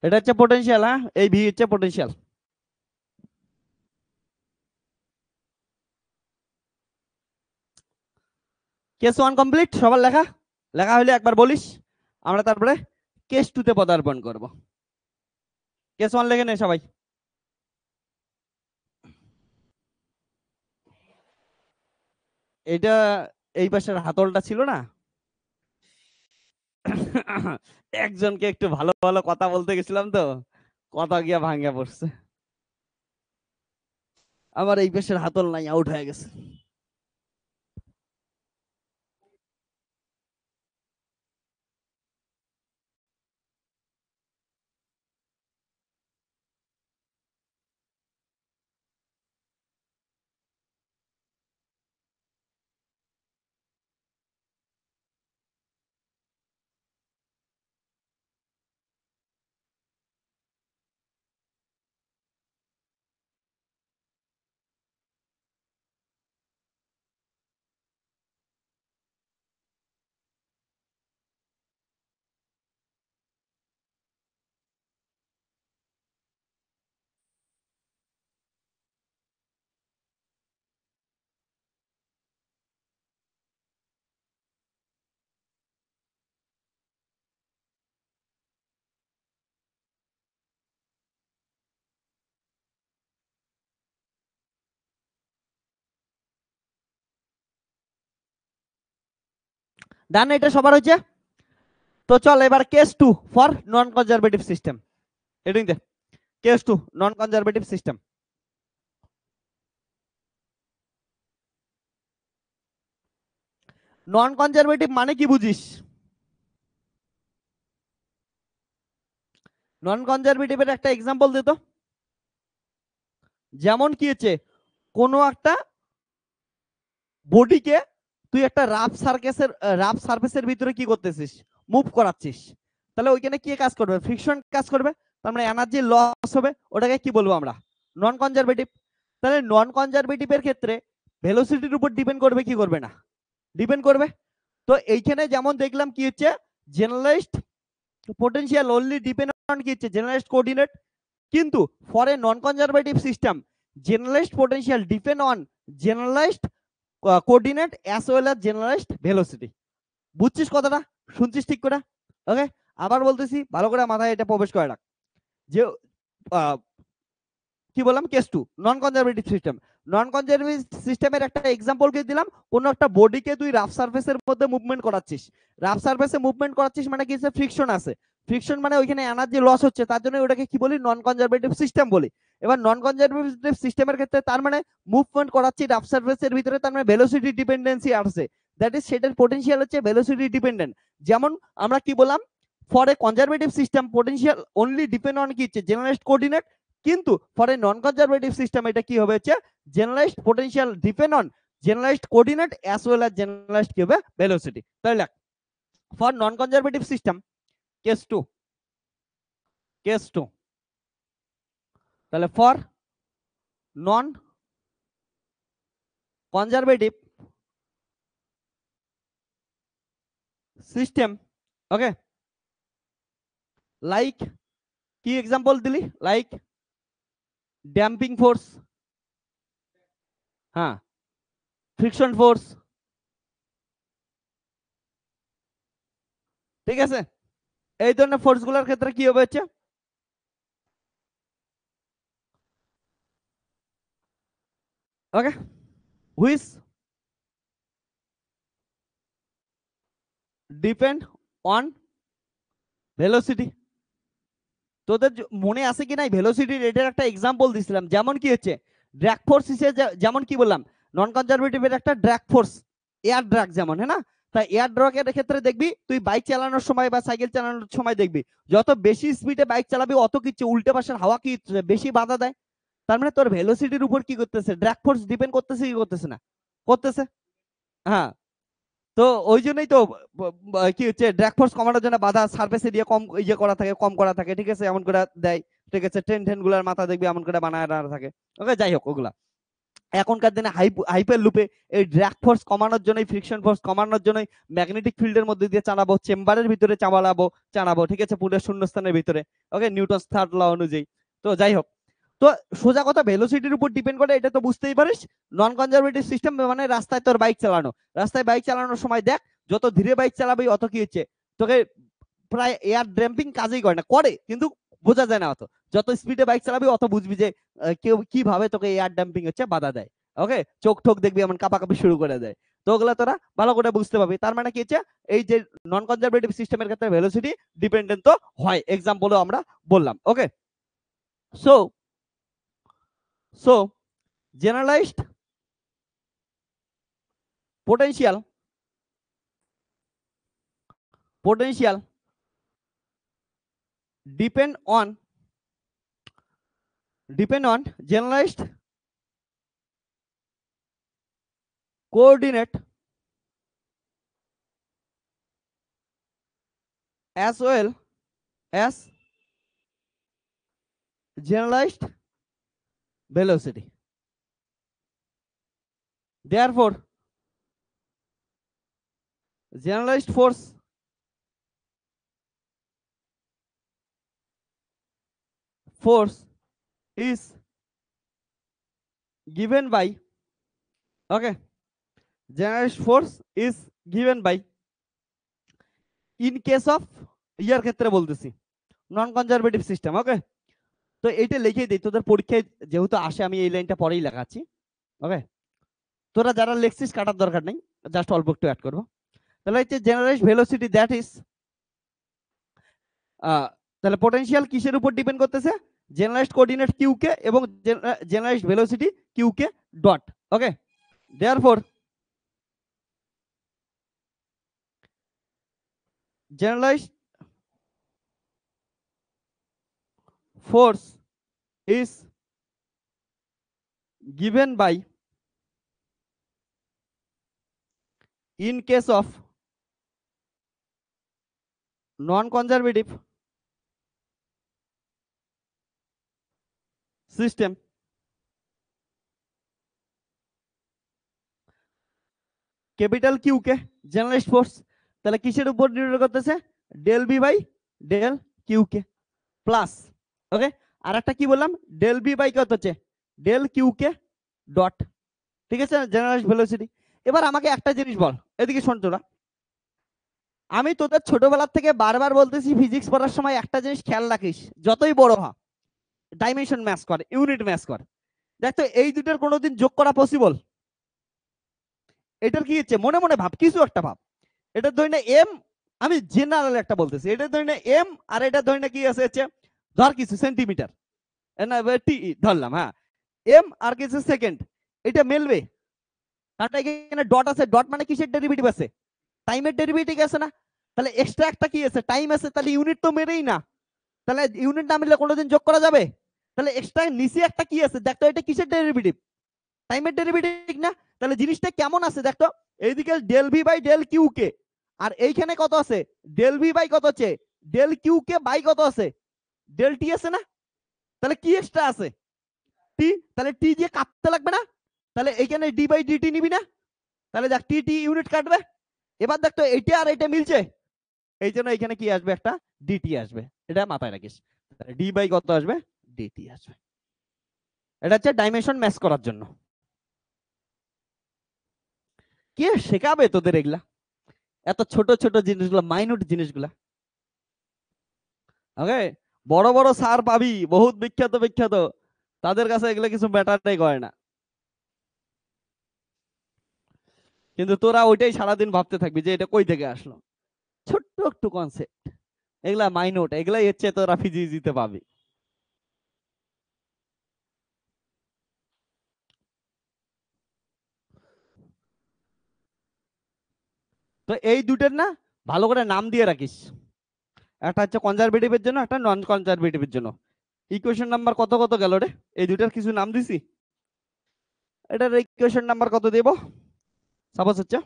S1: এটা হচ্ছে পোটেনশিয়াল। হ্যাঁ, এই ভি হচ্ছে পোটেনশিয়াল। কেস ওয়ান কমপ্লিট, সবার লেখা লেখা হলে একবার বলিস, আমরা তারপরে কেস টু তে পদার্পণ করব। কেস ওয়ান লেখে নে সবাই। এটা এই পাশের হাতলটা ছিল না, একজনকে একটু ভালো ভালো কথা বলতে গেছিলাম তো, কথা গিয়া ভাঙ্গা পড়ছে, আমার এই পাশের হাতল নাই, আউট হয়ে গেছে। ডান, এটা সবার হচ্ছে। তো চল এবার case 2 for non conservative system. Heading দে case 2 non conservative system. Non conservative মানে কি বুঝিস? নন কনজারভেটিভের একটা এক্সাম্পল দে তো। যেমন কি হচ্ছে, কোনো একটা বডিকে তুই একটা রাফ সারফেসের ভিতরে কি করতেছিস, মুভ করাচ্ছিস, তাহলে ওইখানে কি কাজ করবে? ফ্রিকশন কাজ করবে, তার মানে এনার্জি লস হবে, ওটাকে কি বলবো আমরা? নন কনজারভেটিভ। তাহলে নন কনজারভেটিভের ক্ষেত্রে ভেলোসিটির উপর ডিপেন্ড করবে কি করবে না? ডিপেন্ড করবে। তো এইখানে যেমন দেখলাম কি হচ্ছে, generalised potential only depend on কি হচ্ছে, জেনারেলাইজড কোঅর্ডিনেট। কিন্তু for a non conservative system generalised potential depend on generalised coordinate as well as generalised velocity. বুঝছিস কথাটা? শুনছিস ঠিক করে? ওকে, আবার বলতেছি, ভালো করে মাথায় এটা প্রবেশ করে রাখ। যে কি বললাম, case 2 non conservative system. Non conservative সিস্টেমের একটা এক্সাম্পল কি দিলাম, কোন একটা বডিকে তুই রাফ সারফেসের মধ্যে মুভমেন্ট করাচ্ছিস। রাফ সারফেসে মুভমেন্ট করাচ্ছিস মানে কি, ফ্রিকশন আছে। ফ্রিকশন মানে ওইখানে এনার্জি লস হচ্ছে, তার জন্য ওটাকে কি বলি? নন কনজারভেটিভ সিস্টেম বলি। এবার নন কনজারভেটিভ সিস্টেমের ক্ষেত্রে তার মানে মুভমেন্ট করাচ্ছি রাফ সারফেসের ভিতরে, তার মানে ভেলোসিটি ডিপেন্ডেন্সি আছে, দ্যাট ইজ সেটার পোটেনশিয়াল হচ্ছে ভেলোসিটি ডিপেন্ডেন্ট। যেমন আমরা কি বললাম, for a conservative system potential only depend on কি হচ্ছে, জেনারেলাইজড কোঅর্ডিনেট। কিন্তু for a non conservative system এটা কি হবে হচ্ছে, generalised potential depend on generalised coordinate as well as generalised কি হবে, ভেলোসিটি। তাহলে for non conservative system case 2, case 2, তাহলে for non conservative system, okay, like কি এক্সাম্পল দিলি, লাইক ড্যাম্পিং ফোর্স, হ্যাঁ, ফ্রিকশন ফোর্স, ঠিক আছে? এই ধরনের ফোর্স গুলোর ক্ষেত্রে কি হবে হচ্ছে, ওকে, হুইচ ডিপেন্ড অন ভেলোসিটি। তোদের মনে আছে কি নাই, ভেলোসিটি রেটের একটা এক্সাম্পল দিছিলাম, যেমন কি হচ্ছে ড্র্যাগ ফোর্স হিসেবে, যেমন কি বললাম নন কনজারভেটিভের একটা ড্র্যাগ ফোর্স, এয়ার ড্র্যাগ যেমন, হ্যাঁ না? তাই এয়ার ড্র্যাগের ক্ষেত্রে দেখবি তুই বাইক চালানোর সময় বা সাইকেল চালানোর সময় দেখবি যত বেশি স্পিডে বাইক চালাবি অত কিছু উল্টে পাশের হাওয়া কি বেশি বাধা দেয়। তার মানে তোর ভেলোসিটির উপর কি করতেছে, ড্র্যাগ ফোর্স ডিপেন্ড করতেছে কি করতেছে না? করতেছে, হ্যাঁ। তো ওই জন্যই তো কি হচ্ছে, ড্র্যাগ ফোর্স কমানোর জন্য বাধা সারফেস এরিয়া কম ইয়ে করা থাকে, কম করা থাকে, ঠিক আছে, এমন করে দেয়, ঠিক আছে, ট্রেন ট্রেন গুলার মাথা দেখবি এমন করে বানায় রাখা থাকে। ওকে, যাই হোক ওগুলা এখনকার দিনে হাইপার লুপে এই ড্র্যাগ ফোর্স কমানোর জন্য, ফ্রিকশন ফোর্স কমানোর জন্য ম্যাগনেটিক ফিল্ডের মধ্যে দিয়ে চালাবো, চেম্বারের ভিতরে চালাবো, ঠিক আছে, পুরো শূন্যস্থানের ভিতরে, ওকে, নিউটনস থার্ড ল অনুযায়ী। তো যাই হোক, তো সোজা কথা ভেলোসিটির উপর ডিপেন্ড করে, এটা তো বুঝতেই পারিস। নন কনজারভেটিভ সিস্টেম মানে রাস্তায় তোর বাইক চালানো, রাস্তায় বাইক চালানোর সময় দেখ যত ধীরে বাইক চালাবি অত কি হচ্ছে, তোকে প্রায় এয়ার ড্যাম্পিং কাজই করে না, করে কিন্তু বোঝা যায় না অত। যত স্পিডে বাইক চালাবি অত বুঝবি যে কেউ কিভাবে তোকে এয়ার ড্যাম্পিং হচ্ছে বাধা দেয়। ওকে, চোখ ঠোক দেখবি এমন কাঁপাকাঁপি শুরু করে দেয়। তো ওগুলা তোরা ভালো করে বুঝতে পারবি। তার মানে কি হচ্ছে, এই যে নন কনজারভেটিভ সিস্টেমের ক্ষেত্রে ভেলোসিটি ডিপেন্ডেন্ট তো হয়, এক্সাম্পলও আমরা বললাম। ওকে, so So, generalized potential depend on generalized coordinate as well as generalized velocity. Therefore, generalized force is given by, okay, generalized force is given by in case of ইয়ার ক্ষেত্রে বলতেছি নন কনজারভেটিভ সিস্টেম। ওকে, তো এইটা লিখে দিই, তোদের পরীক্ষায় যেহেতু আসে আমি এই লাইনটা পরেই লেখাচ্ছি। ওকে, তোরা যারা লিখছিস কাটার দরকার নেই, জাস্ট অল্প একটু অ্যাড করবো। তাহলে হচ্ছে জেনারেল ভেলোসিটি দ্যাট ইজ, তাহলে পোটেনশিয়াল কিসের উপর ডিপেন্ড করতেছে, জেনারেলাইজড কোঅর্ডিনেট কিউ কে এবং generalized velocity q K dot. Okay, therefore generalized force is given by, in case of non-conservative system, capital Q K generalised force, তাহলে কিসের উপর নির্ভর করতেছে, del B by del Q K plus, okay, আর একটা কি বললাম, ডেল বি বাই কত হচ্ছে ডেল কিউ কে ডট, ঠিক আছে, জেনারেলাইজড ভেলোসিটি। এবার আমাকে একটা জিনিস বল, এদিকে শোন তোরা, আমি তোদের ছোটবেলা থেকে বারবার বলতেছি ফিজিক্স পড়ার সময় একটা জিনিস খেয়াল রাখিস, যতই বড় হ, ডাইমেনশন ম্যাচ কর, ইউনিট ম্যাচ কর। দেখ তো এই দুটোর কোনোদিন যোগ করা পসিবল? এটার কি হচ্ছে, মনে মনে ভাব, কিছু একটা ভাব। এটার ধরে না এম, আমি জেনারেল একটা বলতেছি, এটার ধরে না এম, আর এটা ধরে না কি আছে হচ্ছে, ধর কিছু সেন্টিমিটার, না টি ধরলাম, হ্যাঁ, এম আর কিছু সেকেন্ড, এটা মেলবে? কারণ এখানে ডট আছে, ডট মানে কিসের ডেরিভেটিভ আছে, টাইমের ডেরিভেটিভ আছে না, তাহলে এক্সট্রা একটা কি আছে, টাইম আছে, তাহলে ইউনিট তো মেরেই না, তাহলে ইউনিট না মিললে কোনোদিন যোগ করা যাবে? তাহলে এক্সট্রা নিচে একটা কি আছে দেখতো, এটা কিসের ডেরিভেটিভ, টাইমের ডেরিভেটিভ না? তাহলে জিনিসটা কেমন আছে দেখতো, এইদিকে del V by del Q K, আর এইখানে কত আছে, ডেল ভি বাই কত আছে, ডেল কিউ কে বাই কত আছে, ডেল টি আছে না? তাহলে কি এক্সট্রা আছে, টি, তাহলে টি দিয়ে কাটতে লাগবে না? তাহলে এইখানে ডি বাই ডিটি নিবি না? তাহলে দেখ টি টি ইউনিট কাটবে। এবার দেখতো এইটা আর এটা মিলছে, এই জন্য এখানে কি আসবে, একটা ডিটি আসবে, এটা মাথায় রাখিস, ডি বাই কত আসবে, ডিটি আসবে। এটা হচ্ছে ডাইমেনশন ম্যাচ করার জন্য। কে শেখাবে তোদের এগুলা, এত ছোট ছোট জিনিসগুলো, মাইনুট জিনিসগুলা? ওকে, বড় বড় স্যার পাবি, বহুত বিখ্যাত বিখ্যাত, তাদের কাছে এগুলো কিছু ম্যাটারটাই করে না, কিন্তু তোরা ওইটাই সারাদিন ভাবতে থাকবি যে এটা কই থেকে আসলো, ছোট্ট একটু কনসেপ্ট, এগুলা মাইনুট, এগুলাই হচ্ছে তোরা ফিজিক্স দিতে পাবি। তো এই দুটের না ভালো করে নাম দিয়ে রাখিস, একটা হচ্ছে কনজারভেটিভের জন্য, একটা নন কনজারভেটিভের জন্য। ইকুয়েশন নাম্বার কত কত গেল রে, এই দুটার কিছু নাম দিছি, এটার ইকুয়েশন নাম্বার কত দেব, সাপোজ হচ্ছে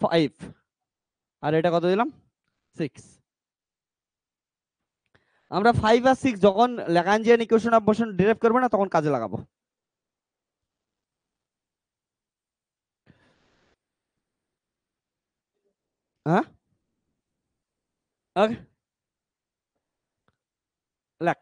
S1: 5, আর এটা কত দিলাম 6। আমরা 5 আর 6 যখন Lagrangian equation of motion derive করব না, তখন কাজে লাগাবো। হ্যাঁ, ওকে, লেখ।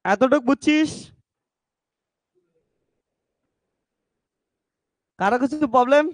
S1: এতটুক বুঝছিস? কারো কিছু প্রবলেম?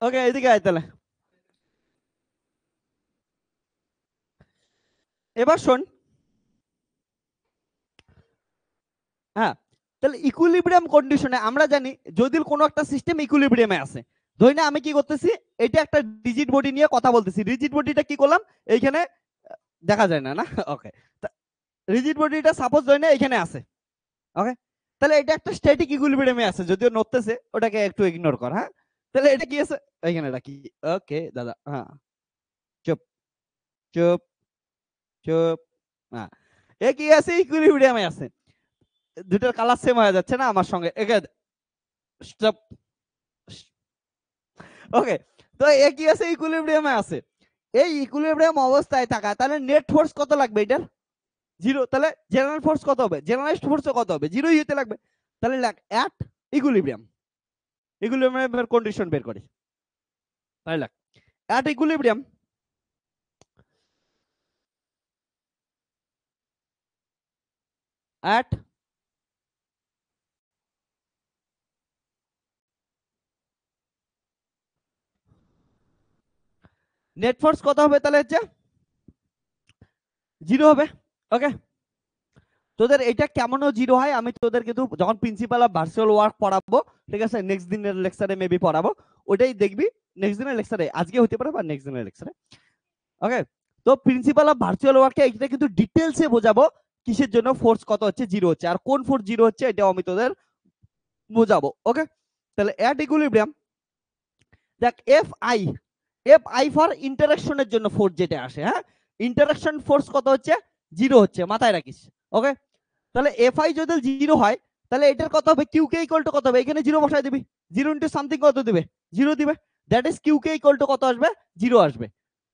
S1: ওকে, এদিকে আয় তাহলে। এবার শোন, হ্যাঁ, তাহলে ইকুইলিব্রিয়াম কন্ডিশনে আমরা জানি যদি কোনো একটা সিস্টেম ইকুইলিব্রিয়ামে আছে, ধরি না আমি কি করতেছি, এটা একটা রিজিড বডি নিয়ে কথা বলতেছি, রিজিড বডিটা কি করলাম এইখানে, দেখা যায় না না ওকে, রিজিড বডিটা সাপোজ ধরি না এখানে আছে, ওকে, তাহলে এটা একটা স্ট্যাটিক ইকুইলিব্রিয়ামে আছে, যদিও নড়তেছে ওটাকে একটু ইগনোর কর, হ্যাঁ, তাহলে এটা কি আছে এইখানে রাখি, ওকে দাদা, হ্যাঁ, চুপ চুপ চুপ, হ্যাঁ, এ কি আছে ইকুইলিব্রিয়ামে আছে, দুটোর কালার সেম হয়ে যাচ্ছে না আমার সঙ্গে, একে স্টপ, ওকে, তো এ কি আছে ইকুইলিব্রিয়ামে আছে, এই ইকুইলিব্রিয়াম অবস্থায় থাকা, তাহলে নেট ফোর্স কত লাগবে এটার, জিরো, তাহলে জেনারেল ফোর্স কত হবে, জেনারেলাইজড ফোর্স কত হবে, জিরোই হতে লাগবে, তাহলে লাগ অ্যাট ইকুইলিব্রিয়াম, ইকুইলিব্রিয়ামের কন্ডিশন বের করি, তাহলে লাগ at equilibrium, at net force কত হবে, তাহলে হচ্ছে জিরো হবে, ওকে, তোদের এটা কেমনও জিরো হয় আমি তোদের কিন্তু যখন প্রিন্সিপাল অফ ভার্চুয়াল ওয়ার্ক পড়াবো, ঠিক আছে, নেক্সট দিনের লেকচারে মেবি পড়াবো, ওটাই দেখবি, নেক্সট দিনের লেকচারে, আজকে হতে পারে বা নেক্সট দিনের লেকচারে, ওকে, তো প্রিন্সিপাল অফ ভার্চুয়াল ওয়ার্কে এটা কিন্তু ডিটেলসে বোঝাবো, কিসের জন্য ফোর্স কত হচ্ছে জিরো হচ্ছে, আর কোন ফোর্স জিরো হচ্ছে এটাও আমি তোদের বোঝাবো, ওকে, তাহলে অ্যাট ইকুইলিব্রিয়াম, দেখ এফ আই ফর ইন্টারাকশনের জন্য ফোর্স যেটা আসে, হ্যাঁ, ইন্টারাকশন ফোর্স কত হচ্ছে জিরো হচ্ছে, মাথায় রাখিস, ওকে, তাহলে এফ আই যদি জিরো হয় তাহলে এটার কত হবে, কিউ কে ইকুয়াল টু কত হবে, এখানে জিরো বসাই দিবি, জিরো ইন্টু সামথিং কত দিবে, জিরো দিবে, that is q K equal to কত আসবে, জিরো আসবে,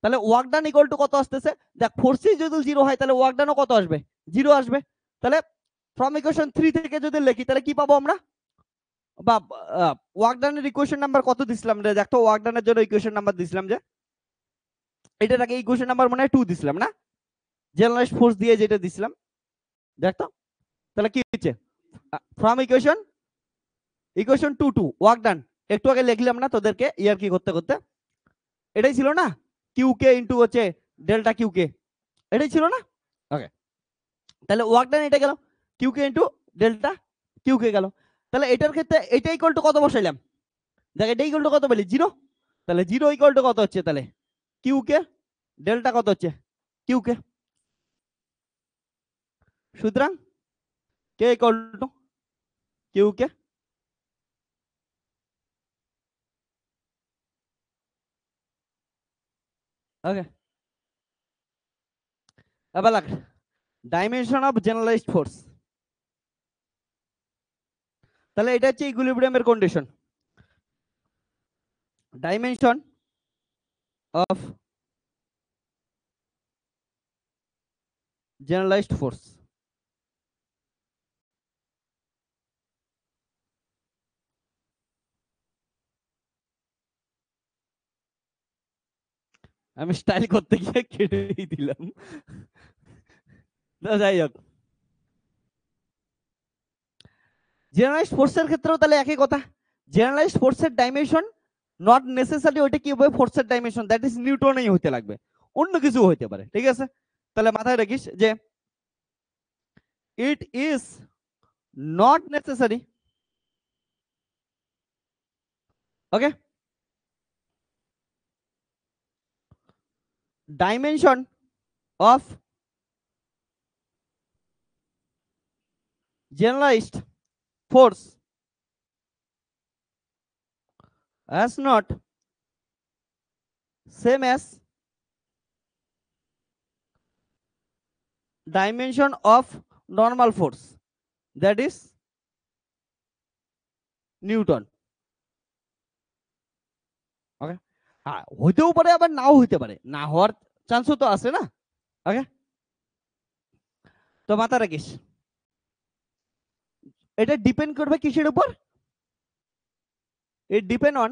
S1: তাহলে ওয়ার্ক ডান ইকুয়াল টু কত আসতেছে, দেখ ফোর্সই যদি জিরো হয় তাহলে ওয়ার্ক ডানও কত আসবে, জিরো আসবে, তাহলে ফ্রম ইকুয়েশন 3 থেকে যদি লিখি তাহলে কি পাবো আমরা, বা ওয়ার্ক ডানের ইকুয়েশন নাম্বার কত দিছিলাম রে, দেখ তো ওয়ার্ক ডানের জন্য ইকুয়েশন নাম্বার দিছিলাম যে, এটার আগে ইকুয়েশন নাম্বার মনে হয় 2 দিছিলাম না, জেনারেলাইজড ফোর্স দিয়ে যেটা দিছিলাম, দেখ তো, তাহলে কি হচ্ছে, from equation equation 2 to work done, একটু আগে লিখলাম না তোদেরকে ইয়ার কি করতে করতে, এটাই ছিল না, কিউ কে ইনটু হচ্ছে ডেল্টা কিউ কে, এটাই ছিল না, ওকে, তাহলে ওয়ার্ক ডান এটা গেল, কিউ কে ইনটু ডেল্টা কিউ কে গেল, তাহলে এটার ক্ষেত্রে এটা ইকুয়াল টু কত বসাইলাম, দেখ এটা ইকুয়াল টু কত বলি, জিরো, তাহলে জিরো ইকুয়াল টু কত হচ্ছে, তাহলে কিউ কে ডেল্টা কত হচ্ছে কিউ কে, সুতরাং K equal to Q K, okay, এবার লাগ ডাইমেনশন অফ জেনারেলাইজড ফোর্স, তাহলে এটা হচ্ছে ইকুইলিব্রিয়ামের condition, dimension of generalised force, আমি স্টাইল করতে গিয়ে কেটেই দিলাম, যাই হোক, জেনারেলাইজড ফোর্সের ক্ষেত্রেও তাহলে একই কথা, জেনারেলাইজড ফোর্সের ডাইমেনশন নট নেসেসারি ওইটা কি হবে, ফোর্সের ডাইমেনশন দ্যাট ইজ নিউটনই হতে লাগবে, অন্য কিছু হতে পারে, ঠিক আছে, তাহলে মাথায় রাখিস যে it is not necessary, okay, dimension of generalised force as not same as dimension of normal force, that is newton, okay, হ্যাঁ হইতেও পারে আবার নাও হইতে পারে, না হওয়ার চান্সও তো আছে না, ওকে, তো মাথা রাখিস এটা ডিপেন্ড করবে কিসের উপর, ইট depend on,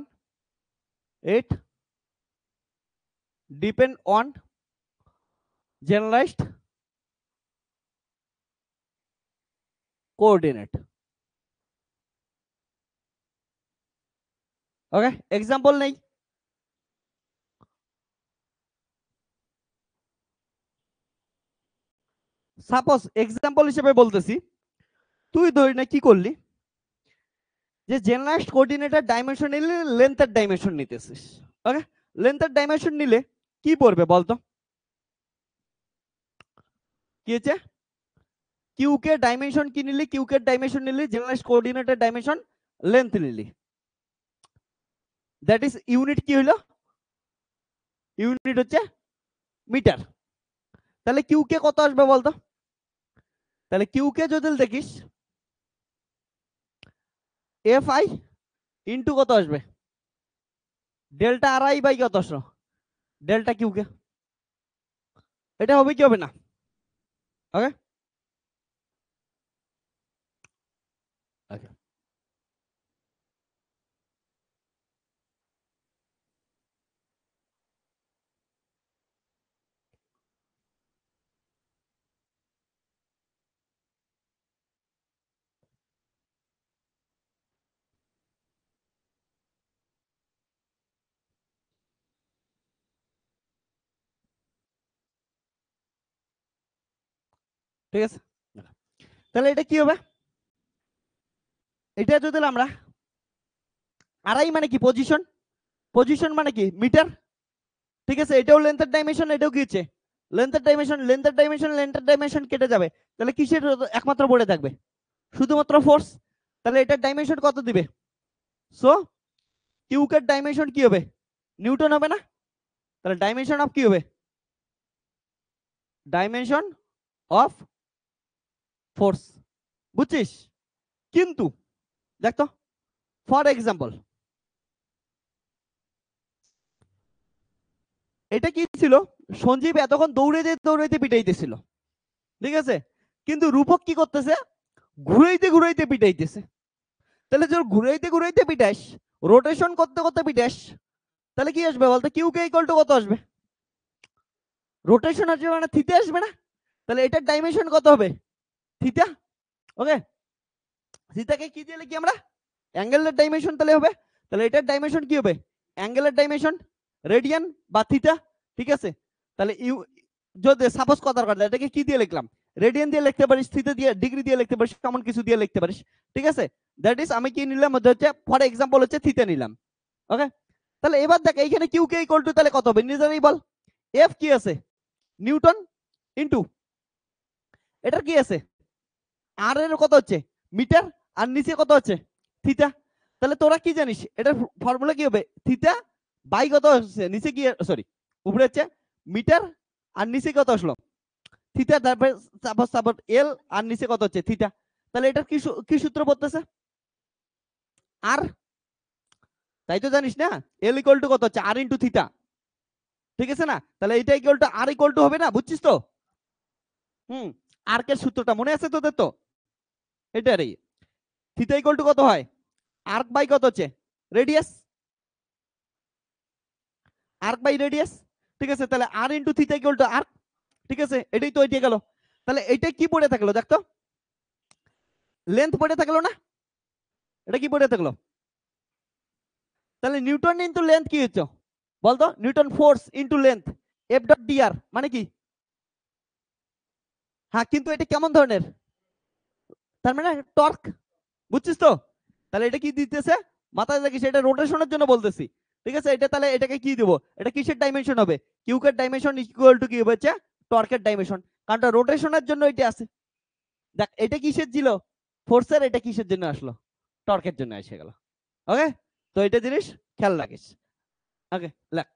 S1: it depend on generalised coordinate, okay, example নেই, সাপোজ এক্সাম্পল হিসেবে বলতেছি, তুই ধরি না কি করলি, যে জেনারেলাইজড কোঅর্ডিনেটের ডাইমেনশন নিলে লেন্থের ডাইমেনশন নিতেছিস। ওকে, লেন্থের ডাইমেনশন নিলে কি পড়বে বলতো? কি হচ্ছে? কিউ কে ডাইমেনশন কি নিলি? কিউ কে ডাইমেনশন নিলি, জেনারেলাইজড কোঅর্ডিনেটের ডাইমেনশন লেন্থ নিলি, দ্যাট ইজ ইউনিট কি হইলো? ইউনিট হচ্ছে মিটার। তাহলে কিউ কে কত আসবে বলতো? তাহলে কিউ কে যদি দেখিস এফ আই ইন্টু কত আসবে? ডেল্টা আর আই বাই কত আসলো? Delta Q k. এটা হবে কি হবে না? ওকে, ওকে, ঠিক আছে। তাহলে এটা কি হবে? এটা যদি আমরা আড়াই মানে কি পজিশন, পজিশন মানে কি মিটার, ঠিক আছে। এটাও লেন্থের ডাইমেনশন, এটাও কি হচ্ছে লেন্থের ডাইমেনশন। লেন্থের ডাইমেনশন লেন্থের ডাইমেনশন কেটে যাবে, তাহলে কিসের একমাত্র পড়ে থাকবে? শুধুমাত্র ফোর্স। তাহলে এটার ডাইমেনশন কত দিবে? সো কিউকের ডাইমেনশন কি হবে? নিউটন হবে না? তাহলে ডাইমেনশন অফ কি হবে? Dimension of force. বুঝছিস? কিন্তু দেখতো, ফর এক্সাম্পল এটা কি ছিল, সঞ্জীব এতক্ষণ দৌড়াইতে পিটাইতেছিল, ঠিক আছে, কিন্তু রূপক কি করতেছে? ঘুরাইতে ঘুরাইতে পিটাইতেছে। তাহলে যখন ঘুরাইতে ঘুরাইতে পিটাস, রোটেশন করতে করতে পিটাস, তাহলে কি আসবে বলতো? কিউ কে ইকুয়াল টু কত আসবে? রোটেশন আসবে মানে থিতা আসবে না? তাহলে এটার ডাইমেনশন কত হবে? থিতা। ওকে, থিতাকে কি দিয়ে লিখি আমরা? অ্যাঙ্গেলের ডাইমেনশন তাহলে হবে। তাহলে এটার ডাইমেনশন কি হবে? অ্যাঙ্গেলের ডাইমেনশন রেডিয়ান বা থিতা, ঠিক আছে। তাহলে ইউ যদি সাপোজ কথার কথা, এটাকে কি দিয়ে লিখলাম? রেডিয়ান দিয়ে লিখতে পারিস, থিতা দিয়ে, ডিগ্রি দিয়ে লিখতে পারিস, এমন কিছু দিয়ে লিখতে পারিস, ঠিক আছে। দ্যাট ইজ আমি কি নিলাম হচ্ছে ফর এক্সাম্পল হচ্ছে থিতা নিলাম। ওকে, তাহলে এবার দেখ এইখানে কিউ কে ইকুয়াল টু তাহলে কত হবে নিজেরাই বল। এফ কি আছে? নিউটন ইনটু এটার কি আছে? আর এর কত হচ্ছে? মিটার। আর নিচে কত হচ্ছে? থিতা। তাহলে তোরা কি জানিস এটার ফর্মুলা কি হবে? থিতা বাই কত হচ্ছে নিচে কি, সরি, উপরে হচ্ছে মিটার, আর নিচে কত আসলো? থিতা। তারপরে সাপোজ সাপোজ এল, আর নিচে কত হচ্ছে? থিতা। তাহলে এটার কি কি সূত্র পড়তেছে? আর, তাই তো জানিস না? এল ইকুয়াল টু কত হচ্ছে? আর ইন্টু থিতা, ঠিক আছে না? তাহলে এটা equal to r equal to হবে না, বুঝছিস তো? হুম, আর্কের সূত্রটা মনে আছে তোদের তো? এটারই থিটা ইকুয়াল টু কত হয়? আর্ক বাই কত হচ্ছে? রেডিয়াস। আর্ক বাই রেডিয়াস, ঠিক আছে। তাহলে R into theta equal to arc, ঠিক আছে। এটাই তো এটি গেল। তাহলে এটা কি পড়ে থাকলো দেখতো? লেন্থ পড়ে থাকলো না? এটা কি পড়ে থাকলো? তাহলে নিউটন ইন্টু লেন্থ কি হচ্ছে বলতো? Newton force into length, F dot d r মানে কি? হ্যাঁ, কিন্তু এটা কেমন ধরনের? তার মানে টর্ক, বুঝছিস তো? তাহলে এটা কি দিতেছে মাথায় রাখিস, এটা রোটেশনের জন্য বলতেছি, ঠিক আছে। এটা তাহলে এটাকে কি দিব? এটা কিসের ডাইমেনশন হবে? কিউকের ডাইমেনশন ইকুয়াল টু কি হবে? হচ্ছে টর্কের ডাইমেনশন, কারণ রোটেশনের জন্য এটা আছে। দেখ এটা কিসের ছিল? ফোর্সের। এটা কিসের জন্য আসলো? টর্কের জন্য এসে গেল। ওকে, তো এটা জিনিস খেয়াল রাখিস। ওকে, লেখ।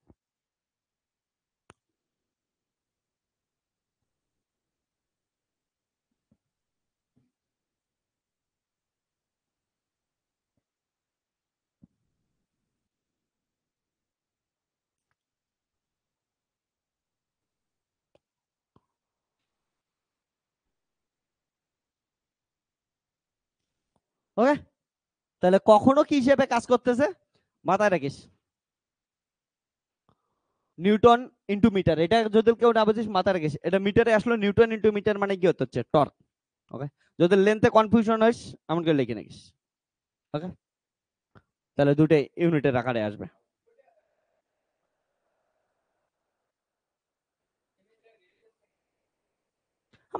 S1: ওকে, তাহলে কখনো কি হিসেবে কাজ করতেছে মাথায় রাখিস? Newton into metre. এটা যদি কেউ না বুঝিস মাথায় রাখিস, এটা মিটারে আসলো, নিউটন ইন্টু মিটার মানে কি হচ্ছে? টর্ক। ওকে, যদি লেন্থে কনফিউশন হইস এমন করে লিখে রাখিস। ওকে, তাহলে দুটোই ইউনিটের আকারে আসবে।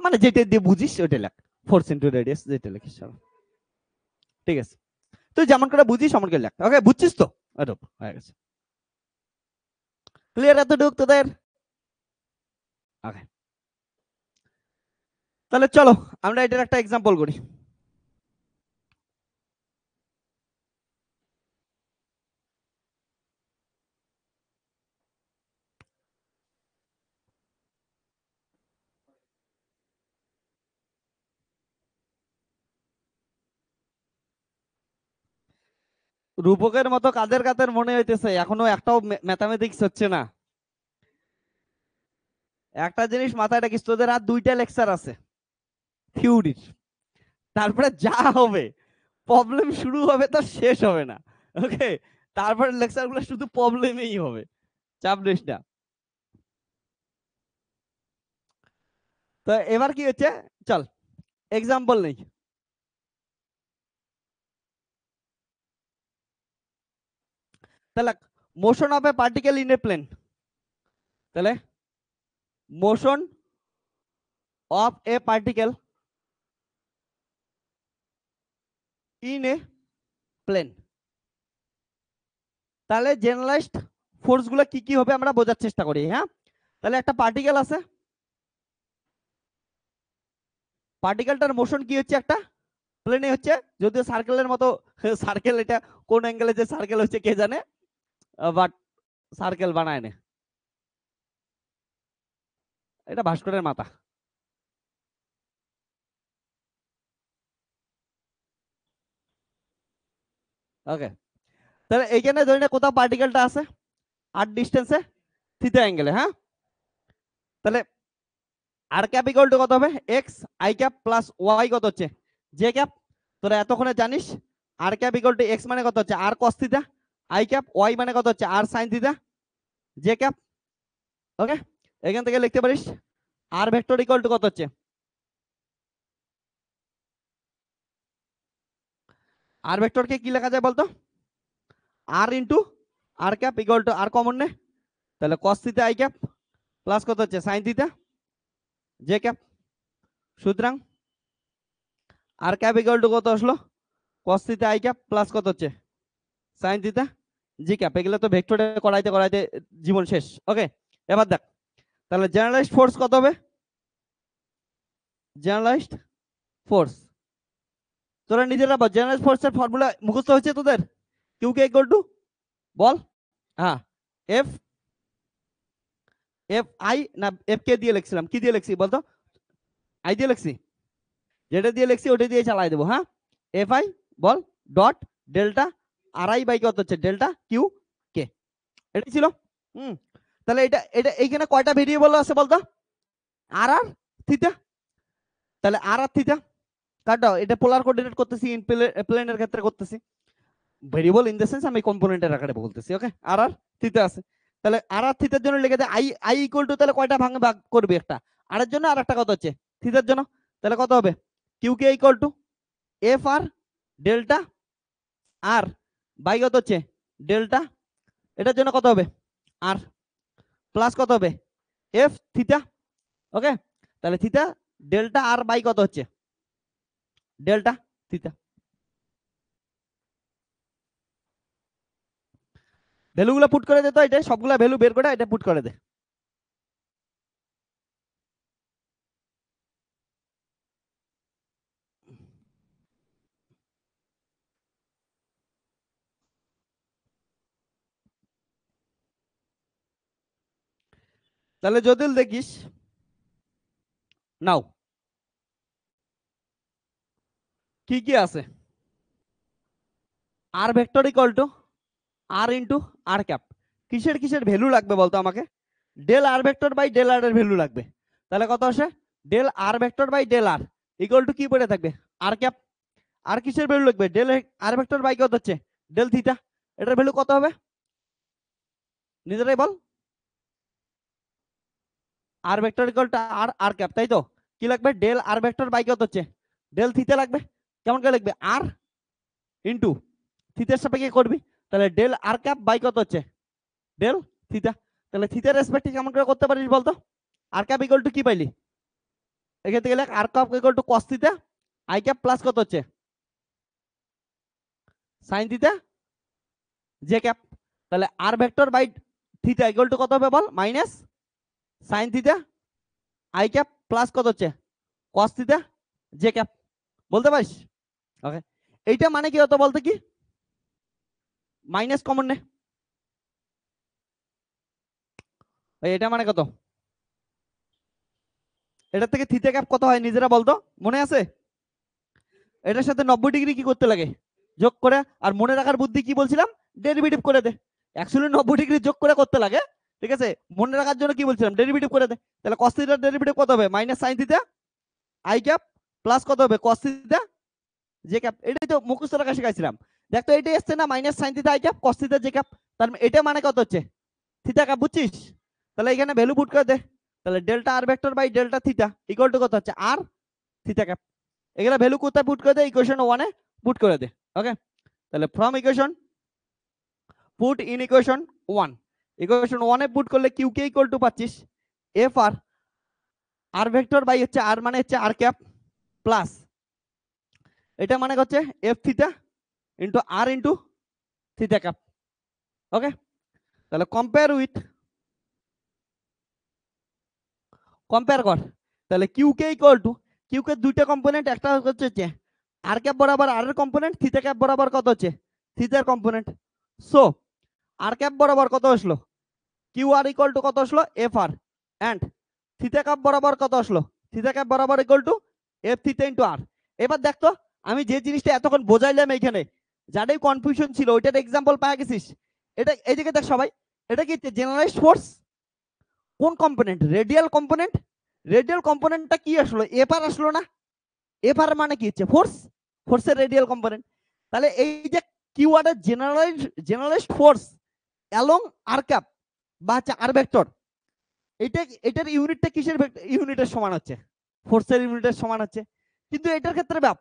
S1: মানে যেটা দিয়ে বুঝিস ওটা লেখ, ফোর্স ইন্টু রেডিয়াস যেটা লিখিস, ঠিক আছে? তুই যেমন করে বুঝিস সেমন করে লেখ। ওকে, বুঝছিস তো? এতটুকু হয়ে গেছে, ক্লিয়ার এতটুকু তোদের? ওকে, তাহলে চলো আমরা এটার একটা এক্সাম্পল করি। রূপকের মতো কাদের কাদের মনে হইতেছে এখনো একটাও ম্যাথামেটিক্স হচ্ছে না? একটা জিনিস মাথায় রাখিস, তোদের আর 2টা লেকচার আছে থিওরির, তারপরে যা হবে প্রবলেম শুরু হবে তো শেষ হবে না। ওকে, তারপরে লেকচার গুলো শুধু প্রবলেমই হবে, চাপ নিস না। তো এবার কি হচ্ছে, চল এক্সাম্পল নেই। তাহলে motion of a particle in a plane, তাহলে motion of a particle in a plane, তাহলে জেনারেলাইজড ফোর্স গুলো কি কি হবে আমরা বোঝার চেষ্টা করি। হ্যাঁ, তাহলে একটা পার্টিকেল আছে, পার্টিকেলটার মোশন কি হচ্ছে, একটা প্লেনে হচ্ছে, যদিও সার্কেলের মতো সার্কেল, এটা কোন অ্যাঙ্গেলে যে সার্কেল হচ্ছে কে জানে, বাট সার্কেল বানায় না, এটা ভাস্করের মাথা। ওকে, তাহলে এইখানে ধরে নে কোথাও পার্টিকেলটা আছে আর ডিস্টেন্সে থিটা অ্যাঙ্গেলে। হ্যাঁ, তাহলে আর ক্যাপ ইকুয়াল টু কত হবে, X I cap plus Y কত হচ্ছে, জে ক্যাপ। তোরা এতক্ষণে জানিস R cap equal to X মানে কত হচ্ছে R cos theta, I cap Y মানে কত হচ্ছে আর sine theta, J cap. Okay, এখান থেকে লিখতে পারিস আর ভেক্টর ইকুয়াল টু কত হচ্ছে, আর ভেক্টরকে কি লেখা যায় বলতো, R into R cap equal to R common নে, তাহলে cos theta I cap plus কত হচ্ছে সাইন থিটা জে ক্যাপ। সুতরাং আর ক্যাপ ইকুয়াল টু কত আসলো, কস থিটা আই ক্যাপ প্লাস কত হচ্ছে সাইন থিটা জি ক্যাপ। এগুলো তো ভেক্টরে করাইতে করাইতে জীবন শেষ। ওকে, এবার দেখ তাহলে জেনারেলাইজড ফোর্স কত হবে, জেনারেলাইজড ফোর্স তোরা নিজেরা বল, জেনারেলাইজড ফোর্সের ফর্মুলা মুখস্থ হয়েছে তোদের, কিউ কে ইকুয়াল টু বল, হ্যাঁ এফ, এফ আই না এফ কে দিয়ে লিখছিলাম, কি দিয়ে লিখছি বলতো, আই দিয়ে লিখছি, যেটা দিয়ে লিখছি ওটা দিয়ে চালাই দেবো। হ্যাঁ, এফ আই বল dot delta R I by কত হচ্ছে ডেল্টা কিউ কে, এটাই ছিল। হুম, তাহলে এটা এটা এইখানে কয়টা ভেরিয়েবল আছে বলতো, আর আর থিটা, তাহলে আর আর থিটা কাটাও, এটা পোলার কোঅর্ডিনেট করতেছি, ইন প্লেনের ক্ষেত্রে করতেছি, ভেরিয়েবল ইন দ্য সেন্স আমি কম্পোনেন্টের আকারে বলতেছি। ওকে, আর আর থিটা আছে, তাহলে আর আর থিটার জন্য লিখে দে আই আই ইকুয়াল টু, তাহলে কয়টা ভাঙে ভাগ করবি, একটা আর এর জন্য আর একটা কত হচ্ছে থিটার জন্য, তাহলে কত হবে q K equal to F r delta R by কত হচ্ছে ডেল্টা, এটার জন্য কত হবে আর প্লাস কত হবে এফ থিটা। ওকে, তাহলে থিটা ডেল্টা আর বাই কত হচ্ছে ডেল্টা থিটা, ভ্যালুগুলো পুট করে দে তো, এটা সবগুলা ভ্যালু বের করে এটা পুট করে দে। তাহলে যদি দেখিস নাও কি কি আছে, R vector equal to R into R cap, কিসের কিসের ভ্যালু লাগবে বলতো আমাকে, del R vector by del R এর ভ্যালু লাগবে, তাহলে কত আসে del R vector by del R equal to কি পড়ে থাকবে আর ক্যাপ, আর কিসের ভ্যালু লাগবে ডেল আর ভেক্টর বাই কত হচ্ছে ডেল থিটা, এটার ভ্যালু কত হবে নিজেরাই বল, R vector equal to R R cap, তাই তো কি লাগবে ডেল আর ভেক্টর বাই কত হচ্ছে ডেল থিটা লাগবে, কেমন করে লিখবে আর ইন্টু থিটার সাপেক্ষে করবি, তাহলে ডেল আর ক্যাপ বাই কত হচ্ছে ডেল থিটা, তাহলে থিটার রেসপেক্টে কেমন করে করতে পারিস বলতো, আর ক্যাপ ইকুয়াল টু কি পাইলি এক্ষেত্রে গেলে R cap equal to cos theta I cap plus কত হচ্ছে সাইন থিটা জে ক্যাপ। তাহলে R vector by theta equal to কত হবে বল minus sine theta I cap plus কত হচ্ছে কস থিটা জে ক্যাপ। বলতে পারিস? ওকে, এইটা মানে কি হতো বলতে কি মাইনাস কমন নে, এটা মানে কত, এটার থেকে থিটা ক্যাপ কত হয় নিজেরা বলতো, মনে আছে? এটার সাথে 90 ডিগ্রি কি করতে লাগে যোগ করে, আর মনে রাখার বুদ্ধি কি বলছিলাম ডেরিভেটিভ করে দে। অ্যাকচুয়ালি 90 ডিগ্রি যোগ করে করতে লাগে, ঠিক আছে, মনে রাখার জন্য কি বলছিলাম ডেরিভেটিভ করে দে। তাহলে cos থিটার ডেরিভেটিভ কত হবে minus sin theta i cap plus কত হবে cos থিটা j ক্যাপ। এটাই তো মুখস্থ রাখা শিখাইছিলাম। দেখ তো এটাই আসছে না minus sin theta i cap cos theta j cap. তার এটা মানে কত হচ্ছে থিটা ক্যাপ, বুঝছিস? তাহলে এখানে ভ্যালু পুট করে দে। তাহলে delta r vector by delta theta equal to কত হচ্ছে r থিটা ক্যাপ। এগুলা ভ্যালু কোথায় পুট করে দে ইকুয়েশন 1 এ পুট করে দে। ওকে, তাহলে from equation put in equation 1, equation 1 এ পুট করলে কিউ কে ইকুয়াল টু পাচ্ছিস F r r vector by হচ্ছে আর মানে হচ্ছে আর ক্যাপ প্লাস এটা মানে হচ্ছে F theta into R into theta cap. Okay, তাহলে কম্পেয়ার কর। তাহলে Q K equal to Q K দুইটা কম্পোনেন্ট, একটা হচ্ছে আর ক্যাপ বরাবর আর এর কম্পোনেন্ট, থিটা ক্যাপ বরাবর কত হচ্ছে থিটার কম্পোনেন্ট। সো আর ক্যাপ বরাবর কত আসলো কিউ আর ইকুয়াল টু কত আসলো F R, and theta cap বরাবর কত আসলো থিটা ক্যাপ বরাবর equal to F theta into R. এবার দেখতো আমি যে জিনিসটা এতক্ষণ বোঝাইলাম এইখানে যাদের কনফিউশন ছিল ওইটার এক্সাম্পল পাওয়া গেছিস। এটা এই দিকে দেখ সবাই, এটা কি জেনারেলাইজড ফোর্স কোন কম্পোনেন্ট রেডিয়াল কম্পোনেন্ট। রেডিয়াল কম্পোনেন্টটা কি আসলো এফ আর আসলো না, এফ আর মানে কি হচ্ছে ফোর্স, ফোর্সের রেডিয়াল কম্পোনেন্ট। তাহলে এই যে কিউ আর এর জেনারেলাইজড ফোর্স অ্যালং আর ক্যাপ বা হচ্ছে আর ভেক্টর, এটার ইউনিটটা কিসের ইউনিটের সমান হচ্ছে ফোর্সের ইউনিটের সমান হচ্ছে। কিন্তু এটার ক্ষেত্রে ব্যাপ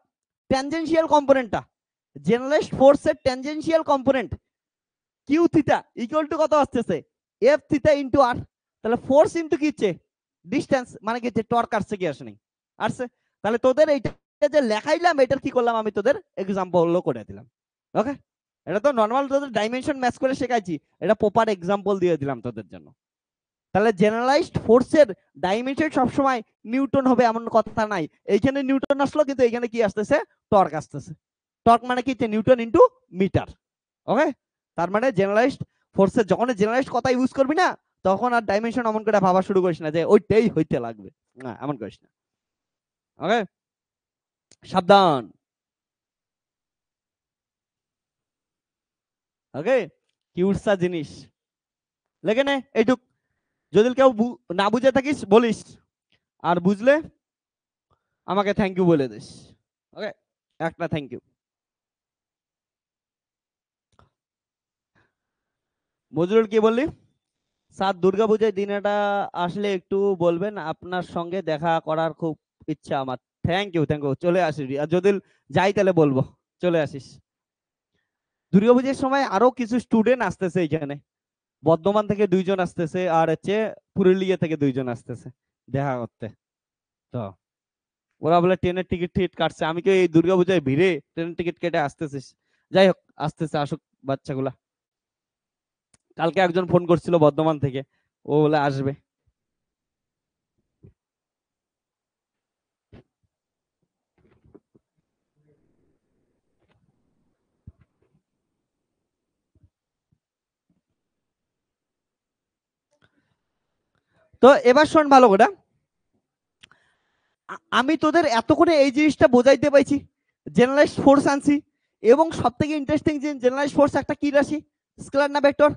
S1: ট্যানজেনশিয়াল কম্পোনেন্টটা জেনারেলাইজড ফোর্সের tangential component Q theta equal to কত আসতেছে এফ থিটা ইনটু আর। তাহলে ফোর্স ইনটু কি হচ্ছে ডিসটেন্স মানে কি হচ্ছে টর্ক আসছে কি আসে নাই আসছে। তাহলে তোদের এইটা যে লেখাইলাম এটার কি করলাম আমি তোদের এক্সাম্পলও করে দিলাম। ওকে, এটা তো নর্মাল তোদের ডাইমেনশন ম্যাচ করে শেখাইছি, এটা প্রপার এক্সাম্পল দিয়ে দিলাম তোদের জন্য। তাহলে জেনারেলাইজড ফোর্সের ডাইমেনশন সবসময় নিউটন হবে এমন কথা নাই। এইখানে নিউটন আসলো কিন্তু এইখানে কি আসতেছে টর্ক আসতেছে। টর্ক মানে কি নিউটন ইনটু মিটার। ওকে, তার মানে জেনারেলাইজড ফোর্সের যখন জেনারেলাইজড কথা ইউজ করবি না তখন আর ডাইমেনশন এমন করে ভাবা শুরু করিস না যে ওইটাই হইতে লাগবে, না এমন করিস না। ওকে, সাবধান। ওকে, কিউটসা জিনিস লেগে নে এইটুক। যদি কেউ না বুঝে থাকিস বলিস, আর বুঝলে আমাকে থ্যাংক ইউ বলে দিস। ওকে, একটা থ্যাংক ইউ। মজরুল কি বললি? স্যার দুর্গাপূজায় দিনটা আসলে একটু বলবেন, আপনার সঙ্গে দেখা করার খুব ইচ্ছা আমার। থ্যাংক ইউ চলে আসিস, আর যদি যাই তাহলে বলবো চলে আসিস। দুর্গাপূজার সময় আরো কিছু স্টুডেন্ট আসতেছে এখানে, বর্ধমান থেকে 2 জন আসতেছে আর হচ্ছে পুরুলিয়া থেকে 2 জন আসতেছে দেখা করতে। তো ওরা বলে ট্রেনের টিকিট টিকিট কাটছে, আমি কি এই দুর্গাপূজায় ভিড়ে ট্রেনের টিকিট কেটে আসতেছিস? যাই হোক আসতেছে, আসুক বাচ্চাগুলা। কালকে একজন ফোন করছিল বর্ধমান থেকে, ও বলে আসবে। তো এবার শোন ভালো করে, আমি তোদের এতক্ষণে এই জিনিসটা বোঝাইতে পাইছি জেনারেলাইজড ফোর্স আনছি, এবং সবথেকে ইন্টারেস্টিং যে জেনারেলাইজড ফোর্স একটা কি রাশি স্কেলার না ভেক্টর,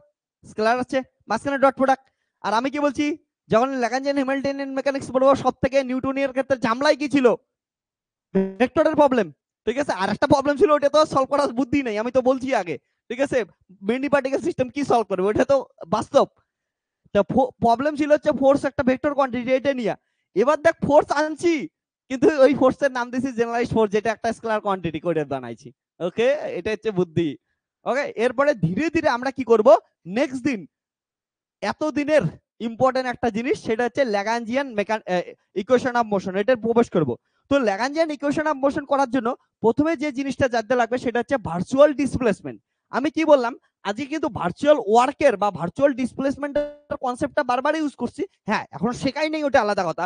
S1: স্কেলার আছে মাঝখানে ডট প্রোডাক্ট। আর আমি কি বলছি যখন ল্যাগ্রাঞ্জিয়ান হ্যামিল্টনিয়ান মেকানিক্স পড়বো সবথেকে নিউটনিয়ার ক্ষেত্রে ঝামেলাই কি ছিল ভেক্টরের প্রবলেম, ঠিক আছে। আর একটা প্রবলেম ছিল ওটা তো সলভ করার বুদ্ধি নেই, আমি তো বলছি আগে, ঠিক আছে, মেনি পার্টিকেল সিস্টেম কি সলভ করবে ওটা তো বাস্তব। তো প্রবলেম ছিল হচ্ছে ফোর্স একটা ভেক্টর কোয়ান্টিটি এটা নিয়ে। এবার দেখ ফোর্স আনছি কিন্তু ওই ফোর্সের নাম দিছি জেনারেলাইজড ফোর্স, যেটা একটা স্কেলার কোয়ান্টিটি করে বানাইছি। ওকে, এটা হচ্ছে বুদ্ধি। ওকে, এরপরে ধীরে ধীরে আমরা কি করব নেক্সট দিন এত দিনের ইম্পর্টেন্ট একটা জিনিস, সেটা হচ্ছে ল্যাগ্রাঞ্জিয়ান ইকুয়েশন অফ মোশন, এটা প্রবেশ করব। তো ল্যাগ্রাঞ্জিয়ান ইকুয়েশন অফ মোশন করার জন্য প্রথমে যে জিনিসটা জানতে লাগবে সেটা হচ্ছে ভার্চুয়াল ডিসপ্লেসমেন্ট। আমি কি বললাম, আজকে কিন্তু ভার্চুয়াল ওয়ার্কের বা ভার্চুয়াল ডিসপ্লেসমেন্টের কনসেপ্টটা বারবার ইউজ করছি। হ্যাঁ, এখন শেখাই নেই, ওটা আলাদা কথা।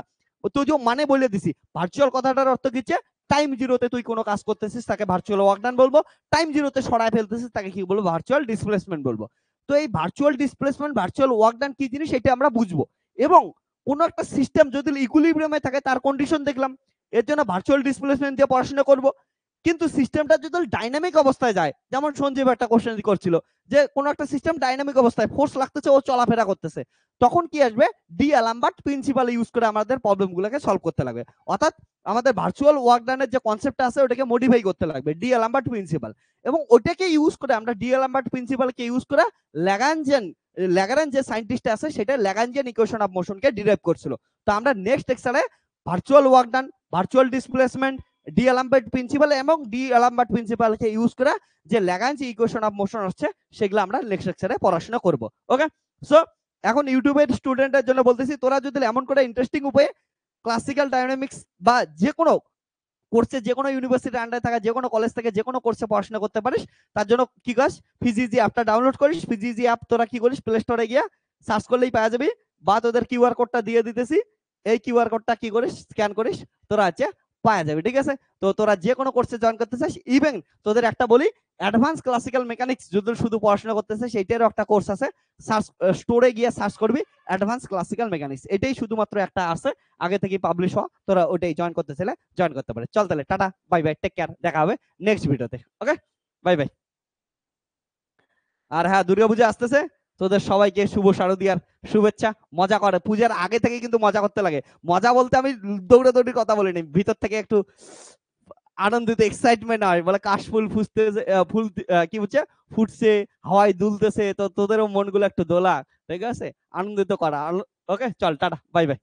S1: তো যে মানে বলে দিছি, ভার্চুয়াল কথাটার অর্থ কি হচ্ছে, টাইম জিরোতে তুই কোনো কাজ করতেছিস তাকে ভার্চুয়াল ওয়ার্ক ডান বলবো, টাইম জিরোতে সরায় ফেলতেছিস তাকে কি বলবো, ভার্চুয়াল ডিসপ্লেসমেন্ট বলবো। তো এই ভার্চুয়াল ডিসপ্লেসমেন্ট, ভার্চুয়াল ওয়ার্ক ডান কি জিনিস এটা আমরা বুঝবো। এবং কোন একটা সিস্টেম যদি ইকুইলিব্রিয়ামে থাকে তার কন্ডিশন দেখলাম, এর জন্য ভার্চুয়াল ডিসপ্লেসমেন্ট দিয়ে পড়াশোনা করব। কিন্তু সিস্টেমটা যদি ডাইনামিক অবস্থায় যায়, যেমন সঞ্জীব একটা কোশ্চেন করছিল যে কোন একটা সিস্টেম ডাইনামিক অবস্থায় ফোর্স লাগতেছে, ও চলাফেরা করতেছে, তখন কি আসবে, ডি অ্যালামবার্ট প্রিন্সিপাল ইউজ করে আমাদের প্রবলেমগুলোকে সলভ করতে লাগবে। অর্থাৎ আমাদের ভার্চুয়াল ওয়ার্ক ডানের যে কনসেপ্টটা আছে ওটাকে মডিফাই করতে লাগবে ডি অ্যালামবার্ট প্রিন্সিপাল। এবং ওটাকে ইউজ করে আমরা ডি অ্যালামবার্ট প্রিন্সিপালকে ইউজ করে ল্যাগ্রাঞ্জ যে সায়েন্টিস্ট আছে সেটা ল্যাগ্রাঞ্জিয়ান ইকুয়েশন অফ মোশনকে ডিরাইভ করছিল। তো আমরা নেক্সট লেকচারে virtual work done, virtual displacement, d'Alembert principle এবং ডি অ্যালামবার্ট প্রিন্সিপালকে ইউজ করে যে ল্যাগ্রাঞ্জ ইকুয়েশন অফ মোশন হচ্ছে সেগুলো আমরা নেক্সট লেকচারে পড়াশোনা করব। ওকে, সো এখন ইউটিউবের স্টুডেন্টের জন্য বলতেছি, তোরা যদি এমন করে ইন্টারেস্টিং উপায়ে ক্লাসিক্যাল ডাইনামিক্স বা যে কোনো কোর্সে, যে কোনো ইউনিভার্সিটির আন্ডারে থাকা যে কোনো কলেজ থেকে যে কোনো কোর্সে পড়াশোনা করতে পারিস, তার জন্য কি করিস, ফিজিজি অ্যাপটা ডাউনলোড করিস। ফিজিজি অ্যাপ তোরা কি করিস, প্লে স্টোরে গিয়া সার্চ করলেই পাওয়া যাবে, বা তোদের কিউআর কোডটা দিয়ে দিতেছি, এই কিউআর কোডটা কি করিস, স্ক্যান করিস, তোরা আছে পাওয়া যাবে। ঠিক আছে, তো তোরা যে কোনো কোর্সে জয়েন করতে চাস, ইভেন তোদের একটা বলি, অ্যাডভান্স ক্লাসিক্যাল মেকানিক্স যদি শুধু পড়াশোনা করতে চাস, সেইটারও একটা কোর্স আছে, সার্চ স্টোরে গিয়ে সার্চ করবি অ্যাডভান্স ক্লাসিক্যাল মেকানিক্স, এটাই শুধুমাত্র একটা আছে, আগে থেকে পাবলিশ হওয়া, তোরা ওইটাই জয়েন করতে চাইলে জয়েন করতে পারে। চল তাহলে ta ta, bye bye, take care, দেখা হবে নেক্সট ভিডিওতে। ওকে, বাই বাই। আর হ্যাঁ, দুর্গাপূজা আসতেছে, তোদের সবাইকে শুভ শারদীয়ার শুভেচ্ছা। মজা করে, পূজার আগে থেকে কিন্তু মজা করতে লাগে। মজা বলতে আমি দৌড়াদৌড়ির কথা বলিনি, ভিতর থেকে একটু আনন্দিত, এক্সাইটমেন্ট হয়, বলে কাশফুল ফুটতেছে, ফুল কি বলছে, ফুটছে, হাওয়ায় দুলতেছে, তো তোদেরও মনগুলো একটু দোলা। ঠিক আছে, আনন্দিত করা। ওকে, চল টাটা, বাই বাই।